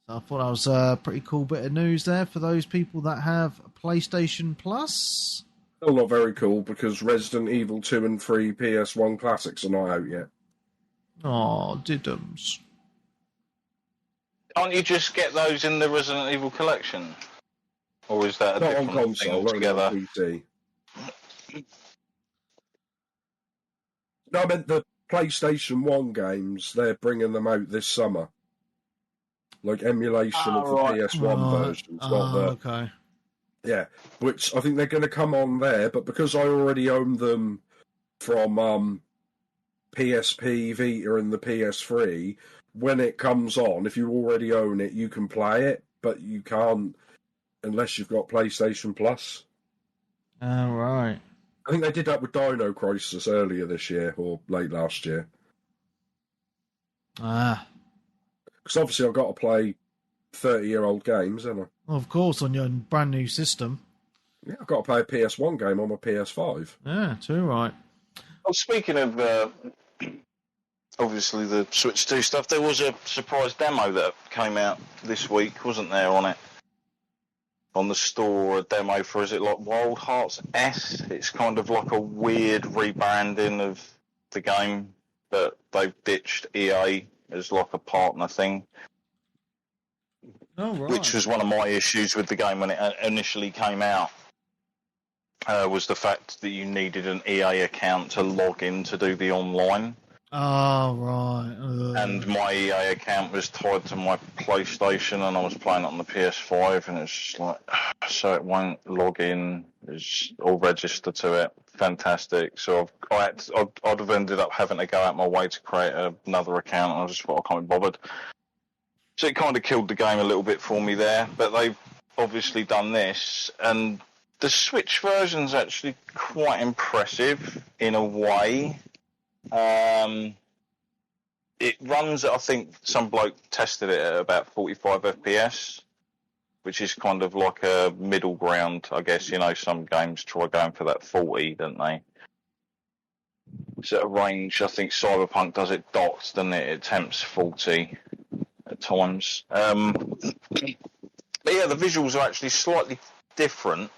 [SPEAKER 1] So I thought that was a pretty cool bit of news there for those people that have PlayStation Plus.
[SPEAKER 2] Still not very cool because Resident Evil 2 and 3 PS1 classics are not out yet.
[SPEAKER 1] Oh, diddums.
[SPEAKER 4] Can't you just get those in the Resident Evil collection? Or is that a different
[SPEAKER 2] on console,
[SPEAKER 4] thing altogether?
[SPEAKER 2] On PC. No, I meant the PlayStation 1 games, they're bringing them out this summer. Like emulation of the PS1 versions.
[SPEAKER 1] Okay.
[SPEAKER 2] Yeah, which I think they're going to come on there, but because I already own them from PSP, Vita, and the PS3, when it comes on, if you already own it, you can play it, but you can't unless you've got PlayStation Plus.
[SPEAKER 1] Oh, right.
[SPEAKER 2] I think they did that with Dino Crisis earlier this year, or late last year.
[SPEAKER 1] Ah.
[SPEAKER 2] Because obviously I've got to play 30-year-old games, haven't I?
[SPEAKER 1] Well, of course, on your brand new system.
[SPEAKER 2] Yeah, I've got to play a PS1 game on my PS5.
[SPEAKER 1] Yeah, too right.
[SPEAKER 4] Well, speaking of obviously the Switch 2 stuff, there was a surprise demo that came out this week, wasn't there, on it? On the store, a demo for, is it like Wild Hearts S? It's kind of like a weird rebranding of the game, but they've ditched EA as like a partner thing.
[SPEAKER 1] Oh, right.
[SPEAKER 4] Which was one of my issues with the game when it initially came out, was the fact that you needed an EA account to log in to do the online.
[SPEAKER 1] Oh, right.
[SPEAKER 4] And my EA account was tied to my PlayStation, and I was playing it on the PS5, and it's just like, so it won't log in, it's all register to it. Fantastic. So I'd have ended up having to go out my way to create another account, and I just thought I can't be bothered. So it kind of killed the game a little bit for me there, but they've obviously done this, and the Switch version's actually quite impressive in a way. It runs at, I think some bloke tested it at about 45 FPS, which is kind of like a middle ground, I guess. You know, some games try going for that 40, don't they? So at range, I think Cyberpunk does it docked, doesn't it? It attempts 40. at times. But yeah, the visuals are actually slightly different,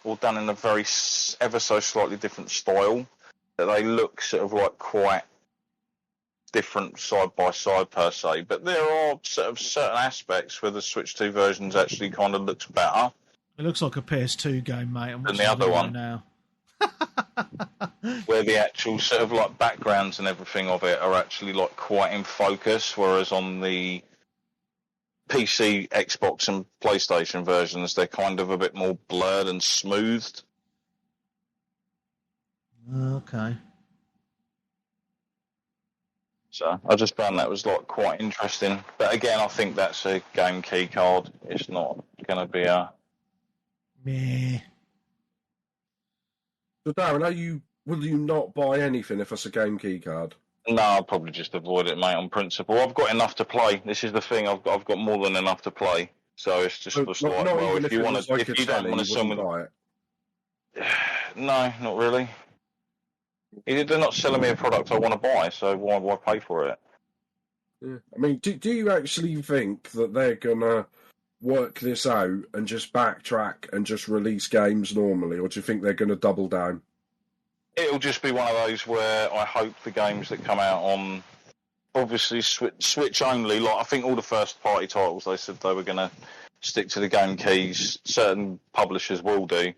[SPEAKER 4] or done in a very ever so slightly different style. That they look sort of like quite different side by side per se. But there are sort of certain aspects where the Switch 2 versions actually kind of looks better.
[SPEAKER 1] It looks like a PS2 game, mate. I'm
[SPEAKER 4] than the other one
[SPEAKER 1] now.
[SPEAKER 4] Where the actual sort of like backgrounds and everything of it are actually like quite in focus, whereas on the PC, Xbox, and PlayStation versions, they're kind of a bit more blurred and smoothed.
[SPEAKER 1] Okay.
[SPEAKER 4] So I just found that was like quite interesting. But again, I think that's a game key card. It's not going to be a...
[SPEAKER 1] Meh.
[SPEAKER 2] So Darren, will you not buy anything if it's a game key card?
[SPEAKER 4] No, I'll probably just avoid it, mate, on principle. I've got enough to play. This is the thing. I've got more than enough to play. So it's just like, well, if you want to, if you don't want to sell me,
[SPEAKER 2] buy it.
[SPEAKER 4] No, not really. They're not selling me a product I want to buy, so why pay for it?
[SPEAKER 2] Yeah. I mean, do you actually think that they're gonna work this out and just backtrack and just release games normally, or do you think they're gonna double down?
[SPEAKER 4] It'll just be one of those where I hope the games that come out on, obviously Switch only. Like I think all the first party titles, they said they were going to stick to the game keys. Certain publishers will do,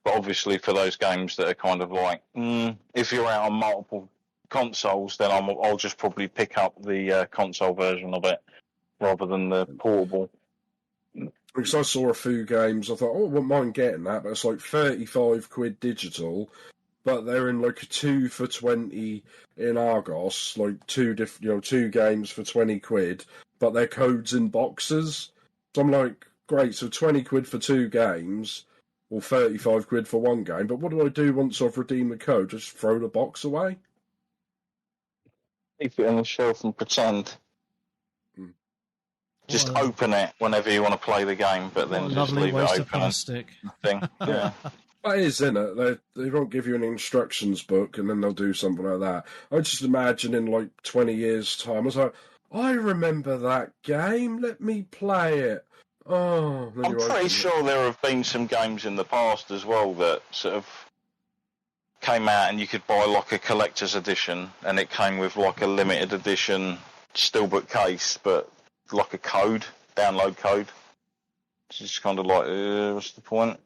[SPEAKER 4] but obviously for those games that are kind of like, if you're out on multiple consoles, then I'll just probably pick up the console version of it rather than the portable.
[SPEAKER 2] Because I saw a few games, I thought, I wouldn't mind getting that, but it's like £35 digital. But they're in like a 2 for 20 in Argos, like two games for £20, but they're codes in boxes. So I'm like, great, so £20 for 2 games, or £35 for 1 game. But what do I do once I've redeemed the code? Just throw the box away?
[SPEAKER 4] Keep it on the shelf and pretend. Just open it whenever you want to play the game, but then just leave it open.
[SPEAKER 1] Plastic.
[SPEAKER 4] Thing. Yeah.
[SPEAKER 2] That is, isn't it? They won't give you an instructions book and then they'll do something like that. I just imagine in like 20 years' time, I was like, I remember that game, let me play it. Oh,
[SPEAKER 4] I'm pretty sure there have been some games in the past as well that sort of came out and you could buy like a collector's edition and it came with like a limited edition steelbook case, but like a code, download code. It's just kind of like, what's the point?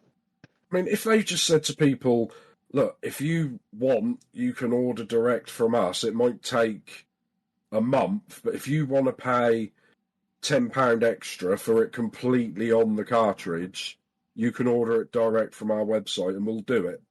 [SPEAKER 2] I mean, if they just said to people, look, if you want, you can order direct from us. It might take a month, but if you want to pay £10 extra for it completely on the cartridge, you can order it direct from our website and we'll do it.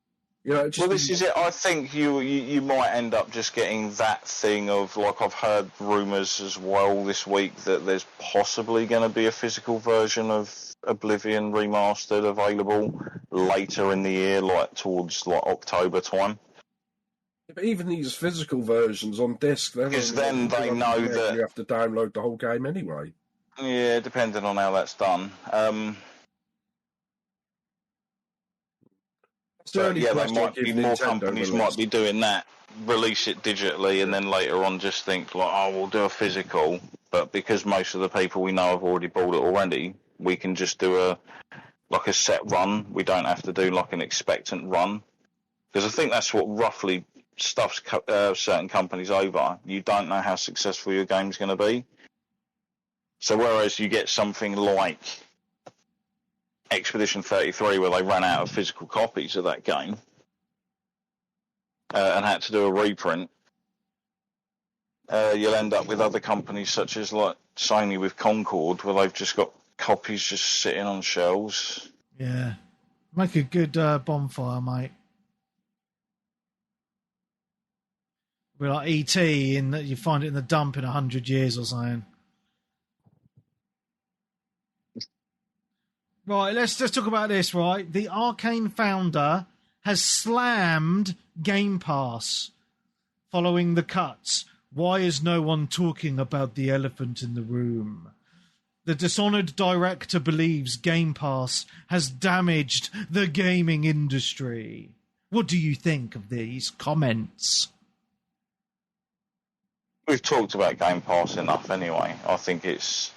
[SPEAKER 2] You know,
[SPEAKER 4] well, this is it. I think you might end up just getting that thing of, like, I've heard rumours as well this week that there's possibly going to be a physical version of Oblivion Remastered available later in the year, like towards like October time.
[SPEAKER 2] But even these physical versions on disc,
[SPEAKER 4] because then they know that
[SPEAKER 2] you have to download the whole game anyway.
[SPEAKER 4] Yeah, depending on how that's done. But yeah, they might be more companies might be doing that, release it digitally, and then later on just think like, oh, we'll do a physical. But because most of the people we know have already bought it already, we can just do a set run. We don't have to do like an expectant run, because I think that's what roughly stuffs certain companies over. You don't know how successful your game's going to be. So whereas you get something like Expedition 33, where they ran out of physical copies of that game and had to do a reprint, you'll end up with other companies such as like Sony with Concord, where they've just got copies just sitting on shelves.
[SPEAKER 1] Yeah, make a good bonfire, mate. Be like E.T. in that you find it in the dump in 100 years or something. Right, let's just talk about this, right? The Arkane founder has slammed Game Pass following the cuts. Why is no one talking about the elephant in the room? The Dishonored director believes Game Pass has damaged the gaming industry. What do you think of these comments?
[SPEAKER 4] we've talked about Game Pass enough anyway. I think it's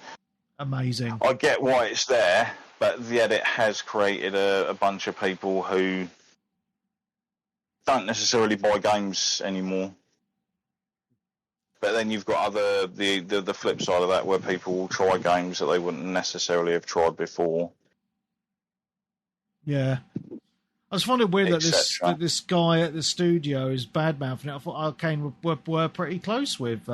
[SPEAKER 1] amazing.
[SPEAKER 4] I get why it's there, but yet it has created a bunch of people who don't necessarily buy games anymore. But then you've got the flip side of that, where people will try games that they wouldn't necessarily have tried before.
[SPEAKER 1] Yeah. I just find it weird that this guy at the studio is bad-mouthing it. I thought Arkane were pretty close with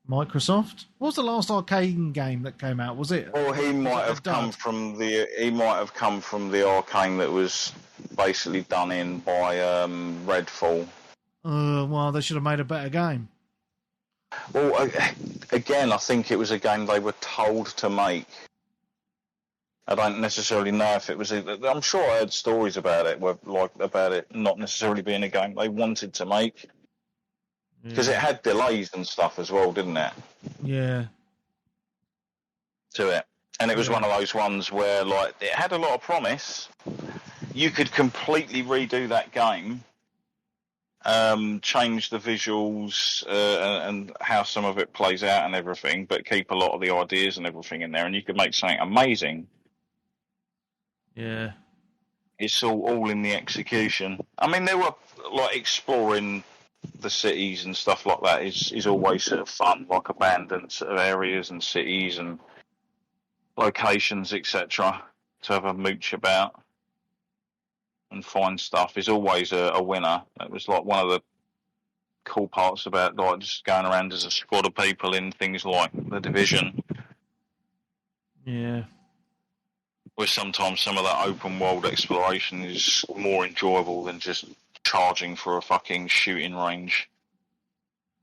[SPEAKER 1] Microsoft. What was the last Arkane game that came out? Was it?
[SPEAKER 4] Well, he might have come from the Arkane that was basically done in by Redfall.
[SPEAKER 1] Well, they should have made a better game.
[SPEAKER 4] Well, again, I think it was a game they were told to make. I don't necessarily know if it was. I'm sure I heard stories about it, about it not necessarily being a game they wanted to make, because it had delays and stuff as well, didn't it?
[SPEAKER 1] Yeah.
[SPEAKER 4] To it, and it was one of those ones where, like, it had a lot of promise. You could completely redo that game, change the visuals and how some of it plays out and everything, but keep a lot of the ideas and everything in there, and you could make something amazing.
[SPEAKER 1] Yeah.
[SPEAKER 4] It's all in the execution. I mean, they were, like, exploring the cities and stuff like that is always sort of fun, like abandoned sort of areas and cities and locations, etc., to have a mooch about and find stuff is always a winner. It was like one of the cool parts about, like, just going around as a squad of people in things like The Division.
[SPEAKER 1] Yeah.
[SPEAKER 4] Where sometimes some of that open world exploration is more enjoyable than just charging for a fucking shooting range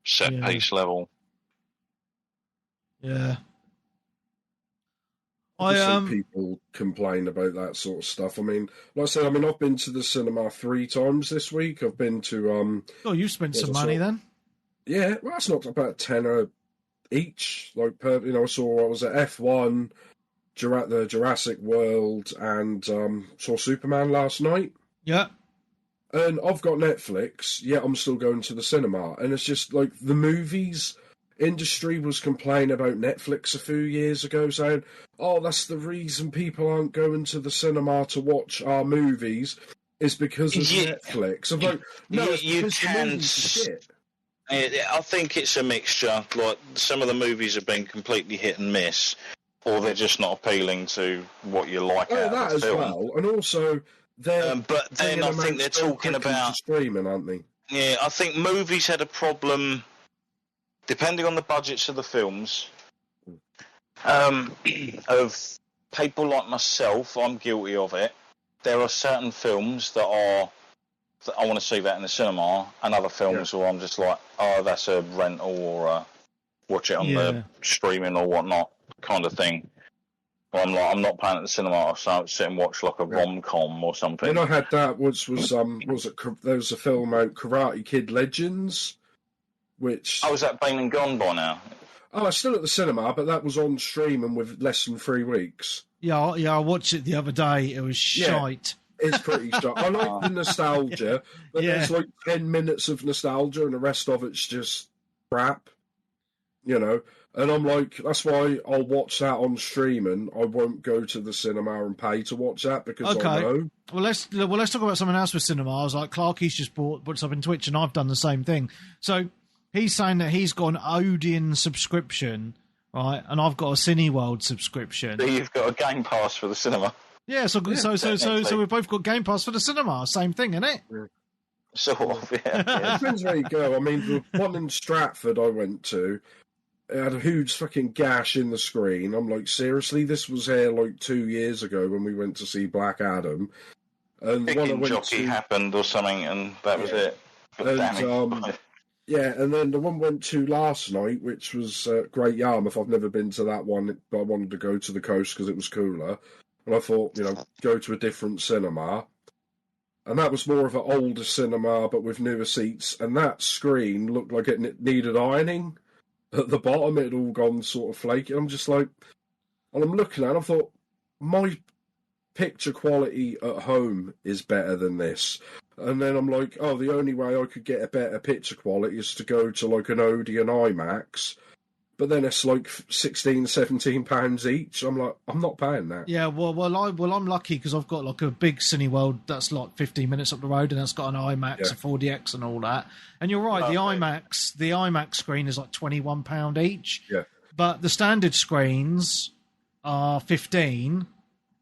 [SPEAKER 4] set piece level.
[SPEAKER 1] Yeah.
[SPEAKER 2] I see people complain about that sort of stuff. I mean, like I said, I've been to the cinema 3 times this week. I've been to
[SPEAKER 1] Oh, you spent some money then? Yeah,
[SPEAKER 2] well, that's not about £10 each. Like, I was at F1, the Jurassic World, and saw Superman last night.
[SPEAKER 1] Yeah.
[SPEAKER 2] And I've got Netflix, yet I'm still going to the cinema. And it's just like the movies industry was complaining about Netflix a few years ago, saying, "Oh, that's the reason people aren't going to the cinema to watch our movies is because of Netflix." I'm like, no, it's because the movies are shit.
[SPEAKER 4] I think it's a mixture. Like, some of the movies have been completely hit and miss, or they're just not appealing to what you like out
[SPEAKER 2] that
[SPEAKER 4] of the
[SPEAKER 2] as
[SPEAKER 4] film.
[SPEAKER 2] well, and also
[SPEAKER 4] but then I think they're talking about
[SPEAKER 2] streaming, aren't they?
[SPEAKER 4] Yeah, I think movies had a problem, depending on the budgets of the films, of people like myself. I'm guilty of it. There are certain films that I want to see that in the cinema, and other films where I'm just like, oh, that's a rental or watch it on the streaming or whatnot kind of thing. Well, I'm not paying at the cinema, so I'll sit and watch like a rom-com or something.
[SPEAKER 2] When I had that, there was a film out, Karate Kid Legends, which...
[SPEAKER 4] Oh, is that been and gone by now?
[SPEAKER 2] Oh, it's still at the cinema, but that was on streaming with less than 3 weeks.
[SPEAKER 1] Yeah, I watched it the other day. It was shite.
[SPEAKER 2] It's pretty shite. I like the nostalgia, but there's like 10 minutes of nostalgia and the rest of it's just crap, And I'm like, that's why I'll watch that on streaming. I won't go to the cinema and pay to watch that because I know.
[SPEAKER 1] Well, let's talk about something else with cinemas. Like Clarky's just put something on Twitch, and I've done the same thing. So he's saying that he's got an Odeon subscription, right? And I've got a Cineworld subscription.
[SPEAKER 4] So you've got a Game Pass for the cinema.
[SPEAKER 1] Yeah, so we've both got Game Pass for the cinema. Same thing, isn't it?
[SPEAKER 2] Yeah.
[SPEAKER 4] Sort of, yeah.
[SPEAKER 2] It depends where you go. I mean, the one in Stratford I went to, it had a huge fucking gash in the screen. I'm like, seriously? This was here like 2 years ago when we went to see Black Adam. And
[SPEAKER 4] Picking jockey happened or something, and that was it.
[SPEAKER 2] And then the one went to last night, which was Great Yarmouth. I've never been to that one, but I wanted to go to the coast because it was cooler. And I thought, go to a different cinema. And that was more of an older cinema, but with newer seats. And that screen looked like it needed ironing. At the bottom, it had all gone sort of flaky. I'm just like, and I'm looking at it, I thought, my picture quality at home is better than this. And then I'm like, oh, the only way I could get a better picture quality is to go to like an Odeon IMAX. But then it's like £16-17 each. I'm like, I'm not paying that.
[SPEAKER 1] Yeah, I'm lucky because I've got like a big Cineworld that's like 15 minutes up the road, and that's got an IMAX, a 4DX, and all that. And you're right, the IMAX screen is like £21 each.
[SPEAKER 2] Yeah,
[SPEAKER 1] but the standard screens are 15.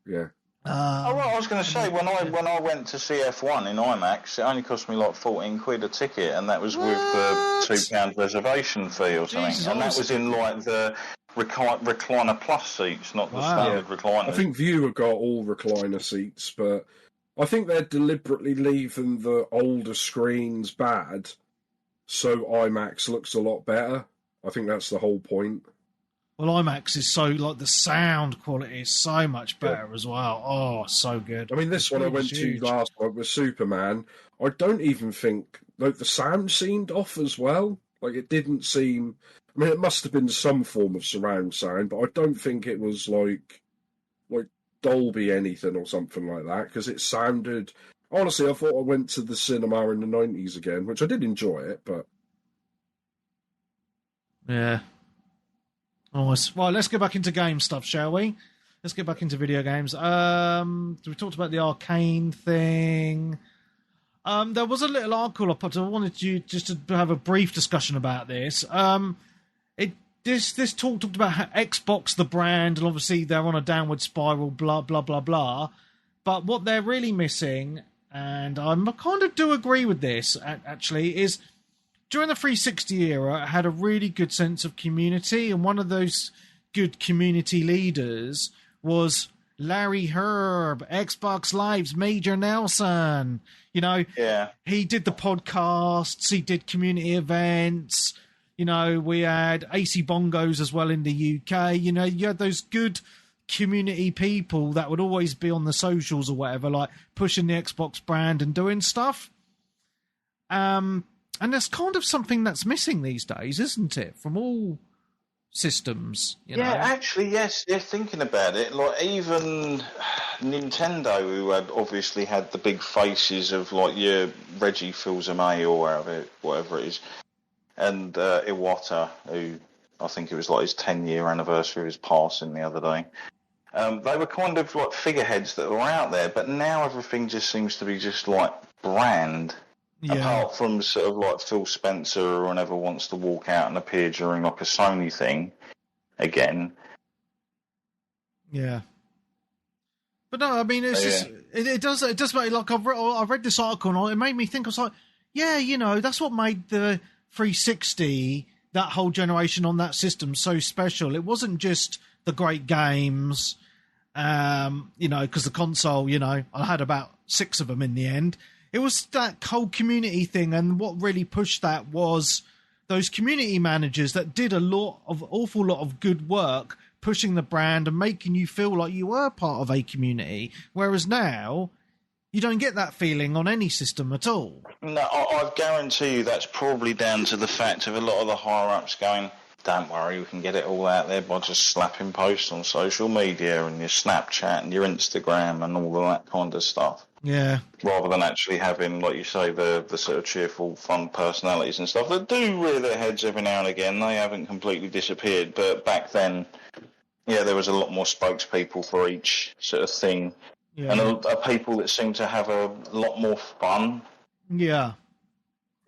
[SPEAKER 2] Yeah.
[SPEAKER 4] I was going to say, when I went to see F1 in IMAX, it only cost me like 14 quid a ticket, and that was with the £2 reservation fee or something. Jesus, and that was in like the recliner plus seats, not the standard recliner.
[SPEAKER 2] I think Viewer got all recliner seats, but I think they're deliberately leaving the older screens bad, so IMAX looks a lot better. I think that's the whole point.
[SPEAKER 1] Well, IMAX is so, like, the sound quality is so much better as well. Oh, so good.
[SPEAKER 2] I mean, this one I went to last night was Superman. I don't even think, like, the sound seemed off as well. Like, it didn't seem... I mean, it must have been some form of surround sound, but I don't think it was, like Dolby anything or something like that, because it sounded... Honestly, I thought I went to the cinema in the 90s again, which I did enjoy it, but...
[SPEAKER 1] Yeah. Nice. Right, let's get back into game stuff, shall we? Let's get back into video games. We talked about the Arkane thing. There was a little article I put. I wanted you just to have a brief discussion about this. This talk talked about how Xbox, the brand, and obviously they're on a downward spiral, blah, blah, blah, blah. But what they're really missing, and I kind of do agree with this, actually, is... During the 360 era, it had a really good sense of community, and one of those good community leaders was Larry Herb, Xbox Live's Major Nelson. You know, he did the podcasts, he did community events. You know, we had AC Bongos as well in the UK. You know, you had those good community people that would always be on the socials or whatever, like pushing the Xbox brand and doing stuff. And that's kind of something that's missing these days, isn't it? From all systems, you know?
[SPEAKER 4] Actually, yes. They're thinking about it. Like, even Nintendo, who had obviously had the big faces of, like, your Reggie Fils-Aimé or whatever it is, and Iwata, who I think it was like his 10-year anniversary of his passing the other day. They were kind of like figureheads that were out there, but now everything just seems to be just like brand. Apart from sort of like Phil Spencer or whoever wants to walk out and appear during like a Sony thing again.
[SPEAKER 1] Yeah. But no, I mean, it's just, it does make, like, I read this article and it made me think, I was like, yeah, you know, that's what made the 360, that whole generation on that system, so special. It wasn't just the great games, you know, because the console, you know, I had about 6 of them in the end. It was that whole community thing, and what really pushed that was those community managers that did awful lot of good work pushing the brand and making you feel like you were part of a community. Whereas now, you don't get that feeling on any system at all.
[SPEAKER 4] No, I guarantee you that's probably down to the fact of a lot of the higher-ups going, don't worry, we can get it all out there by just slapping posts on social media and your Snapchat and your Instagram and all of that kind of stuff.
[SPEAKER 1] Yeah.
[SPEAKER 4] Rather than actually having, like you say, the sort of cheerful, fun personalities and stuff that do rear their heads every now and again. They haven't completely disappeared, but back then, there was a lot more spokespeople for each sort of thing. Yeah. And people that seemed to have a lot more fun.
[SPEAKER 1] Yeah.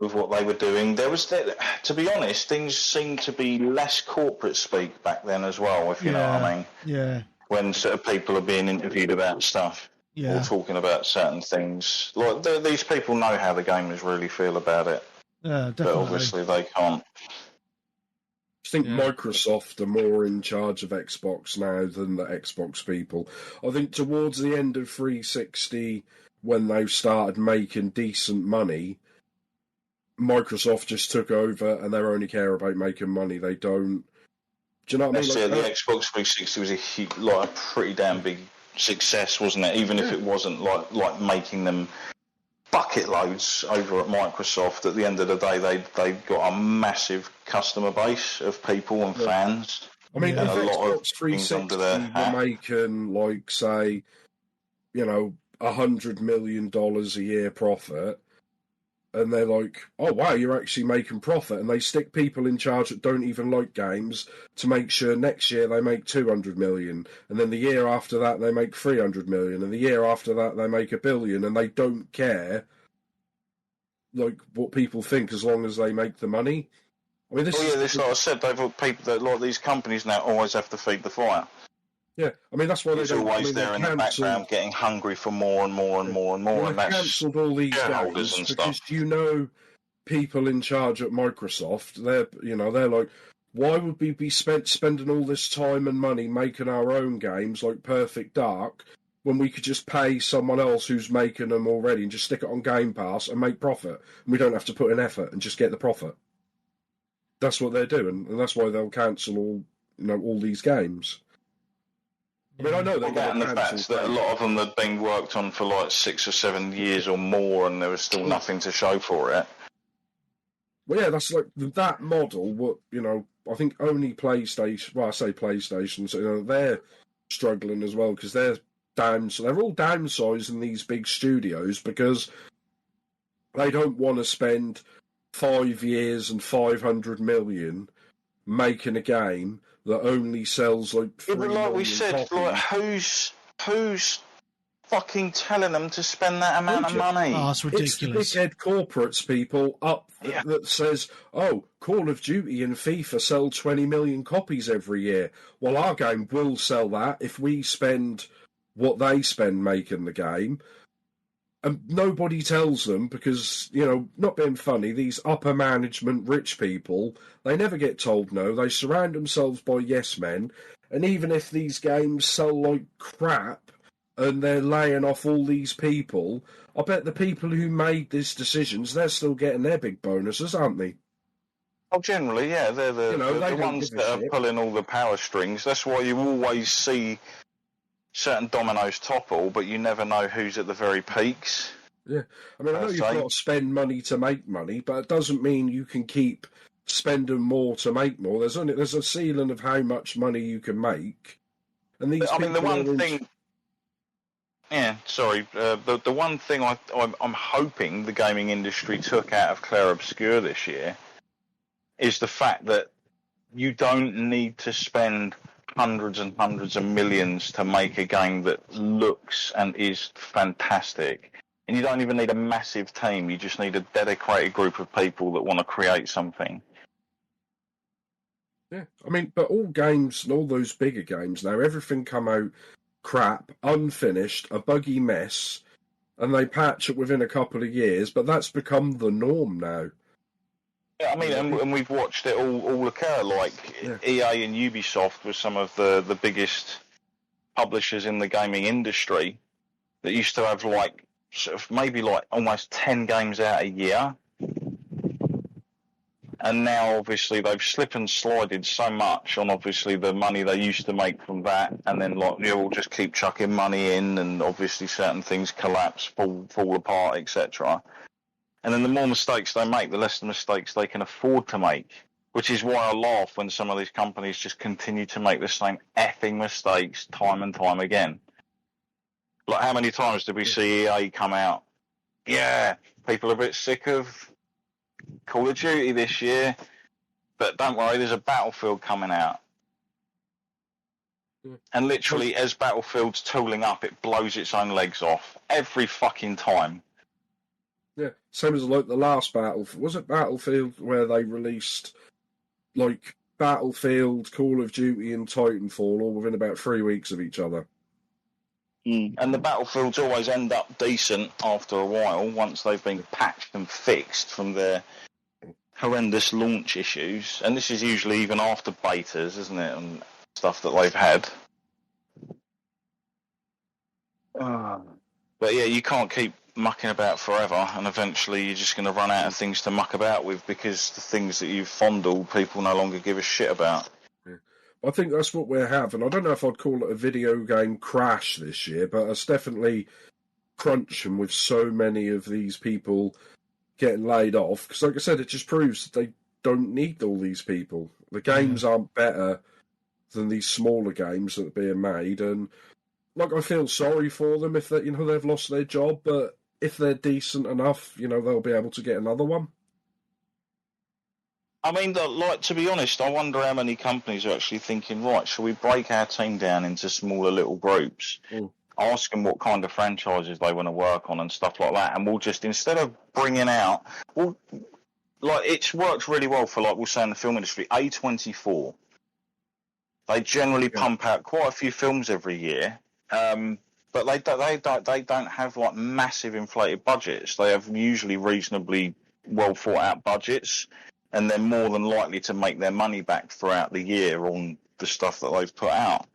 [SPEAKER 4] With what they were doing. To be honest, things seemed to be less corporate speak back then as well, if you know what I mean.
[SPEAKER 1] Yeah.
[SPEAKER 4] When sort of people are being interviewed about stuff. Or talking about certain things. Like, these people know how the gamers really feel about it.
[SPEAKER 1] Yeah, definitely.
[SPEAKER 4] But obviously they can't.
[SPEAKER 2] I think Microsoft are more in charge of Xbox now than the Xbox people. I think towards the end of 360, when they started making decent money, Microsoft just took over and they only care about making money. They don't... Do you know what I mean?
[SPEAKER 4] The Xbox 360 was a pretty damn big success, wasn't it? Even if it wasn't like making them bucket loads over at Microsoft, at the end of the day they got a massive customer base of people and fans.
[SPEAKER 2] I mean, if Xbox 360 were making, like, say, $100 million a year profit, and they're like, oh wow, you're actually making profit, and they stick people in charge that don't even like games to make sure next year they make 200 million, and then the year after that they make 300 million, and the year after that they make $1 billion, and they don't care like what people think as long as they make the money. I mean,
[SPEAKER 4] this like I said, they've got people that like these companies now always have to feed the fire.
[SPEAKER 2] Yeah, I mean that's why
[SPEAKER 4] they're always there in the background, getting hungry for more and more and more and more.
[SPEAKER 2] Well,
[SPEAKER 4] and
[SPEAKER 2] they've cancelled all these games because people in charge at Microsoft, they're like, why would we be spending all this time and money making our own games like Perfect Dark when we could just pay someone else who's making them already and just stick it on Game Pass and make profit, and we don't have to put in effort and just get the profit. That's what they're doing, and that's why they'll cancel all these games. I mean, I know they're
[SPEAKER 4] and the fact that a lot of them had been worked on for like 6 or 7 years or more, and there was still nothing to show for it.
[SPEAKER 2] Well, yeah, that's like that model. What I think only PlayStation. Well, I say PlayStation. So they're struggling as well because they're down. So they're all downsizing these big studios because they don't want to spend 5 years and 500 million making a game that only sells like 3
[SPEAKER 4] but like we said,
[SPEAKER 2] copies.
[SPEAKER 4] Like who's fucking telling them to spend that amount of money?
[SPEAKER 1] Oh, it's ridiculous.
[SPEAKER 2] It's the big head corporates people that says, oh, Call of Duty and FIFA sell 20 million copies every year. Well, our game will sell that if we spend what they spend making the game. And nobody tells them because, not being funny, these upper management rich people, they never get told no. They surround themselves by yes men. And even if these games sell like crap and they're laying off all these people, I bet the people who made these decisions, they're still getting their big bonuses, aren't they?
[SPEAKER 4] Oh, generally, yeah. They're the ones that are pulling all the power strings. That's why you always see certain dominoes topple, but you never know who's at the very peaks.
[SPEAKER 2] Yeah, I mean, I know you've got to spend money to make money, but it doesn't mean you can keep spending more to make more. There's a ceiling of how much money you can make, and these. I mean,
[SPEAKER 4] the one thing. Yeah, sorry. The one thing I'm hoping the gaming industry took out of Clair Obscur this year is the fact that you don't need to spend hundreds and hundreds of millions to make a game that looks and is fantastic. And you don't even need a massive team. You just need a dedicated group of people that want to create something.
[SPEAKER 2] Yeah, I mean, but all games and all those bigger games now, everything come out crap, unfinished, a buggy mess, and they patch it within a couple of years, but that's become the norm now.
[SPEAKER 4] Yeah, I mean, and we've watched it all occur, like EA and Ubisoft were some of the biggest publishers in the gaming industry that used to have like sort of maybe like almost 10 games out a year. And now, obviously, they've slipped and slided so much on, obviously, the money they used to make from that, and then, like, we'll just keep chucking money in, and obviously certain things collapse, fall apart, etc. And then the more mistakes they make, the less the mistakes they can afford to make, which is why I laugh when some of these companies just continue to make the same effing mistakes time and time again. Like, how many times did we see EA come out? Yeah, people are a bit sick of Call of Duty this year, but don't worry, there's a Battlefield coming out. And literally, as Battlefield's tooling up, it blows its own legs off every fucking time.
[SPEAKER 2] Yeah, same as like the last Battlefield. Was it Battlefield where they released like Battlefield, Call of Duty, and Titanfall all within about 3 weeks of each other?
[SPEAKER 4] And the Battlefields always end up decent after a while once they've been patched and fixed from their horrendous launch issues. And this is usually even after betas, isn't it, and stuff that they've had. But yeah, you can't keep mucking about forever, and eventually you're just going to run out of things to muck about with because the things that you've fondled, people no longer give a shit about.
[SPEAKER 2] I think that's what we're having. I don't know if I'd call it a video game crash this year, but it's definitely crunching with so many of these people getting laid off. Because, like I said, it just proves that they don't need all these people. The games aren't better than these smaller games that are being made, and like, I feel sorry for them if they, they've lost their job, but if they're decent enough, they'll be able to get another one.
[SPEAKER 4] I mean, like, to be honest, I wonder how many companies are actually thinking, right, shall we break our team down into smaller little groups, ask them what kind of franchises they want to work on and stuff like that, and we'll just, instead of bringing out, like, it's worked really well for, like, we'll say in the film industry, A24. They generally pump out quite a few films every year, but they don't have, like, massive inflated budgets. They have usually reasonably well thought out budgets, and they're more than likely to make their money back throughout the year on the stuff that they've put out.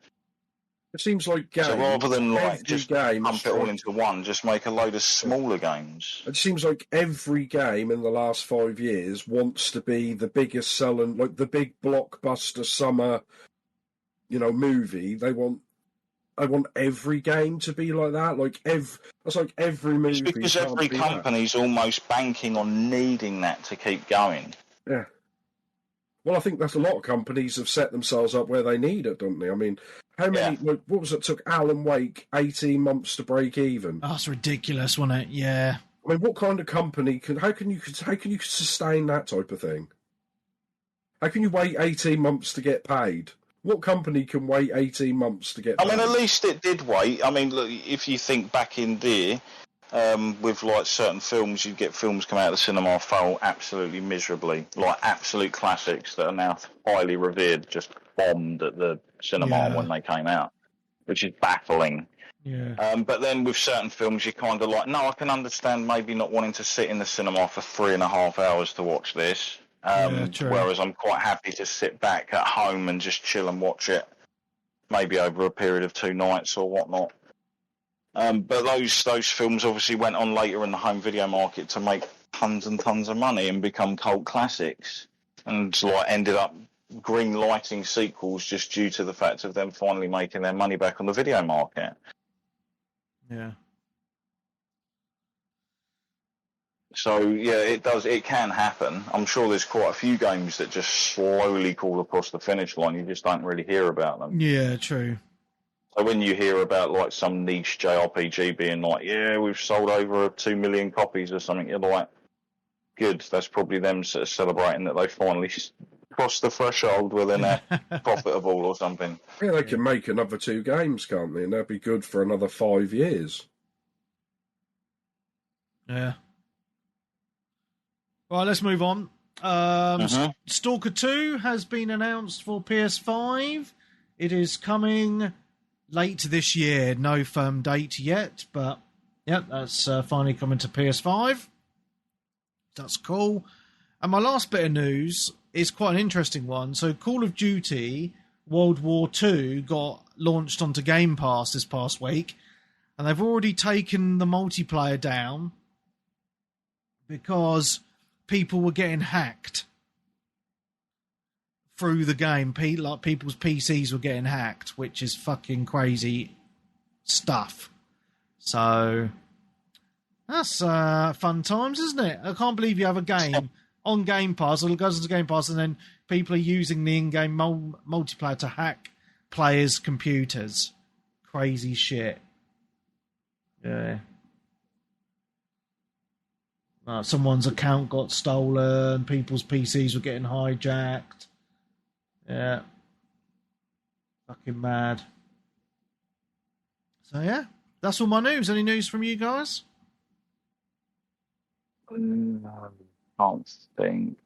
[SPEAKER 2] It seems like games,
[SPEAKER 4] so rather than like just
[SPEAKER 2] game
[SPEAKER 4] pump it all into one, just make a load of smaller games.
[SPEAKER 2] It seems like every game in the last 5 years wants to be the biggest selling, like the big blockbuster summer, movie. I want every game to be like that. That's like every movie.
[SPEAKER 4] It's because every company's almost banking on needing that to keep going.
[SPEAKER 2] Yeah. Well, I think that's a lot of companies have set themselves up where they need it, don't they? I mean, how many? What was it? Took Alan Wake 18 months to break even.
[SPEAKER 1] Oh, that's ridiculous, wasn't it? Yeah.
[SPEAKER 2] I mean, what kind of company can? How can you sustain that type of thing? How can you wait 18 months to get paid? What company can wait 18 months to get paid?
[SPEAKER 4] I mean, at least it did wait. I mean, look, if you think back in there, with like certain films, you get films come out of the cinema fail absolutely miserably, like absolute classics that are now highly revered, just bombed at the cinema when they came out, which is baffling.
[SPEAKER 1] Yeah.
[SPEAKER 4] But then with certain films, you're kind of like, no, I can understand maybe not wanting to sit in the cinema for 3.5 hours to watch this. Whereas I'm quite happy to sit back at home and just chill and watch it, maybe over a period of 2 nights or whatnot. But those films obviously went on later in the home video market to make tons and tons of money and become cult classics, and like ended up green lighting sequels just due to the fact of them finally making their money back on the video market.
[SPEAKER 1] Yeah.
[SPEAKER 4] So yeah, it can happen. I'm sure there's quite a few games that just slowly crawl across the finish line. You just don't really hear about them.
[SPEAKER 1] Yeah, true.
[SPEAKER 4] So when you hear about like some niche JRPG being like, yeah, we've sold over 2 million copies or something, you're like, good. That's probably them sort of celebrating that they finally crossed the threshold where they're now profitable or something.
[SPEAKER 2] Yeah, they can make another 2 games, can't they? And that'd be good for another 5 years.
[SPEAKER 1] Yeah. Right, let's move on. Stalker 2 has been announced for PS5. It is coming late this year. No firm date yet, but yeah, that's finally coming to PS5. That's cool. And my last bit of news is quite an interesting one. So Call of Duty World War II got launched onto Game Pass this past week, and they've already taken the multiplayer down because people were getting hacked through the game. Like people's PCs were getting hacked, which is fucking crazy stuff. So that's fun times, isn't it? I can't believe you have a game on Game Pass, it goes into Game Pass, and then people are using the in-game multiplayer to hack players' computers. Crazy shit. Yeah. Someone's account got stolen, people's PCs were getting hijacked. Yeah. Fucking mad. So yeah, that's all my news. Any news from you guys?
[SPEAKER 4] Can't think.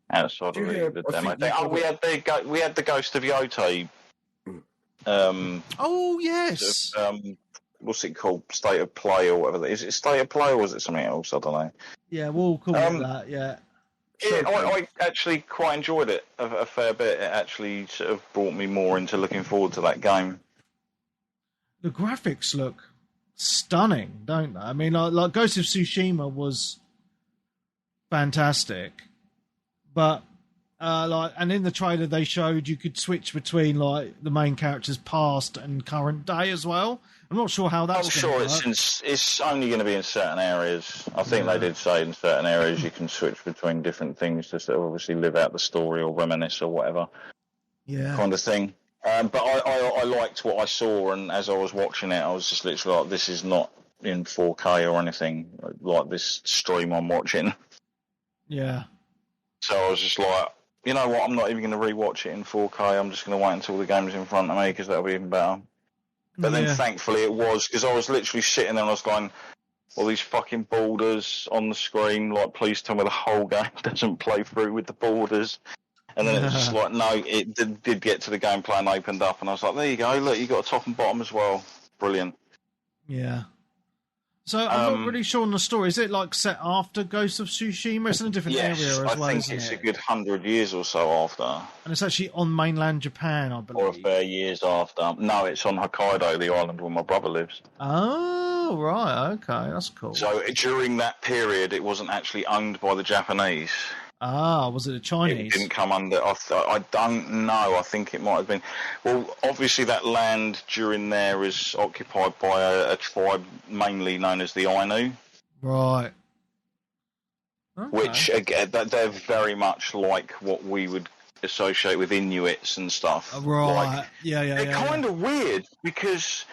[SPEAKER 4] Outside of the demo thing. Oh, we had the Ghost of Yote.
[SPEAKER 1] Oh yes.
[SPEAKER 4] What's it called? State of Play or whatever. Is it State of Play or is it something else? I don't know.
[SPEAKER 1] Yeah, we'll call it that. Yeah.
[SPEAKER 4] Yeah, I actually quite enjoyed it a fair bit. It actually sort of brought me more into looking forward to that game.
[SPEAKER 1] The graphics look stunning, don't they? I mean, like Ghost of Tsushima was fantastic, but and in the trailer they showed you could switch between like the main character's past and current day as well. I'm not sure how that's.
[SPEAKER 4] I'm sure it's only going to be in certain areas. I think they did say in certain areas you can switch between different things to sort of obviously live out the story or reminisce or whatever.
[SPEAKER 1] Yeah.
[SPEAKER 4] Kind of thing. But I liked what I saw, and as I was watching it, I was just literally like, this is not in 4K or anything like this stream I'm watching.
[SPEAKER 1] Yeah.
[SPEAKER 4] So I was just like, you know what, I'm not even going to rewatch it in 4K. I'm just going to wait until the game's in front of me because that'll be even better. But then thankfully it was, because I was literally sitting there and I was going, all these fucking borders on the screen, like, please tell me the whole game doesn't play through with the borders. And then it was just like, no, it did get to the gameplay and opened up, and I was like, there you go, look, you got a top and bottom as well. Brilliant.
[SPEAKER 1] Yeah. So I'm not really sure on the story. Is it like set after Ghost of Tsushima? It's in a different area as well.
[SPEAKER 4] I think it's a good 100 years or so after.
[SPEAKER 1] And it's actually on mainland Japan, I believe.
[SPEAKER 4] Or a fair years after. No, it's on Hokkaido, the island where my brother lives.
[SPEAKER 1] Oh, right. Okay, that's cool.
[SPEAKER 4] So during that period, it wasn't actually owned by the Japanese.
[SPEAKER 1] Ah, was it the Chinese?
[SPEAKER 4] It didn't come under. I don't know. I think it might have been. Well, obviously that land during there is occupied by a tribe mainly known as the Ainu.
[SPEAKER 1] Right.
[SPEAKER 4] Okay. Which again, they're very much like what we would associate with Inuits and stuff.
[SPEAKER 1] Right.
[SPEAKER 4] Like,
[SPEAKER 1] yeah.
[SPEAKER 4] They're kind of weird because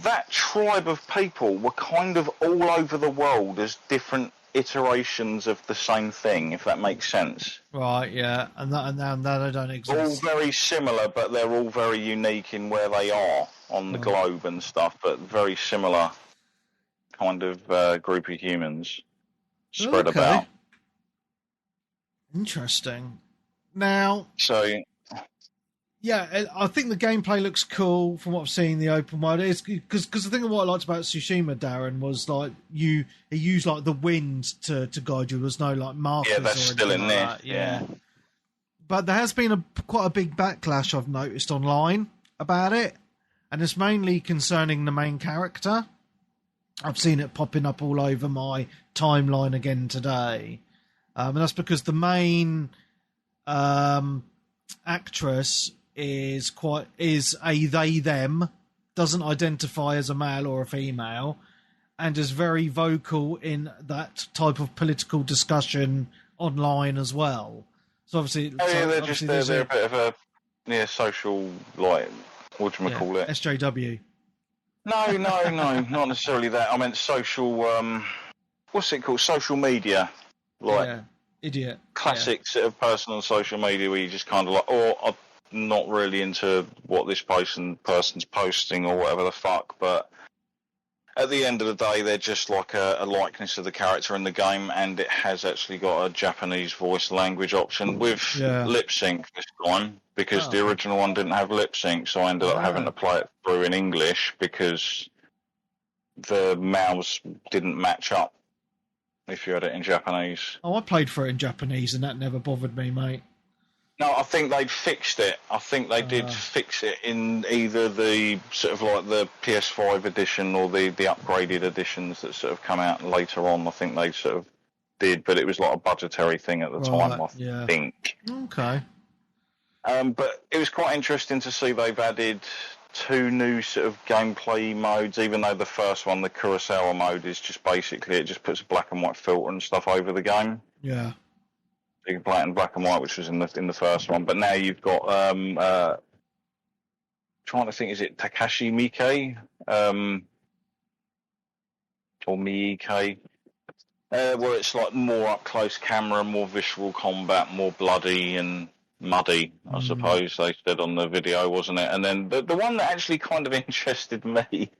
[SPEAKER 4] that tribe of people were kind of all over the world as different iterations of the same thing, if that makes sense.
[SPEAKER 1] Right, yeah, and that they don't exist.
[SPEAKER 4] All very similar, but they're all very unique in where they are on the globe and stuff, but very similar kind of group of humans spread about.
[SPEAKER 1] Interesting. Now...
[SPEAKER 4] So...
[SPEAKER 1] Yeah, I think the gameplay looks cool from what I've seen in the open world. It's because the thing of what I liked about Tsushima, Darren, was like he used like the wind to guide you. There's no like markers.
[SPEAKER 4] Yeah, that's still in there.
[SPEAKER 1] That. Yeah, but there has been quite a big backlash I've noticed online about it, and it's mainly concerning the main character. I've seen it popping up all over my timeline again today, and that's because the main actress is a they them, doesn't identify as a male or a female, and is very vocal in that type of political discussion online as well. So obviously,
[SPEAKER 4] they're a bit of a social, like, what do you call it?
[SPEAKER 1] SJW.
[SPEAKER 4] No, not necessarily that. I meant social. What's it called? Social media, like
[SPEAKER 1] idiot.
[SPEAKER 4] Classic sort of person on social media where you just kind of like, I'm not really into what this person's posting or whatever the fuck, but at the end of the day, they're just like a likeness of the character in the game, and it has actually got a Japanese voice language option with lip sync this time, because the original one didn't have lip sync, so I ended up having to play it through in English because the mouths didn't match up if you had it in Japanese.
[SPEAKER 1] Oh, I played for it in Japanese, and that never bothered me, mate.
[SPEAKER 4] No, I think they fixed it. I think they did fix it in either the sort of like the PS5 edition or the upgraded editions that sort of come out later on. I think they sort of did, but it was like a budgetary thing at the time, I think.
[SPEAKER 1] Okay.
[SPEAKER 4] But it was quite interesting to see they've added 2 new sort of gameplay modes, even though the first one, the Kurosawa mode, is just basically it just puts a black and white filter and stuff over the game.
[SPEAKER 1] Yeah.
[SPEAKER 4] You can play it in black and white, which was in the first one, but now you've got trying to think, is it Takashi Miike or Miike, where it's like more up close camera, more visceral combat, more bloody and muddy, I suppose they said on the video, wasn't it? And then the one that actually kind of interested me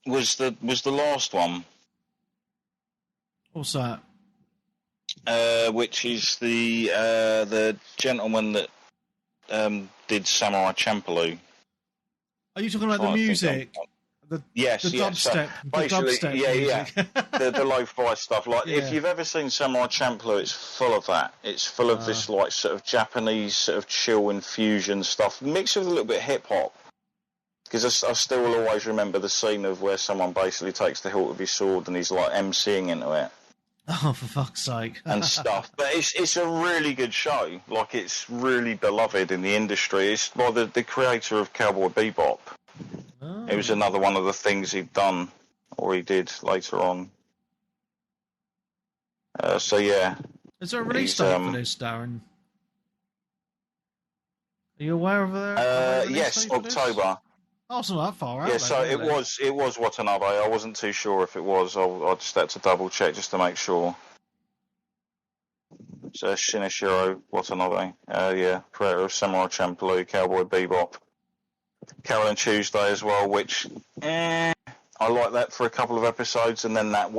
[SPEAKER 4] was the last one.
[SPEAKER 1] What's that?
[SPEAKER 4] Which is the gentleman that did Samurai Champloo.
[SPEAKER 1] Are you talking about the music?
[SPEAKER 4] Yes,
[SPEAKER 1] the dubstep.
[SPEAKER 4] Basically, the lo-fi stuff. Like, if you've ever seen Samurai Champloo, it's full of that. It's full of this like sort of Japanese sort of chill infusion stuff, mixed with a little bit of hip hop. Because I still will always remember the scene of where someone basically takes the hilt of his sword and he's like MCing into it.
[SPEAKER 1] Oh, for fuck's sake.
[SPEAKER 4] And stuff. But it's a really good show. Like, it's really beloved in the industry. It's by the creator of Cowboy Bebop. Oh. It was another one of the things he'd done, or he did later on. So, yeah.
[SPEAKER 1] Is there a release date for this, Darren? Are you aware of that?
[SPEAKER 4] Yes, October.
[SPEAKER 1] Oh, it's not that far out.
[SPEAKER 4] Yeah,
[SPEAKER 1] then,
[SPEAKER 4] so
[SPEAKER 1] really.
[SPEAKER 4] it was Watanabe. I wasn't too sure if it was. I just had to double check just to make sure. So Shinichiro Watanabe, creator of Samurai Champloo, Cowboy Bebop, Carol and Tuesday as well, which I liked that for a couple of episodes, and then that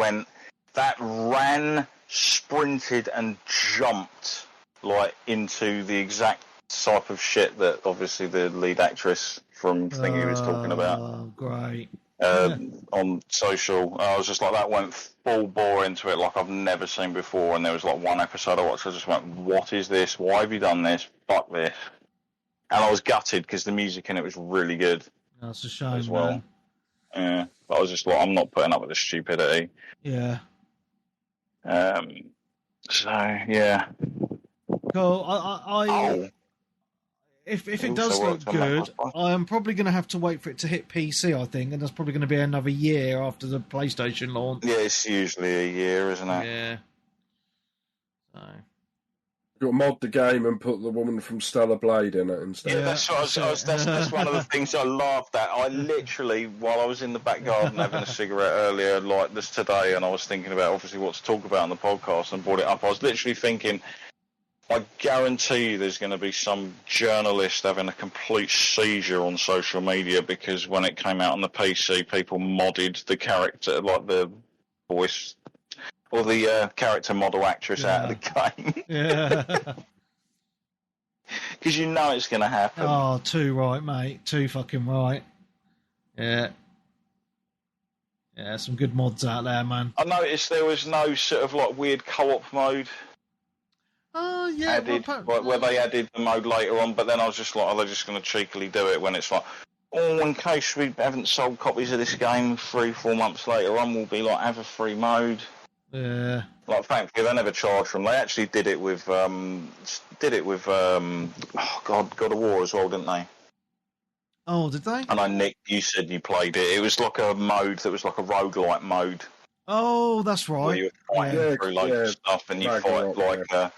[SPEAKER 4] ran, sprinted, and jumped like into the exact type of shit that obviously the lead actress from Thingy was talking about.
[SPEAKER 1] Oh, great.
[SPEAKER 4] On social, I was just like, that went full bore into it like I've never seen before, and there was like one episode I watched, I just went, what is this? Why have you done this? Fuck this. And I was gutted because the music in it was really good.
[SPEAKER 1] That's a shame,
[SPEAKER 4] as well.
[SPEAKER 1] Man.
[SPEAKER 4] Yeah, but I was just like, I'm not putting up with this stupidity.
[SPEAKER 1] Yeah.
[SPEAKER 4] So, yeah.
[SPEAKER 1] Cool. If it does look good, I'm probably going to have to wait for it to hit PC, I think, and that's probably going to be another year after the PlayStation launch.
[SPEAKER 4] Yeah, it's usually a year, isn't it?
[SPEAKER 1] Yeah. So.
[SPEAKER 2] You've got to mod the game and put the woman from Stellar Blade in it instead.
[SPEAKER 4] Yeah, that's one of the things I laughed at. I literally, while I was in the back garden having a cigarette earlier, like this today, and I was thinking about obviously what to talk about on the podcast and brought it up, I was literally thinking, I guarantee you there's going to be some journalist having a complete seizure on social media because when it came out on the PC, people modded the character, like the voice or the character model actress out of the game.
[SPEAKER 1] Yeah.
[SPEAKER 4] Because you know it's going to happen.
[SPEAKER 1] Oh, too right, mate. Too fucking right. Yeah. Yeah, some good mods out there, man.
[SPEAKER 4] I noticed there was no sort of like weird co-op mode.
[SPEAKER 1] Oh, yeah.
[SPEAKER 4] Added, where they added the mode later on, but then I was just like, are they just going to cheekily do it when it's like, oh, in case we haven't sold copies of this game 3-4 months later on, we'll be like, have a free mode.
[SPEAKER 1] Yeah.
[SPEAKER 4] Like, thankfully, they never charged them. They actually did it with, God of War as well, didn't they?
[SPEAKER 1] Oh, did they?
[SPEAKER 4] And I, Nick, you said you played it. It was like a mode that was like a roguelike mode.
[SPEAKER 1] Oh, that's right.
[SPEAKER 4] Where you were fighting through loads of stuff, and you fight like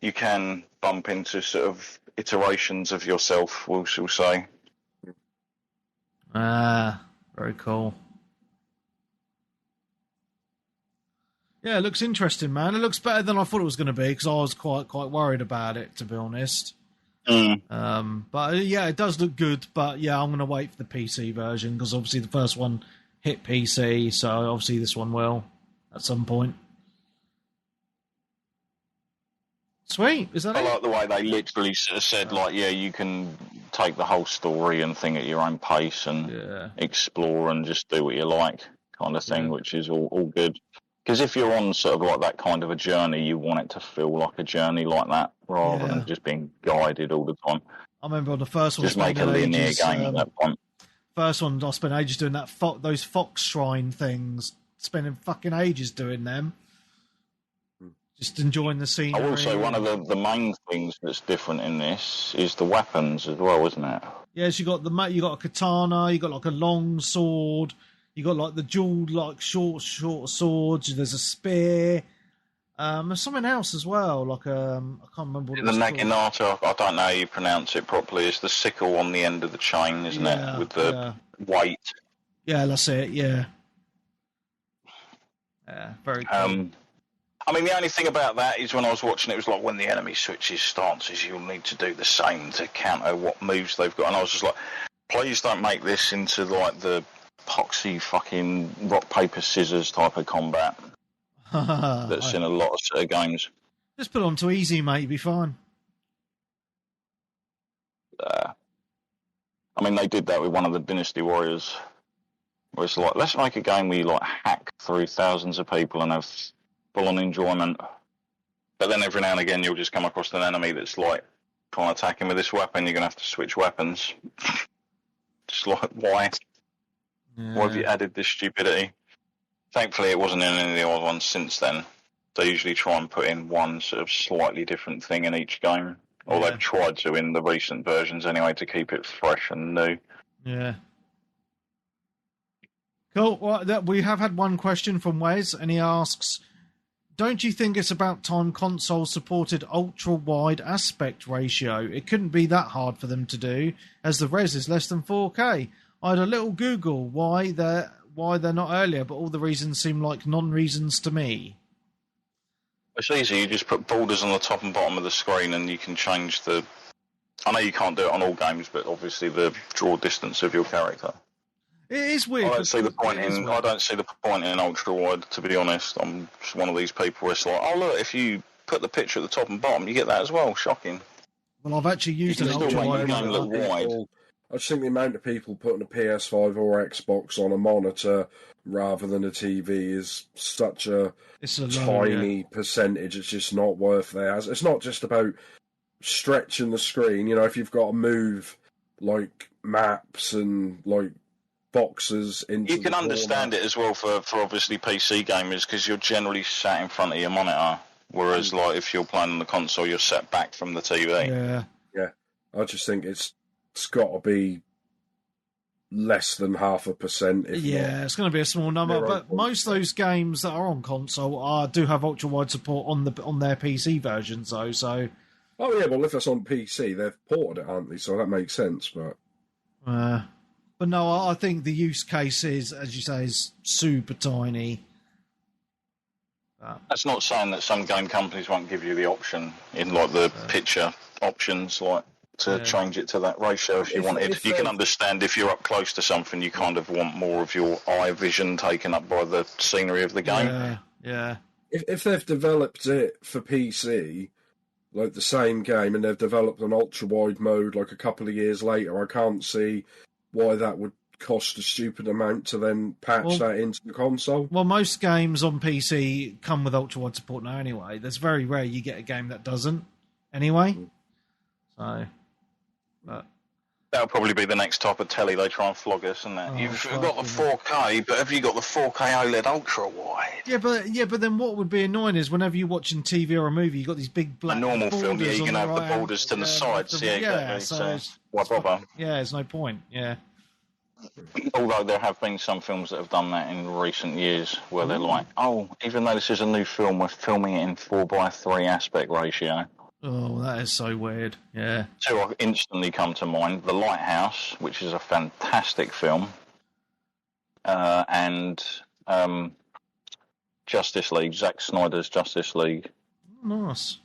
[SPEAKER 4] you can bump into sort of iterations of yourself, we'll say.
[SPEAKER 1] Very cool. Yeah, it looks interesting, man. It looks better than I thought it was going to be because I was quite worried about it, to be honest. But yeah, it does look good. But yeah, I'm going to wait for the PC version because obviously the first one hit PC, so obviously this one will at some point. Sweet, is that
[SPEAKER 4] I
[SPEAKER 1] it?
[SPEAKER 4] like the way they literally sort of said, like, yeah, you can take the whole story and thing at your own pace and explore and just do what you like, kind of thing, which is all good. Because if you're on sort of like that kind of a journey, you want it to feel like a journey like that, rather than just being guided all the time.
[SPEAKER 1] I remember on the first one,
[SPEAKER 4] just make a linear game at that point.
[SPEAKER 1] First one, I spent ages doing that. Those fox shrine things, spending fucking ages doing them. Just enjoying the scenery.
[SPEAKER 4] I will say one of the main things that's different in this is the weapons as well, isn't it?
[SPEAKER 1] Yes, you got a katana, you got like a long sword, you got like the dual like short swords. There's a spear. There's something else as well. Like I can't remember what
[SPEAKER 4] the naginata. I don't know how you pronounce it properly. It's the sickle on the end of the chain, isn't it? With the weight.
[SPEAKER 1] Yeah, that's it. Yeah. Yeah, very cool.
[SPEAKER 4] I mean, the only thing about that is when I was watching it was like when the enemy switches stances, you'll need to do the same to counter what moves they've got. And I was just like, please don't make this into like the poxy fucking rock, paper, scissors type of combat that's in a lot of sort of games.
[SPEAKER 1] Just put it on to easy, mate. You'll be fine.
[SPEAKER 4] I mean, they did that with one of the Dynasty Warriors. Where it's like, let's make a game where you like hack through thousands of people and have full-on enjoyment. But then every now and again you'll just come across an enemy that's like trying to attack him with this weapon. You're going to have to switch weapons. Just like, why? Yeah. Why have you added this stupidity? Thankfully it wasn't in any of the other ones since then. They usually try and put in one sort of slightly different thing in each game. Or they've tried to in the recent versions anyway to keep it fresh and new.
[SPEAKER 1] Yeah. Cool. Well, we have had one question from Wes, and he asks, don't you think it's about time consoles supported ultra-wide aspect ratio? It couldn't be that hard for them to do, as the res is less than 4K. I had a little Google why they're not earlier, but all the reasons seem like non-reasons to me.
[SPEAKER 4] It's easy. You just put borders on the top and bottom of the screen, and you can change the... I know you can't do it on all games, but obviously the draw distance of your character.
[SPEAKER 1] It is weird.
[SPEAKER 4] I don't see the point in ultra wide. To be honest, I'm just one of these people where it's like, oh look, if you put the picture at the top and bottom, you get that as well. Shocking.
[SPEAKER 1] Well, I've actually used an ultra wide.
[SPEAKER 2] I just think the amount of people putting a PS5 or Xbox on a monitor rather than a TV is such a tiny percentage. It's just not worth it. It's not just about stretching the screen. You know, if you've got to move like maps and like boxes into,
[SPEAKER 4] you can understand it as well for obviously PC gamers, because you're generally sat in front of your monitor, whereas like if you're playing on the console, you're set back from the TV.
[SPEAKER 2] Yeah. I just think it's got to be less than 0.5%.
[SPEAKER 1] It's going to be a small number. But most of those games that are on console do have ultra wide support on their PC versions, though. So,
[SPEAKER 2] oh yeah, well if that's on PC, they've ported it, aren't they? So that makes sense.
[SPEAKER 1] But no, I think the use case is, as you say, is super tiny.
[SPEAKER 4] That's not saying that some game companies won't give you the option in like the picture options, like to change it to that ratio if you wanted. You can understand if you're up close to something, you kind of want more of your eye vision taken up by the scenery of the game.
[SPEAKER 1] Yeah.
[SPEAKER 2] If they've developed it for PC, like the same game, and they've developed an ultra-wide mode like a couple of years later, I can't see why that would cost a stupid amount to then patch that into the console.
[SPEAKER 1] Well, most games on PC come with ultra-wide support now anyway. There's very rare you get a game that doesn't anyway. So, but
[SPEAKER 4] that'll probably be the next type of telly they try and flog us, isn't it? You've got the 4K, but have you got the 4K OLED ultra-wide?
[SPEAKER 1] Yeah, but then what would be annoying is whenever you're watching TV or a movie, you've got these big black
[SPEAKER 4] a normal
[SPEAKER 1] borders
[SPEAKER 4] film, you can have the borders to the sides. Exactly.
[SPEAKER 1] So
[SPEAKER 4] why bother?
[SPEAKER 1] There's no point. Yeah.
[SPEAKER 4] Although there have been some films that have done that in recent years, where they're like, oh, even though this is a new film, we're filming it in 4:3 aspect ratio.
[SPEAKER 1] Oh, that is so weird. Yeah.
[SPEAKER 4] Two instantly come to mind. The Lighthouse, which is a fantastic film, and Justice League, Zack Snyder's Justice League.
[SPEAKER 1] Nice.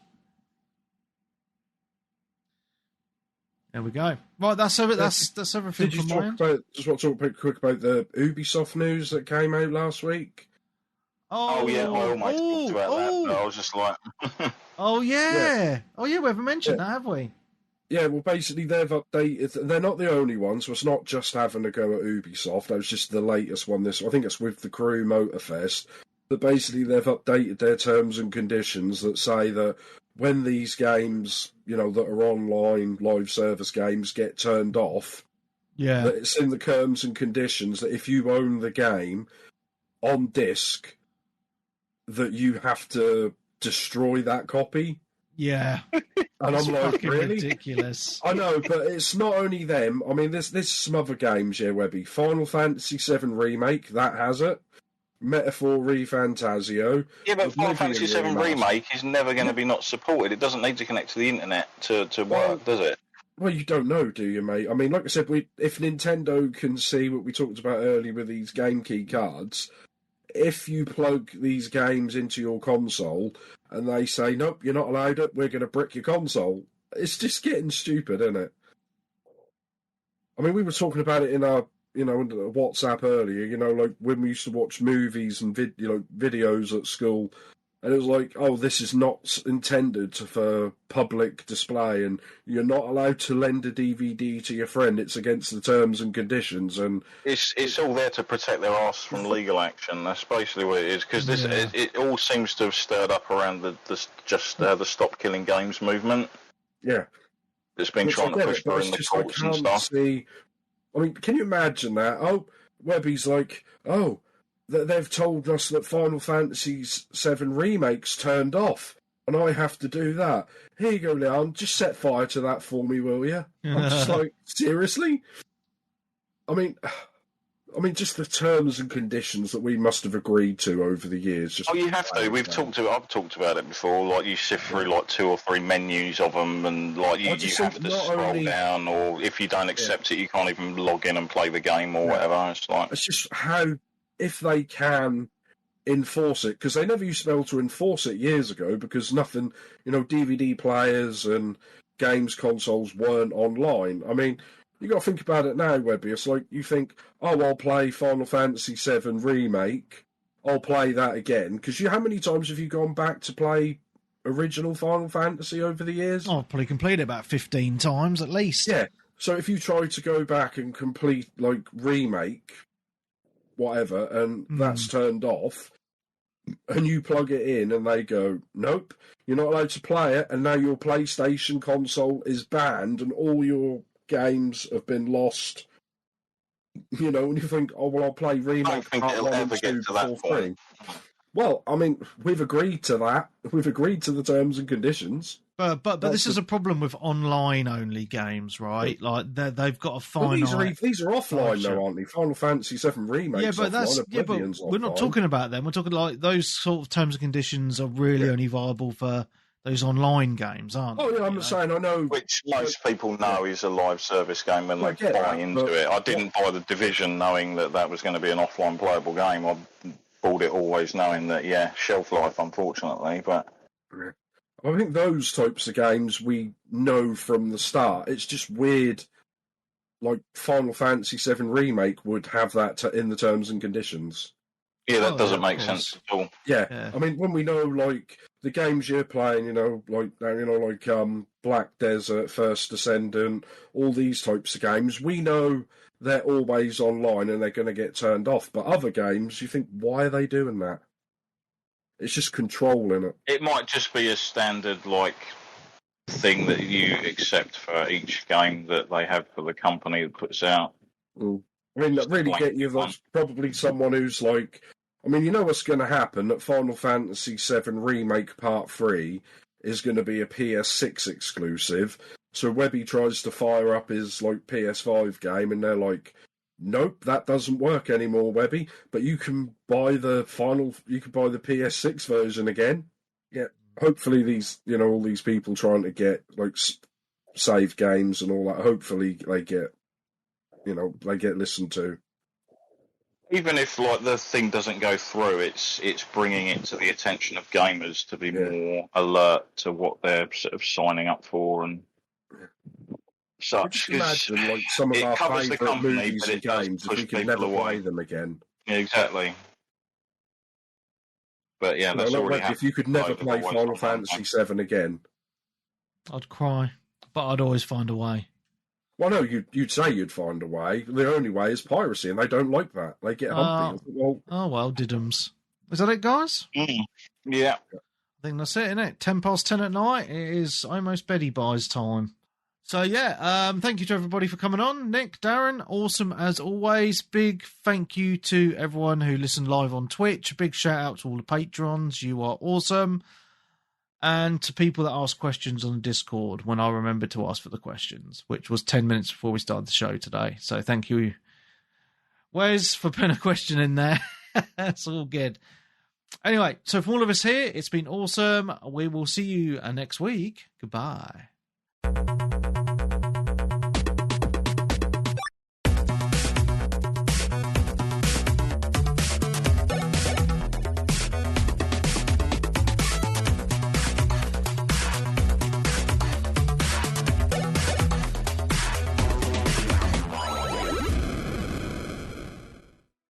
[SPEAKER 1] There we go. Right, that's everything from my end.
[SPEAKER 2] Just want to talk quick about the Ubisoft news that came out last week.
[SPEAKER 4] Oh yeah, I almost talked about that, but I was just like...
[SPEAKER 1] Oh yeah, we haven't mentioned that, have we?
[SPEAKER 2] Yeah, well, basically they've updated. They're not the only ones, so it's not just having a go at Ubisoft. That was just the latest one. I think it's with the Crew Motorfest. But basically they've updated their terms and conditions that say that when these games, you know, that are online live service games get turned off, that it's in the terms and conditions that if you own the game on disc, that you have to destroy that copy.
[SPEAKER 1] Yeah.
[SPEAKER 2] And I'm like, really?
[SPEAKER 1] Ridiculous.
[SPEAKER 2] I know, but it's not only them. I mean, there's some other games, Webby. Final Fantasy VII Remake, that has it. Metaphor ReFantazio.
[SPEAKER 4] Yeah, but Final Fantasy VII Remake is never going to be not supported. It doesn't need to connect to the internet to work, does it?
[SPEAKER 2] Well, you don't know, do you, mate? I mean, like I said, if Nintendo can see what we talked about earlier with these game key cards, if you plug these games into your console and they say, nope, you're not allowed it, we're going to brick your console, it's just getting stupid, isn't it? I mean, we were talking about it in our, WhatsApp earlier, like when we used to watch movies and videos at school, and it was like, oh, this is not intended for public display, and you're not allowed to lend a DVD to your friend. It's against the terms and conditions, and
[SPEAKER 4] it's all there to protect their arse from legal action. That's basically what it is. Because it all seems to have stirred up around the Stop Killing Games movement.
[SPEAKER 2] Yeah,
[SPEAKER 4] it's been trying to push through in the courts and stuff.
[SPEAKER 2] I mean, can you imagine that? Oh, Webby's like, oh, they've told us that Final Fantasy VII Remake's turned off, and I have to do that. Here you go, Leon, just set fire to that for me, will you? I'm just like, seriously? I mean, I mean, just the terms and conditions that we must have agreed to over the years. Just
[SPEAKER 4] you have to. I've talked about it before. Like, you sift through like 2 or 3 menus of them, and like you have to scroll down, or if you don't accept it, you can't even log in and play the game or whatever. It's
[SPEAKER 2] just how, if they can enforce it, because they never used to be able to enforce it years ago, because nothing, DVD players and games consoles weren't online. I mean, you got to think about it now, Webby. It's like you think, I'll play Final Fantasy VII Remake. I'll play that again. Because how many times have you gone back to play original Final Fantasy over the years?
[SPEAKER 1] I've probably completed about 15 times at least.
[SPEAKER 2] Yeah. So if you try to go back and complete, like, Remake, whatever, and that's turned off, and you plug it in and they go, nope, you're not allowed to play it, and now your PlayStation console is banned and all your games have been lost, and you think, I'll play Remake Part 1 and 2 for free. Well, I mean, we've agreed to that. We've agreed to the terms and conditions.
[SPEAKER 1] But this is a problem with online-only games, right? Like, they've got a finite...
[SPEAKER 2] Well, these are offline, though, aren't they? Final Fantasy VII Remake.
[SPEAKER 1] Yeah, but we're not talking about them. We're talking like those sort of terms and conditions are really only viable for those online games, aren't they?
[SPEAKER 2] Oh, yeah, I'm saying, I know...
[SPEAKER 4] Which most people know is a live service game when they buy into it. I didn't buy The Division knowing that was going to be an offline playable game. I bought it always knowing that, shelf life, unfortunately, but...
[SPEAKER 2] I think those types of games we know from the start. It's just weird, like Final Fantasy VII Remake would have that in the terms and conditions.
[SPEAKER 4] Yeah, that doesn't make sense at all.
[SPEAKER 2] Yeah. I mean, when we know, like, the games you're playing, like Black Desert, First Descendant, all these types of games, we know they're always online and they're going to get turned off. But other games, you think, why are they doing that? It's just controlling it.
[SPEAKER 4] It might just be a standard, like, thing that you accept for each game that they have for the company that puts out.
[SPEAKER 2] I mean, that really get you, that's probably someone who's like... I mean, you know what's going to happen? That Final Fantasy VII Remake Part 3 is going to be a PS6 exclusive. So Webby tries to fire up his, like, PS5 game, and they're like... Nope, that doesn't work anymore, Webby. But you can buy the PS6 version again. Yeah, hopefully these, all these people trying to get like save games and all that. Hopefully they get, they get listened to.
[SPEAKER 4] Even if like the thing doesn't go through, it's bringing it to the attention of gamers to be more alert to what they're sort of signing up for and. Such.
[SPEAKER 2] Imagine, like, some of our favourite movies and games, if we could never play them again.
[SPEAKER 4] Yeah, exactly. But yeah, that's already happened.
[SPEAKER 2] If you could never play Final Fantasy VII again,
[SPEAKER 1] I'd cry, but I'd always find a way.
[SPEAKER 2] Well, no, you'd say you'd find a way. The only way is piracy, and they don't like that. They get humpy.
[SPEAKER 1] Well, diddums. Is that it, guys?
[SPEAKER 4] Yeah.
[SPEAKER 1] I think that's it, isn't it? 10:10 at night. It is almost Betty Buys time. So, thank you to everybody for coming on. Nick, Darren, awesome as always. Big thank you to everyone who listened live on Twitch. Big shout out to all the patrons. You are awesome. And to people that ask questions on the Discord when I remembered to ask for the questions, which was 10 minutes before we started the show today. So thank you, Wes, for putting a question in there. That's all good. Anyway, so from all of us here, it's been awesome. We will see you next week. Goodbye.